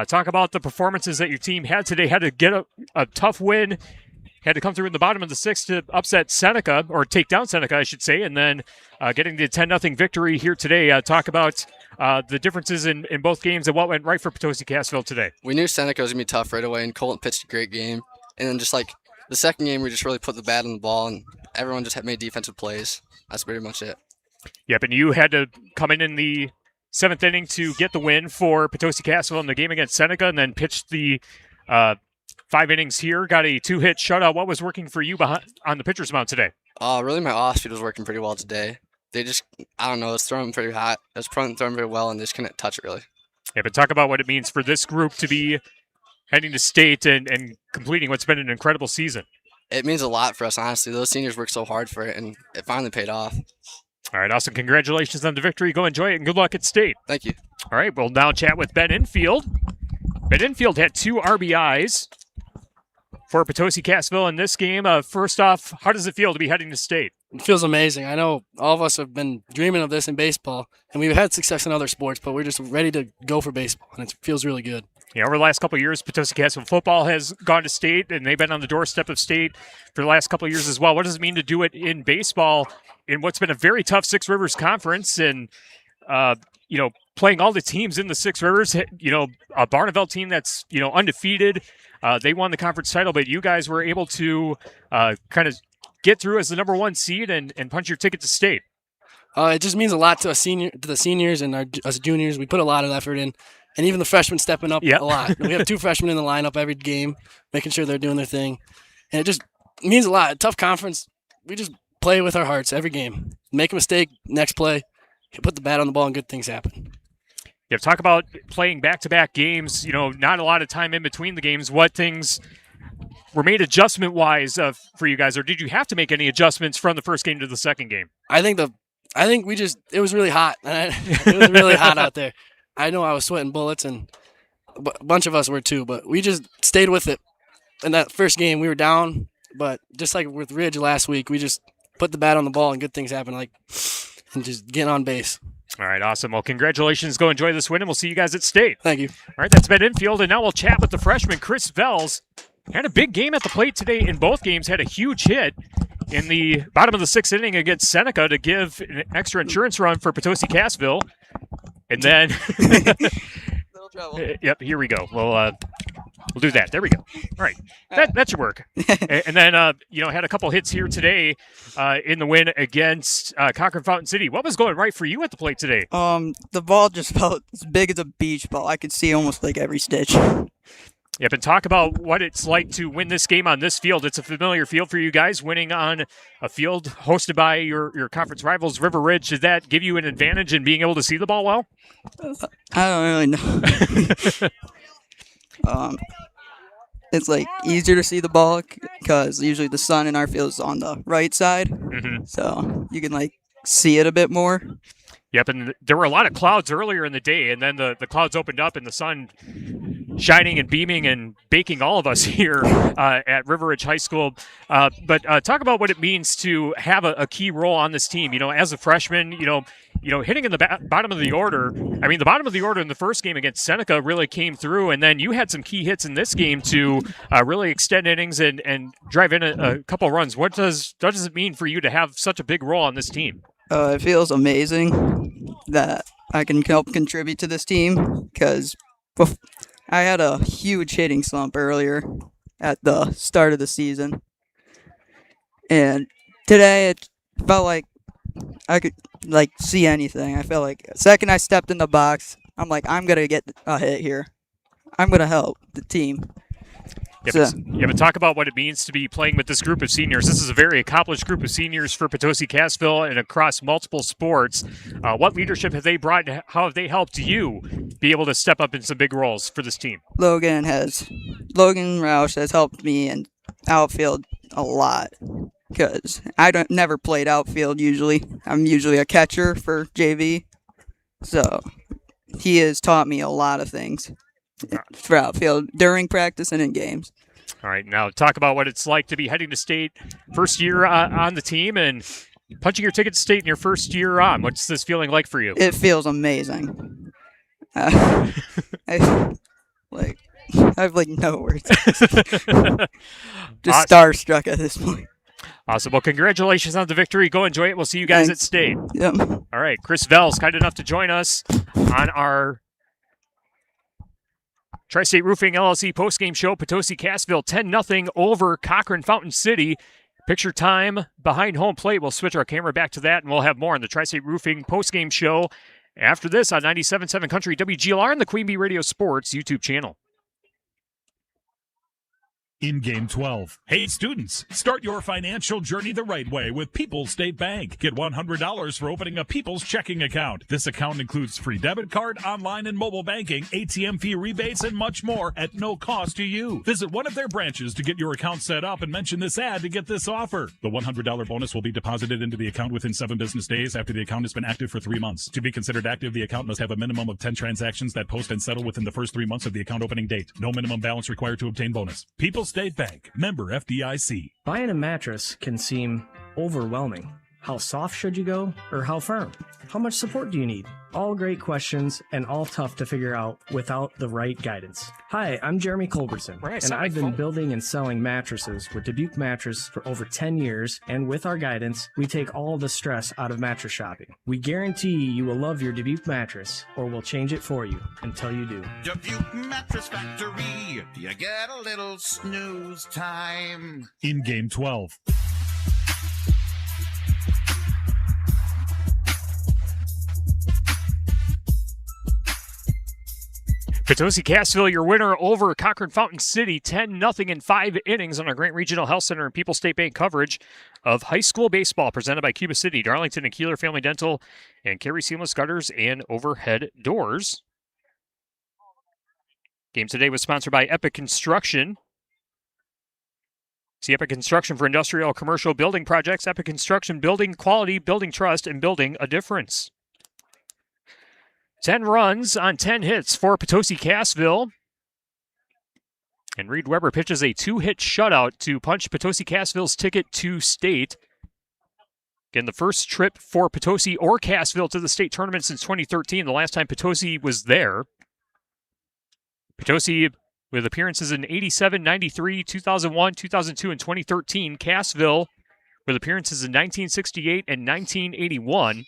Talk about the performances that your team had today. Had to get a tough win had to come through in the bottom of the 6th to upset Seneca, or take down Seneca, I should say, and then getting the 10-0 victory here today. Talk about the differences in both games and what went right for Potosi-Cassville today. We knew Seneca was going to be tough right away, and Colton pitched a great game. And then just like the second game, we just really put the bat on the ball, and everyone just had made defensive plays. That's pretty much it. Yep, and you had to come in the 7th inning to get the win for Potosi-Cassville in the game against Seneca, and then pitched the 5 innings here. Got a 2-hit shutout. What was working for you on the pitcher's mound today? Really my off speed was working pretty well today. They just, I don't know, it was throwing pretty hot. It was throwing very well, and they just couldn't touch it really. Yeah, but talk about what it means for this group to be heading to state and completing what's been an incredible season. It means a lot for us, honestly. Those seniors worked so hard for it, and it finally paid off. All right, awesome. Congratulations on the victory. Go enjoy it, and good luck at state. Thank you. All right, we'll now chat with Ben Infield. Ben Infield had 2 RBIs for Potosi-Cassville in this game. First off, how does it feel to be heading to state? It feels amazing. I know all of us have been dreaming of this in baseball, and we've had success in other sports, but we're just ready to go for baseball, and it feels really good. Yeah, over the last couple of years, Potosi-Cassville football has gone to state, and they've been on the doorstep of state for the last couple of years as well. What does it mean to do it in baseball in what's been a very tough Six Rivers Conference, and playing all the teams in the Six Rivers? A Barneveld team that's undefeated. They won the conference title, but you guys were able to kind of get through as the number 1 seed and punch your ticket to state. It just means a lot to the seniors and us juniors. We put a lot of effort in. And even the freshmen stepping up a lot. We have 2 freshmen in the lineup every game, making sure they're doing their thing. And it just means a lot. A tough conference, we just play with our hearts every game. Make a mistake, next play, put the bat on the ball, and good things happen. Yeah, talk about playing back-to-back games, not a lot of time in between the games. What things were made adjustment-wise for you guys, or did you have to make any adjustments from the first game to the second game? I think it was really hot. It was really hot out there. I know I was sweating bullets, and a bunch of us were too, but we just stayed with it. In that first game, we were down, but just like with Ridge last week, we just put the bat on the ball and good things happen, and just get on base. All right, awesome. Well, congratulations. Go enjoy this win, and we'll see you guys at state. Thank you. All right, that's Ben Infield, and now we'll chat with the freshman, Chris Vels. Had a big game at the plate today in both games, had a huge hit in the bottom of the 6th inning against Seneca to give an extra insurance run for Potosi-Cassville. And then, yep, here we go. We'll do that. There we go. All right, that should work. And then, had a couple hits here today in the win against Cochrane-Fountain City. What was going right for you at the plate today? The ball just felt as big as a beach ball. I could see almost like every stitch. Yep, and talk about what it's like to win this game on this field. It's a familiar field for you guys, winning on a field hosted by your conference rivals, River Ridge. Did that give you an advantage in being able to see the ball well? I don't really know. It's easier to see the ball because usually the sun in our field is on the right side, so you can see it a bit more. Yep, and there were a lot of clouds earlier in the day, and then the clouds opened up and the sun shining and beaming and baking all of us here at River Ridge High School. But talk about what it means to have a key role on this team. As a freshman, hitting in the bottom of the order. I mean, the bottom of the order in the first game against Seneca really came through, and then you had some key hits in this game to really extend innings and drive in a couple runs. What does it mean for you to have such a big role on this team? It feels amazing that I can help contribute to this team because I had a huge hitting slump earlier at the start of the season. And today it felt like I could see anything. I felt like the second I stepped in the box, I'm I'm going to get a hit here. I'm going to help the team. But talk about what it means to be playing with this group of seniors. This is a very accomplished group of seniors for Potosi-Cassville and across multiple sports. What leadership have they brought? How have they helped you be able to step up in some big roles for this team? Logan Roush has helped me in outfield a lot because I never played outfield usually. I'm usually a catcher for JV. So he has taught me a lot of things for outfield during practice and in games. All right, now talk about what it's like to be heading to state first year on the team and punching your ticket to state in your first year on. What's this feeling like for you? It feels amazing. I I have like no words. Just starstruck at this point. Awesome. Well, congratulations on the victory. Go enjoy it. We'll see you guys at state. Yep. All right. Chris Vell's kind enough to join us on our Tri-State Roofing LLC postgame show. Potosi-Cassville 10-0 over Cochrane-Fountain City. Picture time behind home plate. We'll switch our camera back to that, and we'll have more on the Tri-State Roofing postgame show after this on 97.7 Country WGLR and the Queen Bee Radio Sports YouTube channel. In Game 12. Hey, students, start your financial journey the right way with People's State Bank. Get $100 for opening a People's checking account. This account includes free debit card, online and mobile banking, ATM fee rebates, and much more at no cost to you. Visit one of their branches to get your account set up and mention this ad to get this offer. The $100 bonus will be deposited into the account within 7 business days after the account has been active for 3 months. To be considered active, the account must have a minimum of 10 transactions that post and settle within the first 3 months of the account opening date. No minimum balance required to obtain bonus. People's State Bank, member FDIC. Buying a mattress can seem overwhelming. How soft should you go, or how firm? How much support do you need? All great questions and all tough to figure out without the right guidance. Hi, I'm Jeremy Culbertson, and I've been building and selling mattresses with Dubuque Mattress for over 10 years, and with our guidance, we take all the stress out of mattress shopping. We guarantee you will love your Dubuque mattress, or we'll change it for you until you do. Dubuque Mattress Factory, you get a little snooze time. In Game 12. Potosi-Cassville, your winner over Cochrane-Fountain City, 10-0 in 5 innings on our Grant Regional Health Center and People's State Bank coverage of high school baseball presented by Cuba City, Darlington and Kieler Family Dental, and Carey Seamless Gutters and Overhead Doors. Game today was sponsored by Epic Construction. See Epic Construction for industrial, commercial building projects. Epic Construction, building quality, building trust, and building a difference. 10 runs on 10 hits for Potosi-Cassville. And Reed Weber pitches a 2-hit shutout to punch Potosi-Cassville's ticket to state. Again, the first trip for Potosi or Cassville to the state tournament since 2013, the last time Potosi was there. Potosi with appearances in 87, 93, 2001, 2002, and 2013. Cassville with appearances in 1968 and 1981.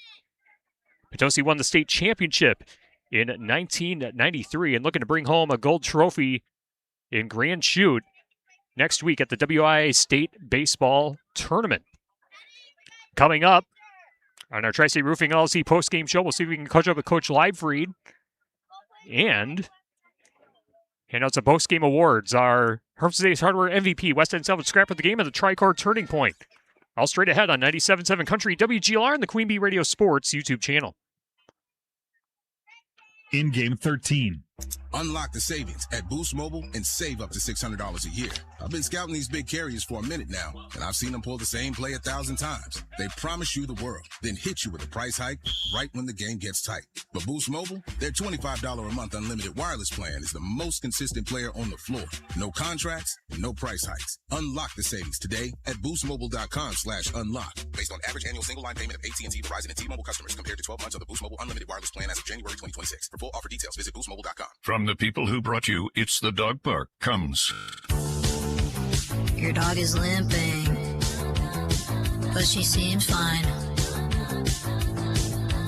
Potosi won the state championship in 1993 and looking to bring home a gold trophy in Grand Chute next week at the WIAA State Baseball Tournament. Coming up on our Tri-State Roofing LLC postgame show, we'll see if we can catch up with Coach Leibfried and hand out some postgame awards. Our Herm's Hardware MVP, West End Salvage Scrap of the Game, and the Tri-Core Turning Point. All straight ahead on 97.7 Country WGLR and the Queen Bee Radio Sports YouTube channel. In Game 13. Unlock the savings at Boost Mobile and save up to $600 a year. I've been scouting these big carriers for a minute now, and I've seen them pull the same play 1,000 times. They promise you the world, then hit you with a price hike right when the game gets tight. But Boost Mobile, their $25 a month unlimited wireless plan is the most consistent player on the floor. No contracts, no price hikes. Unlock the savings today at boostmobile.com/unlock. Based on average annual single line payment of AT&T, Verizon, and T-Mobile customers compared to 12 months of the Boost Mobile unlimited wireless plan as of January 2026. For full offer details, visit boostmobile.com. From the people who brought you It's the Dog Park comes. Your dog is limping, but she seems fine.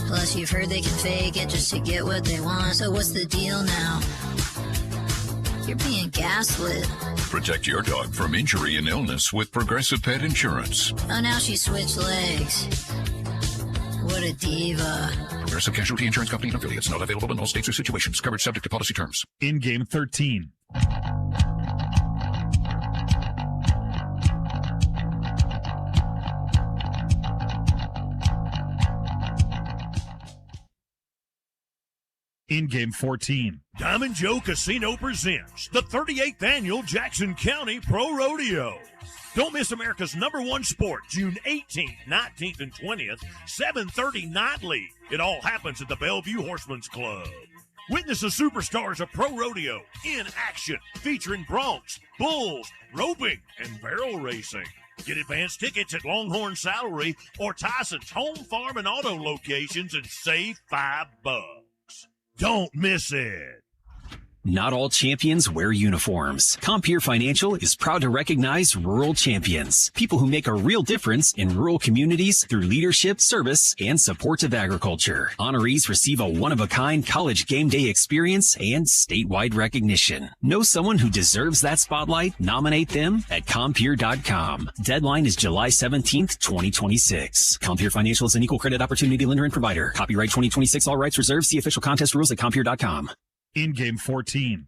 Plus, you've heard they can fake it just to get what they want. So what's the deal now? You're being gaslit. Protect your dog from injury and illness with Progressive Pet Insurance. Oh, now she switched legs. What a diva. Progressive Casualty Insurance Company and affiliates. Not available in all states or situations. Coverage subject to policy terms. In Game 13. In Game 14. Diamond Joe Casino presents the 38th Annual Jackson County Pro Rodeo. Don't miss America's #1 sport, June 18th, 19th, and 20th, 7:30 nightly. It all happens at the Bellevue Horsemen's Club. Witness the superstars of pro rodeo in action, featuring broncs, bulls, roping, and barrel racing. Get advance tickets at Longhorn Saddlery or Tyson's Home Farm and Auto locations and save $5. Don't miss it. Not all champions wear uniforms. Compeer Financial is proud to recognize rural champions, people who make a real difference in rural communities through leadership, service, and support of agriculture. Honorees receive a one-of-a-kind college game day experience and statewide recognition. Know someone who deserves that spotlight? Nominate them at Compeer.com. Deadline is July 17th, 2026. Compeer Financial is an equal credit opportunity lender and provider. Copyright 2026, all rights reserved. See official contest rules at Compeer.com. In game 14.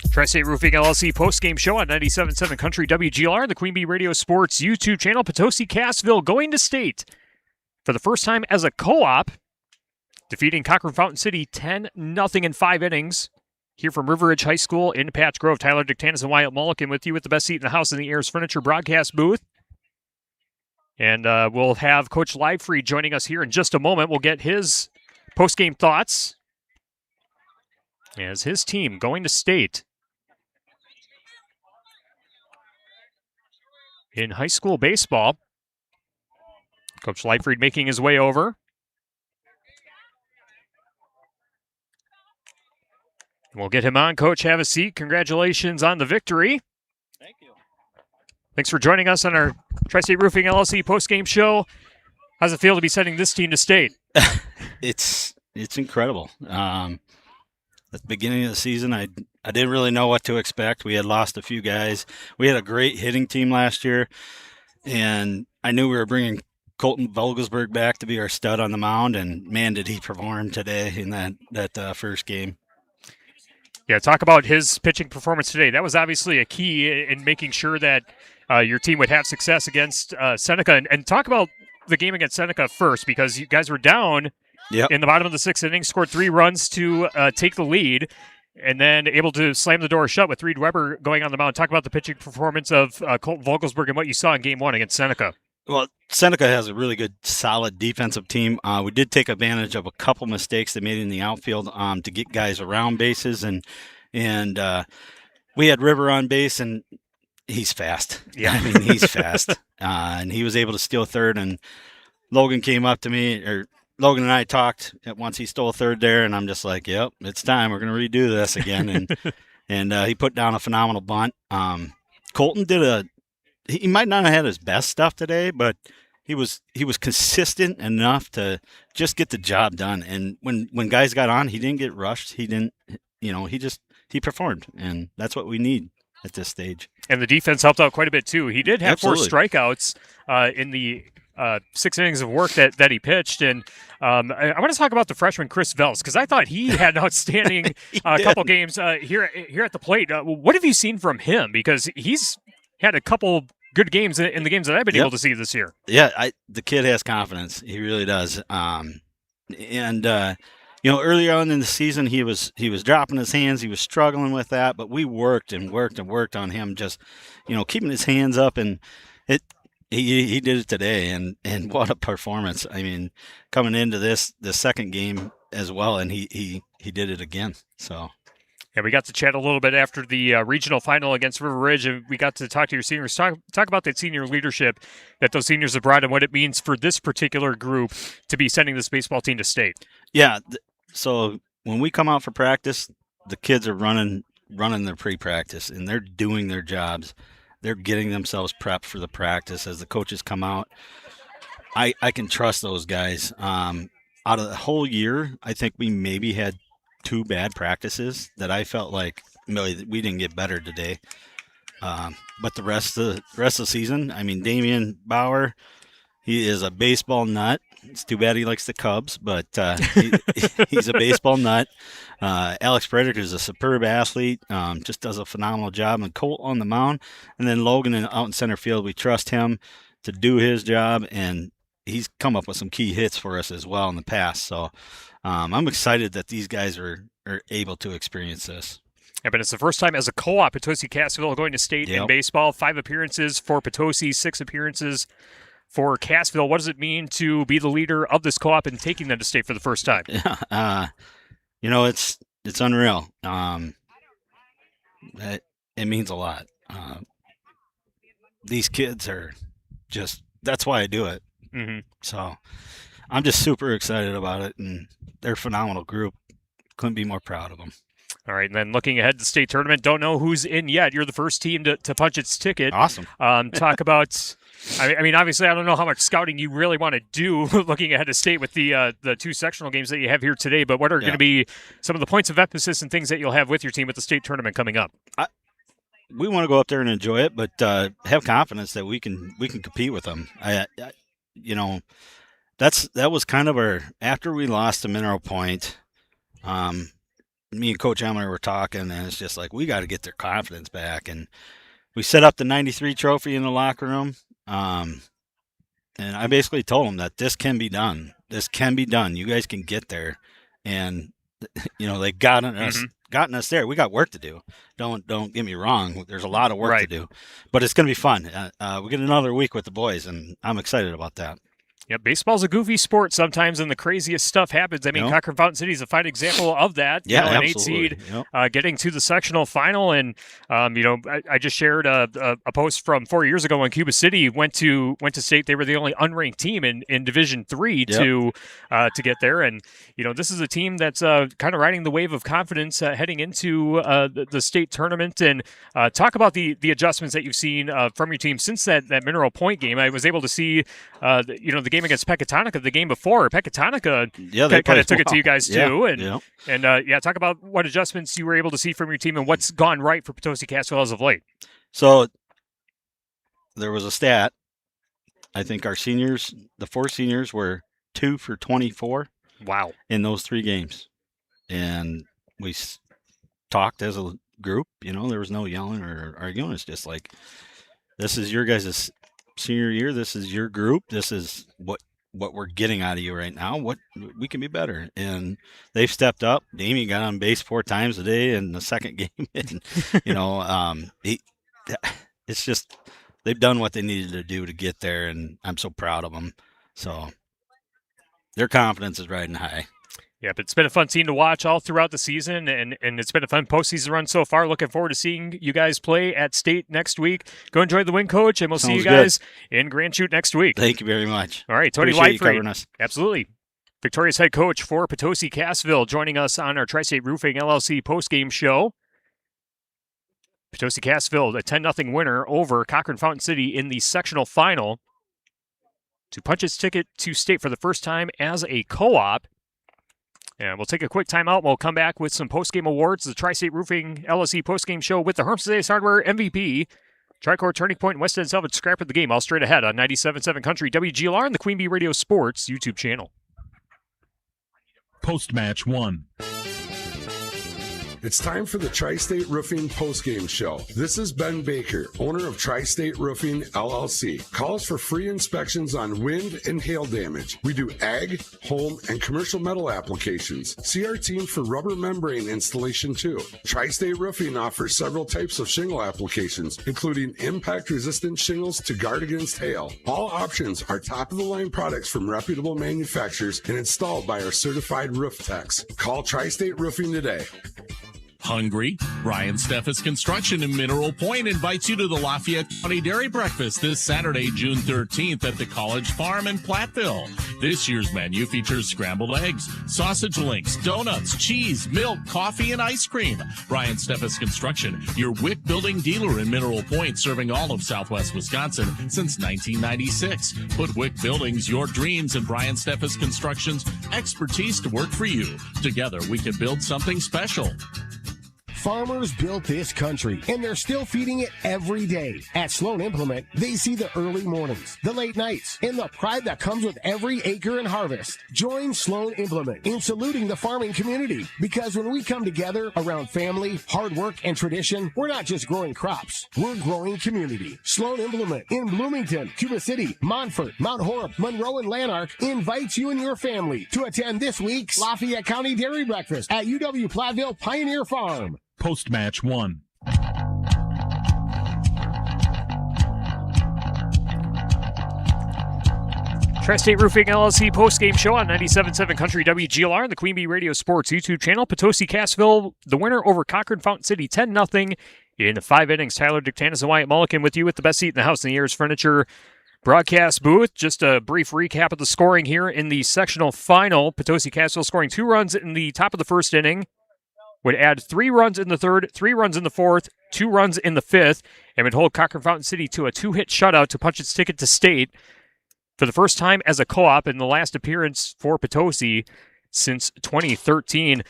Tri-State Roofing LLC post-game show on 97.7 Country WGLR and the Queen Bee Radio Sports YouTube channel. Potosi-Cassville going to state for the first time as a co-op, defeating Cochrane-Fountain City 10-0 in 5 innings. Here from River Ridge High School in Patch Grove, Tyler Dictanis and Wyatt Mulliken with you with the best seat in the house in the Ayers Furniture broadcast booth. And we'll have Coach Livefried joining us here in just a moment. We'll get his post-game thoughts as his team going to state in high school baseball. Coach Livefried making his way over. We'll get him on. Coach, have a seat. Congratulations on the victory. Thank you. Thanks for joining us on our Tri-State Roofing LLC post-game show. How's it feel to be sending this team to state? It's incredible. At the beginning of the season, I didn't really know what to expect. We had lost a few guys. We had a great hitting team last year, and I knew we were bringing Colton Vogelsberg back to be our stud on the mound, and man, did he perform today in that first game. Yeah, talk about his pitching performance today. That was obviously a key in making sure that your team would have success against Seneca. And talk about the game against Seneca first, because you guys were down in the bottom of the 6th inning, scored 3 runs to take the lead, and then able to slam the door shut with Reed Weber going on the mound. Talk about the pitching performance of Colton Vogelsberg and what you saw in Game 1 against Seneca. Well, Seneca has a really good, solid defensive team. We did take advantage of a couple mistakes they made in the outfield to get guys around bases, and we had River on base, and he's fast. Yeah, I mean, he's fast, and he was able to steal third. And Logan came up to me, or Logan and I talked once he stole third there, and I'm just like, "Yep, it's time. We're going to redo this again." And he put down a phenomenal bunt. Colton he might not have had his best stuff today, but he was consistent enough to just get the job done. And when guys got on, he didn't get rushed. He didn't, he performed, and that's what we need at this stage. And the defense helped out quite a bit too. He did have Absolutely. 4 strikeouts in the 6 innings of work that he pitched. And I want to talk about the freshman Chris Vels, because I thought he had an outstanding couple games here at the plate. What have you seen from him? Because he's had a couple good games in the games that I've been able to see this year. Yeah, the kid has confidence. He really does. Earlier on in the season, he was dropping his hands. He was struggling with that, but we worked on him, just keeping his hands up, and he did it today. And what a performance! I mean, coming into the second game as well, and he did it again. So. Yeah, we got to chat a little bit after the regional final against River Ridge, and we got to talk to your seniors, talk about that senior leadership that those seniors have brought and what it means for this particular group to be sending this baseball team to state. Yeah, so when we come out for practice, the kids are running their pre-practice, and they're doing their jobs. They're getting themselves prepped for the practice. As the coaches come out, I can trust those guys. Out of the whole year, I think we maybe had 2 bad practices that I felt like really we didn't get better today. But the rest of the season, I mean, Damian Bauer, he is a baseball nut. It's too bad he likes the Cubs, but he's a baseball nut. Alex Frederick is a superb athlete, just does a phenomenal job. And Colt on the mound, and then Logan out in center field. We trust him to do his job, and he's come up with some key hits for us as well in the past. So I'm excited that these guys are able to experience this. Yeah, but it's the first time as a co-op, Potosi-Cassville going to state in baseball. 5 appearances for Potosi, 6 appearances for Cassville. What does it mean to be the leader of this co-op and taking them to state for the first time? It's unreal. It means a lot. These kids are just, that's why I do it. Mm-hmm. So I'm just super excited about it, and they're a phenomenal group. Couldn't be more proud of them. All right, and then looking ahead to the state tournament, don't know who's in yet. You're the first team to punch its ticket. Awesome. Talk about, I mean, obviously, I don't know how much scouting you really want to do looking ahead to state with the 2 sectional games that you have here today, but what are going to be some of the points of emphasis and things that you'll have with your team with the state tournament coming up? We want to go up there and enjoy it, but have confidence that we can compete with them. You know, that was kind of our, after we lost to Mineral Point, me and Coach Emmer were talking, and it's just like, we got to get their confidence back. And we set up the 93 trophy in the locker room. And I basically told them that this can be done. This can be done. You guys can get there. And, you know, they gotten us there. We got work to do. Don't get me wrong. There's a lot of work to do, but it's going to be fun. We get another week with the boys, and I'm excited about that. Yeah, baseball's a goofy sport sometimes, and the craziest stuff happens. I mean, Cochrane-Fountain City is a fine example of that. Yeah, an absolutely. 8 seed getting to the sectional final, and you know, I just shared a post from 4 years ago when Cuba City went to state. They were the only unranked team in Division III to get there, and you know, this is a team that's kind of riding the wave of confidence heading into the state tournament. And talk about the adjustments that you've seen from your team since that Mineral Point game. I was able to see the game against Pecatonica the game before. Pecatonica kind of took it to you guys too. And talk about what adjustments you were able to see from your team and what's gone right for Potosi-Cassville as of late. So there was a stat. I think our seniors, the 4 seniors, were 2 for 24. Wow. In those 3 games. And we talked as a group, you know, there was no yelling or arguing. It's just like, this is your guys' senior year. This is your group. This is what we're getting out of you right now. What we can be better. And they've stepped up. Damien got on base 4 times a day in the second game. And, you know, it's just, they've done what they needed to do to get there. And I'm so proud of them. So their confidence is riding high. Yep, it's been a fun team to watch all throughout the season, and it's been a fun postseason run so far. Looking forward to seeing you guys play at state next week. Go enjoy the win, Coach, and we'll see you guys in Grand Chute next week. Thank you very much. All right, Tony Lightfried. Absolutely. Victorious head coach for Potosi-Cassville joining us on our Tri-State Roofing LLC postgame show. Potosi-Cassville, a 10-0 winner over Cochrane-Fountain City in the sectional final to punch its ticket to state for the first time as a co-op. And we'll take a quick timeout. We'll come back with some post-game awards. The Tri-State Roofing LSC post-game show with the Hermes Hardware MVP, Tricor Turning Point, and West End Salvage Scrap of the Game. All straight ahead on 97.7 Country WGLR and the Queen Bee Radio Sports YouTube channel. Post-match 1. It's time for the Tri-State Roofing postgame show. This is Ben Baker, owner of Tri-State Roofing, LLC. Call us for free inspections on wind and hail damage. We do ag, home, and commercial metal applications. See our team for rubber membrane installation too. Tri-State Roofing offers several types of shingle applications, including impact-resistant shingles to guard against hail. All options are top-of-the-line products from reputable manufacturers and installed by our certified roof techs. Call Tri-State Roofing today. Hungry? Brian Steffes Construction in Mineral Point invites you to the Lafayette County Dairy Breakfast this Saturday, June 13th at the College Farm in Platteville. This year's menu features scrambled eggs, sausage links, donuts, cheese, milk, coffee, and ice cream. Brian Steffes Construction, your WIC building dealer in Mineral Point, serving all of Southwest Wisconsin since 1996. Put WIC Buildings, your dreams, and Brian Steffes Construction's expertise to work for you. Together, we can build something special. Farmers built this country, and they're still feeding it every day. At Sloan Implement, they see the early mornings, the late nights, and the pride that comes with every acre and harvest. Join Sloan Implement in saluting the farming community, because when we come together around family, hard work, and tradition, we're not just growing crops, we're growing community. Sloan Implement in Bloomington, Cuba City, Montfort, Mount Horeb, Monroe, and Lanark invites you and your family to attend this week's Lafayette County Dairy Breakfast at UW-Platteville Pioneer Farm. Post-match 1. Tri-State Roofing LLC post-game show on 97.7 Country WGLR and the Queen Bee Radio Sports YouTube channel. Potosi-Cassville, the winner over Cochrane-Fountain City, 10-0 in 5 innings. Tyler Dictanis and Wyatt Mulliken with you with the best seat in the house in the Ayers Furniture broadcast booth. Just a brief recap of the scoring here in the sectional final. Potosi-Cassville scoring 2 runs in the top of the first inning. Would add 3 runs in the third, 3 runs in the fourth, 2 runs in the fifth, and would hold Cochrane-Fountain City to a 2-hit shutout to punch its ticket to state for the first time as a co-op in the last appearance for Potosi since 2013.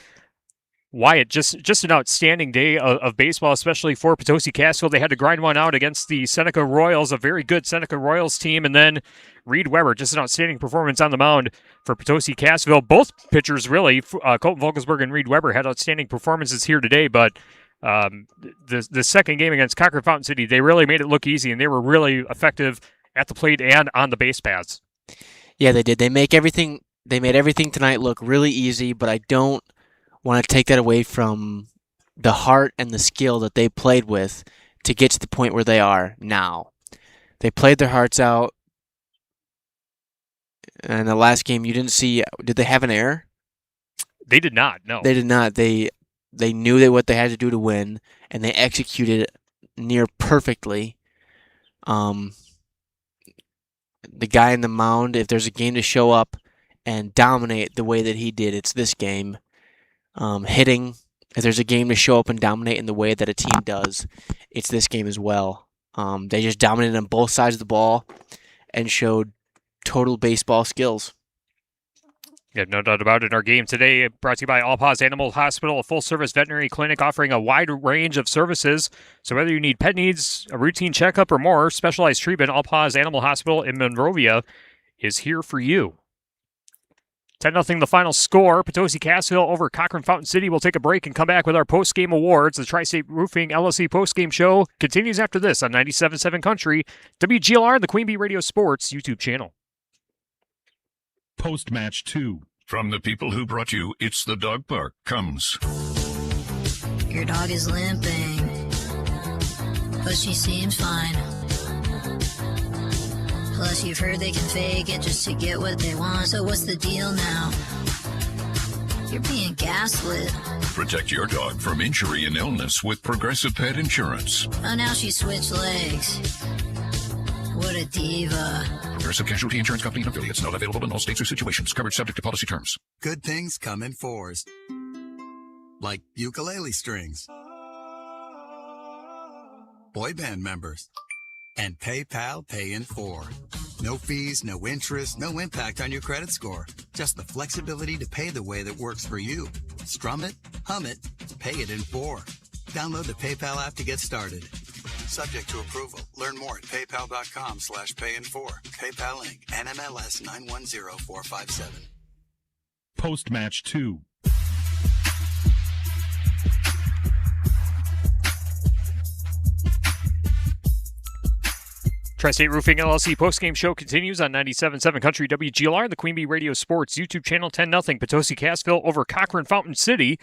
Wyatt, just an outstanding day of baseball, especially for Potosi-Cassville. They had to grind one out against the Seneca Royals, a very good Seneca Royals team, and then Reed Weber, just an outstanding performance on the mound for Potosi-Cassville. Both pitchers, really, Colton Vogelsberg and Reed Weber, had outstanding performances here today, but the second game against Cochrane-Fountain City, they really made it look easy, and they were really effective at the plate and on the base paths. Yeah, they did. They made everything tonight look really easy, but I don't want to take that away from the heart and the skill that they played with to get to the point where they are now. They played their hearts out. And the last game, you didn't see, did they have an error? They did not, no. They did not. They knew what they had to do to win, and they executed it near perfectly. The guy in the mound, if there's a game to show up and dominate the way that he did, it's this game. Hitting, if there's a game to show up and dominate in the way that a team does, it's this game as well. They just dominated on both sides of the ball and showed total baseball skills. Yeah, no doubt about it. Our game today brought to you by All Paws Animal Hospital, a full-service veterinary clinic offering a wide range of services. So whether you need pet needs, a routine checkup, or more, specialized treatment, All Paws Animal Hospital in Monrovia is here for you. 10-0 the final score. Potosi-Cassville over Cochrane-Fountain City. We'll take a break and come back with our post-game awards. The Tri-State Roofing LLC post-game show continues after this on 97.7 Country, WGLR, and the Queen Bee Radio Sports YouTube channel. Post-match 2. From the people who brought you It's the Dog Park comes. Your dog is limping, but she seems fine. Plus, you've heard they can fake it just to get what they want. So what's the deal now? You're being gaslit. Protect your dog from injury and illness with Progressive Pet Insurance. Oh, now she switched legs. What a diva. Progressive Casualty Insurance Company and affiliates. Not available in all states or situations. Coverage subject to policy terms. Good things come in 4s. Like ukulele strings. Boy band members. And PayPal Pay in 4. No fees, no interest, no impact on your credit score. Just the flexibility to pay the way that works for you. Strum it, hum it, pay it in 4. Download the PayPal app to get started. Subject to approval. Learn more at paypal.com/payin4. PayPal Inc. NMLS 910457. Post-match 2. Tri-State Roofing LLC postgame show continues on 97.7 Country WGLR, the Queen Bee Radio Sports YouTube channel. 10-0 Potosi-Cassville over Cochrane-Fountain City.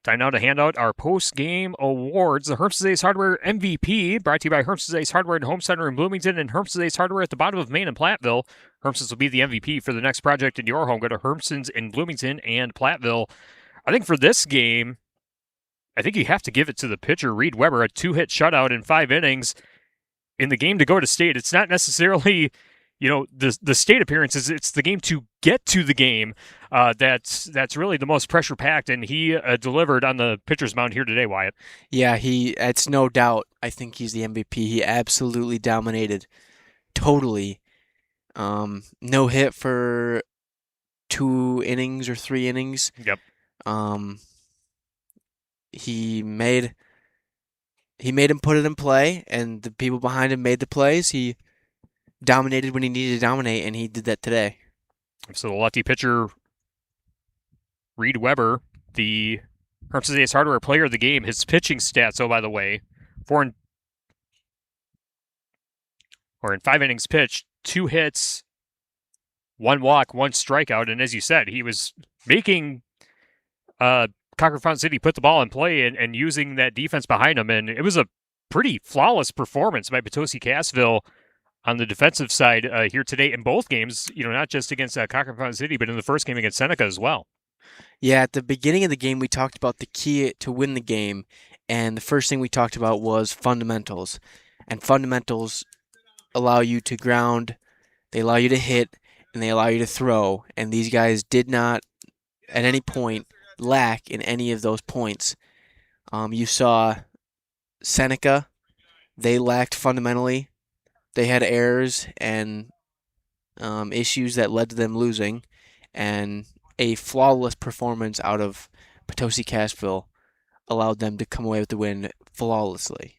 Time now to hand out our post-game awards. The Herms's Ace Hardware MVP, brought to you by Herms's Ace Hardware and Home Center in Bloomington and Herms's Ace Hardware at the bottom of Main and Platteville. Herms's will be the MVP for the next project in your home. Go to Herms's in Bloomington and Platteville. I think for this game, I think you have to give it to the pitcher, Reed Weber, a 2-hit shutout in 5 innings. In the game to go to state, it's not necessarily, the state appearances. It's the game to get to the game that's really the most pressure packed, and he delivered on the pitcher's mound here today, Wyatt. Yeah, it's no doubt. I think he's the MVP. He absolutely dominated, totally. No hit for 2 innings or 3 innings. Yep. He made him put it in play, and the people behind him made the plays. He dominated when he needed to dominate, and he did that today. So the lefty pitcher, Reed Weber, the Herms's Ace Hardware player of the game. His pitching stats, by the way, in 5 innings pitched, 2 hits, 1 walk, 1 strikeout, and as you said, he was making Cochrane-Fountain City put the ball in play and using that defense behind him, and it was a pretty flawless performance by Potosi-Cassville on the defensive side here today in both games, not just against Cochrane-Fountain City, but in the first game against Seneca as well. Yeah, at the beginning of the game, we talked about the key to win the game, and the first thing we talked about was fundamentals. And fundamentals allow you to ground They allow you to hit, and they allow you to throw, and these guys did not at any point lack in any of those points. You saw Seneca, they lacked fundamentally. They had errors and issues that led to them losing, and a flawless performance out of Potosi-Cassville allowed them to come away with the win flawlessly.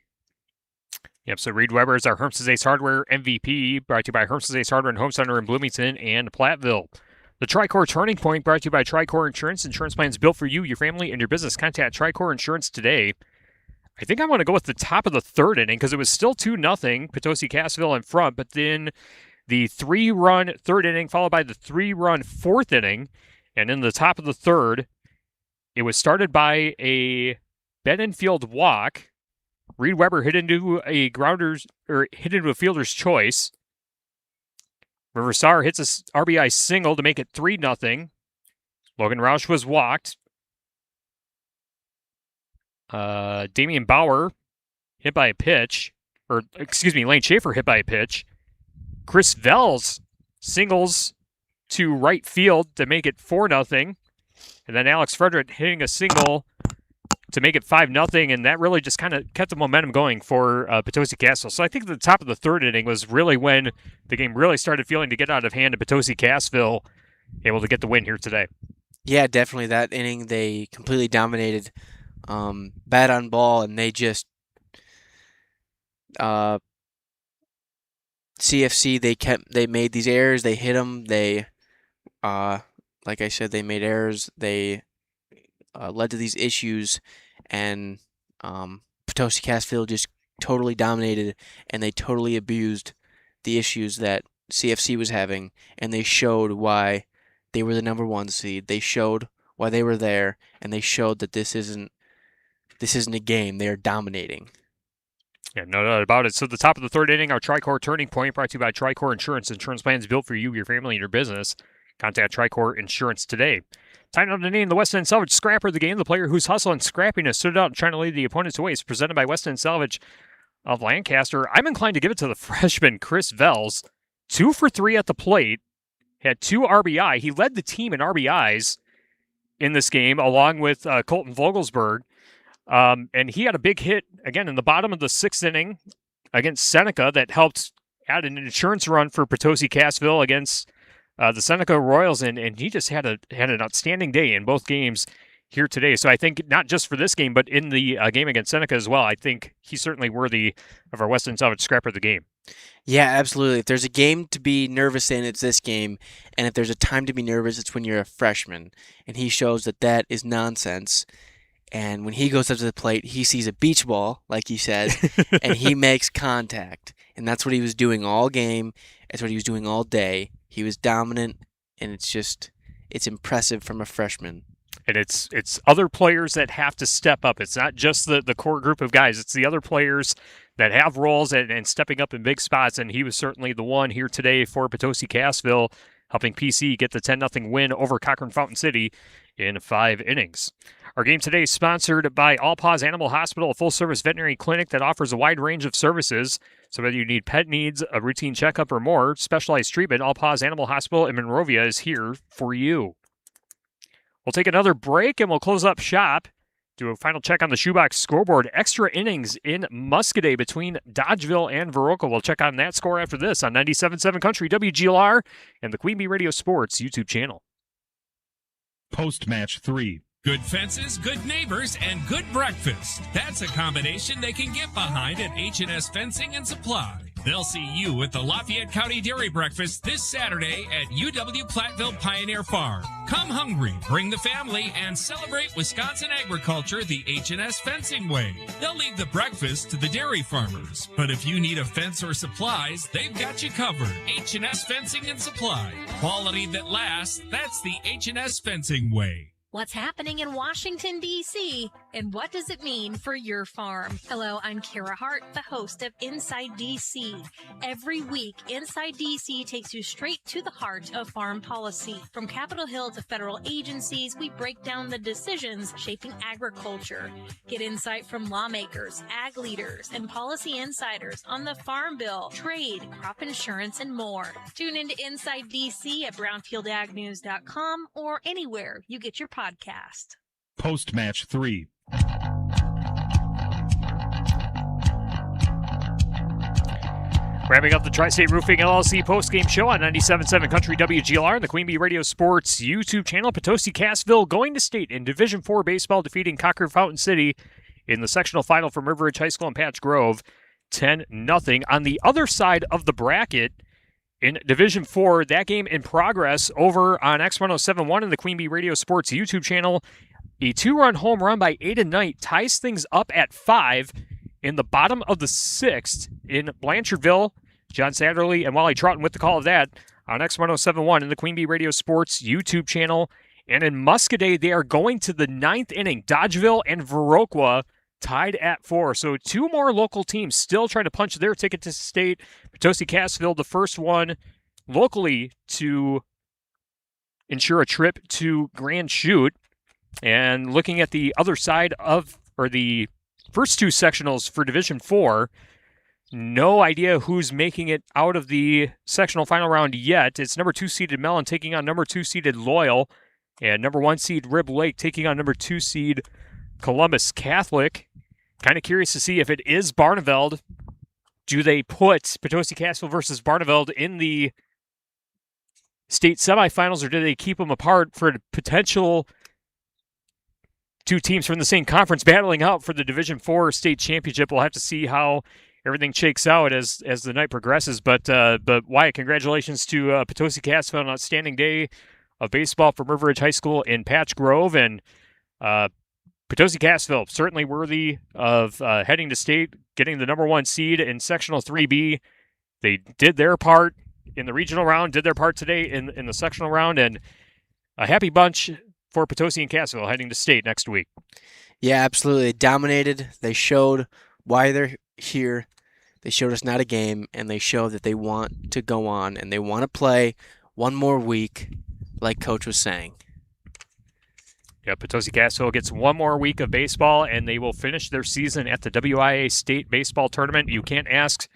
Yep, so Reed Weber is our Herms's Ace Hardware MVP, brought to you by Herms's Ace Hardware and Home Center in Bloomington and Platteville. The Tricor Turning Point, brought to you by Tricor Insurance. Insurance plans built for you, your family, and your business. Contact Tricor Insurance today. I think I want to go with the top of the third inning because it was still 2-0, Potosi-Cassville in front, but then the 3-run third inning followed by the 3-run fourth inning, and in the top of the third, it was started by a Bedingfield walk. Reed Weber hit into a fielder's choice. Riversar hits a RBI single to make it 3-0. Logan Roush was walked. Damian Bauer hit by a pitch. Lane Schaefer hit by a pitch. Chris Vels singles to right field to make it 4-0. And then Alex Frederick hitting a single to make it 5-0, and that really just kind of kept the momentum going for Potosi-Cassville. So I think the top of the third inning was really when the game really started feeling to get out of hand, and Potosi-Cassville able to get the win here today. Yeah, definitely. That inning, they completely dominated bat on ball, and they just CFC, they made these errors, they hit them, they like I said, they made errors, they led to these issues, and Potosi-Cassville just totally dominated, and they totally abused the issues that CFC was having, and they showed why they were the number 1 seed. They showed why they were there, and they showed that this isn't a game. They are dominating. Yeah, no doubt about it. So the top of the third inning, our Tricor Turning Point, brought to you by Tricor Insurance. Insurance plans built for you, your family, and your business. Contact Tricor Insurance today. Time now to name the West End Salvage Scrapper of the game. The player whose hustle and scrappiness stood out trying to lead the opponents away is presented by West End Salvage of Lancaster. I'm inclined to give it to the freshman, Chris Vels. 2 for 3 at the plate. Had 2 RBI. He led the team in RBIs in this game, along with Colton Vogelsberg. And he had a big hit, again, in the bottom of the 6th inning against Seneca that helped add an insurance run for Potosi-Cassville against the Seneca Royals, and he just had an outstanding day in both games here today. So I think not just for this game, but in the game against Seneca as well, I think he's certainly worthy of our West End Salvage Scrapper of the game. Yeah, absolutely. If there's a game to be nervous in, it's this game. And if there's a time to be nervous, it's when you're a freshman. And he shows that is nonsense. And when he goes up to the plate, he sees a beach ball, like he said, and he makes contact. And that's what he was doing all game. That's what he was doing all day. He was dominant, and it's impressive from a freshman. And it's other players that have to step up. It's not just the core group of guys. It's the other players that have roles and stepping up in big spots, and he was certainly the one here today for Potosi-Cassville, helping PC get the 10-0 win over Cochrane-Fountain City in 5 innings. Our game today is sponsored by All Paws Animal Hospital, a full-service veterinary clinic that offers a wide range of services. So whether you need pet needs, a routine checkup, or more, specialized treatment, All Paws Animal Hospital in Monrovia is here for you. We'll take another break, and we'll close up shop. Do a final check on the shoebox scoreboard. Extra innings in Muscadet between Dodgeville and Viroqua. We'll check on that score after this on 97.7 Country, WGLR, and the Queen Bee Radio Sports YouTube channel. Post-match 3. Good fences, good neighbors, and good breakfast. That's a combination they can get behind at H&S Fencing and Supply. They'll see you at the Lafayette County Dairy Breakfast this Saturday at UW Platteville Pioneer Farm. Come hungry, bring the family, and celebrate Wisconsin agriculture the H&S Fencing way. They'll leave the breakfast to the dairy farmers, but if you need a fence or supplies, they've got you covered. H&S Fencing and Supply. Quality that lasts, that's the H&S Fencing way. What's happening in Washington, D.C.? and what does it mean for your farm? Hello, I'm Kara Hart, the host of Inside DC. Every week, Inside DC takes you straight to the heart of farm policy. From Capitol Hill to federal agencies, we break down the decisions shaping agriculture. Get insight from lawmakers, ag leaders, and policy insiders on the Farm Bill, trade, crop insurance, and more. Tune into Inside DC at brownfieldagnews.com or anywhere you get your podcast. Post-match 3. Wrapping up the Tri-State Roofing LLC post-game show on 97.7 Country WGLR and the Queen Bee Radio Sports YouTube channel. Potosi-Cassville going to state in Division IV baseball, defeating Cochrane-Fountain City in the sectional final from River Ridge High School in Patch Grove, 10-0. On the other side of the bracket, in Division IV, that game in progress over on X1071 and the Queen Bee Radio Sports YouTube channel. A 2-run home run by Aiden Knight ties things up at 5 in the bottom of the 6th in Blanchardville. John Satterley and Wally Troughton with the call of that on X1071 and the Queen Bee Radio Sports YouTube channel. And in Muscoda, they are going to the 9th inning. Dodgeville and Viroqua tied at 4. So 2 more local teams still trying to punch their ticket to state. Potosi-Cassville, the first one locally to ensure a trip to Grand Chute. And looking at the other side of, or the first 2 sectionals for Division IV, no idea who's making it out of the sectional final round yet. It's number 2 seeded Mellon taking on number 2 seeded Loyal, and number 1 seed Rib Lake taking on number 2 seed Columbus Catholic. Kind of curious to see if it is Barneveld. Do they put Potosi-Cassville versus Barneveld in the state semifinals, or do they keep them apart for a potential 2 teams from the same conference battling out for the Division IV state championship? We'll have to see how everything shakes out as the night progresses. But Wyatt, congratulations to Potosi-Cassville, an outstanding day of baseball from River Ridge High School in Patch Grove, and Potosi-Cassville certainly worthy of heading to state, getting the number 1 seed in Sectional 3B. They did their part in the regional round, did their part today in the sectional round, and a happy bunch for Potosi and Cassville heading to state next week. Yeah, absolutely. They dominated. They showed why they're here. They showed us not a game, and they showed that they want to go on, and they want to play one more week, like Coach was saying. Yeah, Potosi-Cassville gets 1 more week of baseball, and they will finish their season at the WIAA State Baseball Tournament. You can't ask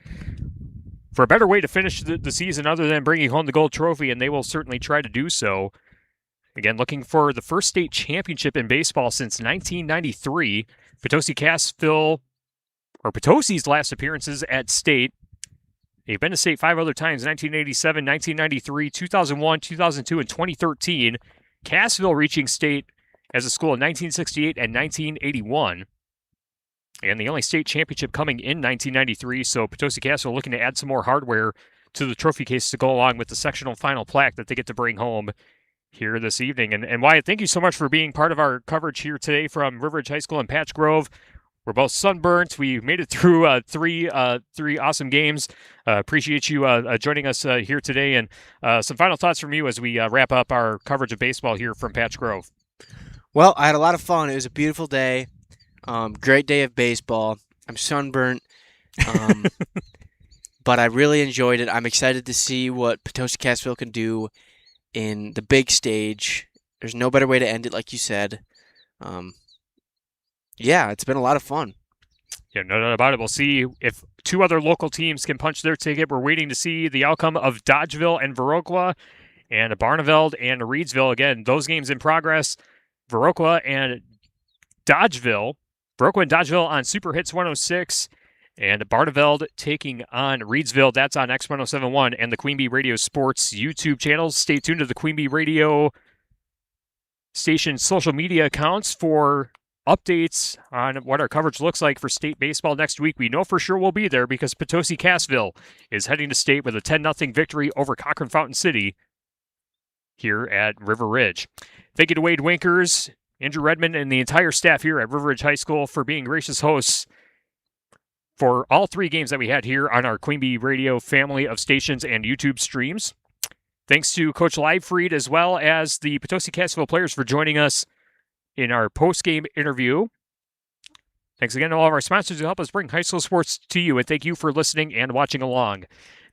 for a better way to finish the season other than bringing home the gold trophy, and they will certainly try to do so. Again, looking for the first state championship in baseball since 1993. Potosi-Cassville, or Potosi's last appearances at state. They've been to state 5 other times, 1987, 1993, 2001, 2002, and 2013. Cassville reaching state as a school in 1968 and 1981. And the only state championship coming in 1993. So Potosi-Cassville looking to add some more hardware to the trophy case to go along with the sectional final plaque that they get to bring home here this evening. And Wyatt, thank you so much for being part of our coverage here today from River Ridge High School in Patch Grove. We're both sunburnt. We made it through three awesome games. Appreciate you joining us here today. And some final thoughts from you as we wrap up our coverage of baseball here from Patch Grove. Well, I had a lot of fun. It was a beautiful day. Great day of baseball. I'm sunburnt. But I really enjoyed it. I'm excited to see what Potosi-Cassville can do in the big stage. There's no better way to end it, like you said. Yeah, it's been a lot of fun. Yeah, no doubt about it. We'll see if 2 other local teams can punch their ticket. We're waiting to see the outcome of Dodgeville and Viroqua and Barneveld and Reedsville. Again, those games in progress. Viroqua and Dodgeville on Super Hits 106. And Barneveld taking on Reedsville. That's on X1071 and the Queen Bee Radio Sports YouTube channels. Stay tuned to the Queen Bee Radio station social media accounts for updates on what our coverage looks like for state baseball next week. We know for sure we'll be there because Potosi-Cassville is heading to state with a 10-0 victory over Cochrane-Fountain City here at River Ridge. Thank you to Wade Winkers, Andrew Redmond, and the entire staff here at River Ridge High School for being gracious hosts for all 3 games that we had here on our Queen Bee Radio family of stations and YouTube streams. Thanks to Coach Leibfried as well as the Potosi-Cassville players for joining us in our post-game interview Thanks again to all of our sponsors who help us bring high school sports to you, and thank you for listening and watching along.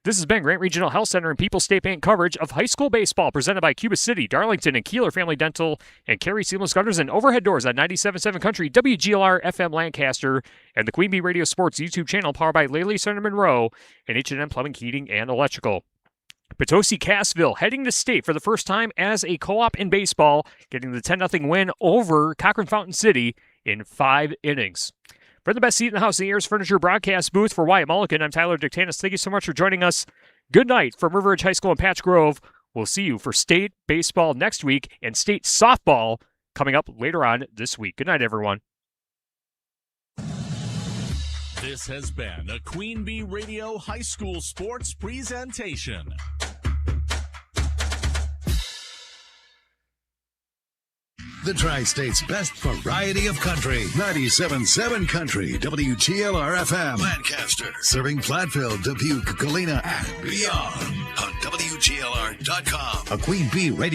This has been Grant Regional Health Center and People's State Bank coverage of high school baseball presented by Cuba City, Darlington, and Kieler Family Dental, and Carey Seamless Gutters and Overhead Doors on 97.7 Country, WGLR FM Lancaster, and the Queen Bee Radio Sports YouTube channel powered by Laley Center Monroe and H&M Plumbing, Heating, and Electrical. Potosi-Cassville heading to state for the first time as a co-op in baseball, getting the 10-0 win over Cochrane-Fountain City in 5 innings. For the best seat in the house, the Ayers Furniture broadcast booth for Wyatt Mulligan, I'm Tyler Dictanis. Thank you so much for joining us. Good night from River Ridge High School in Patch Grove. We'll see you for state baseball next week and state softball coming up later on this week. Good night, everyone. This has been a Queen Bee Radio High School Sports presentation. The Tri-State's best variety of country. 97.7 Country, WGLR-FM. Lancaster. Serving Platteville, Dubuque, Galena, and beyond. On WGLR.com. A Queen Bee Radio.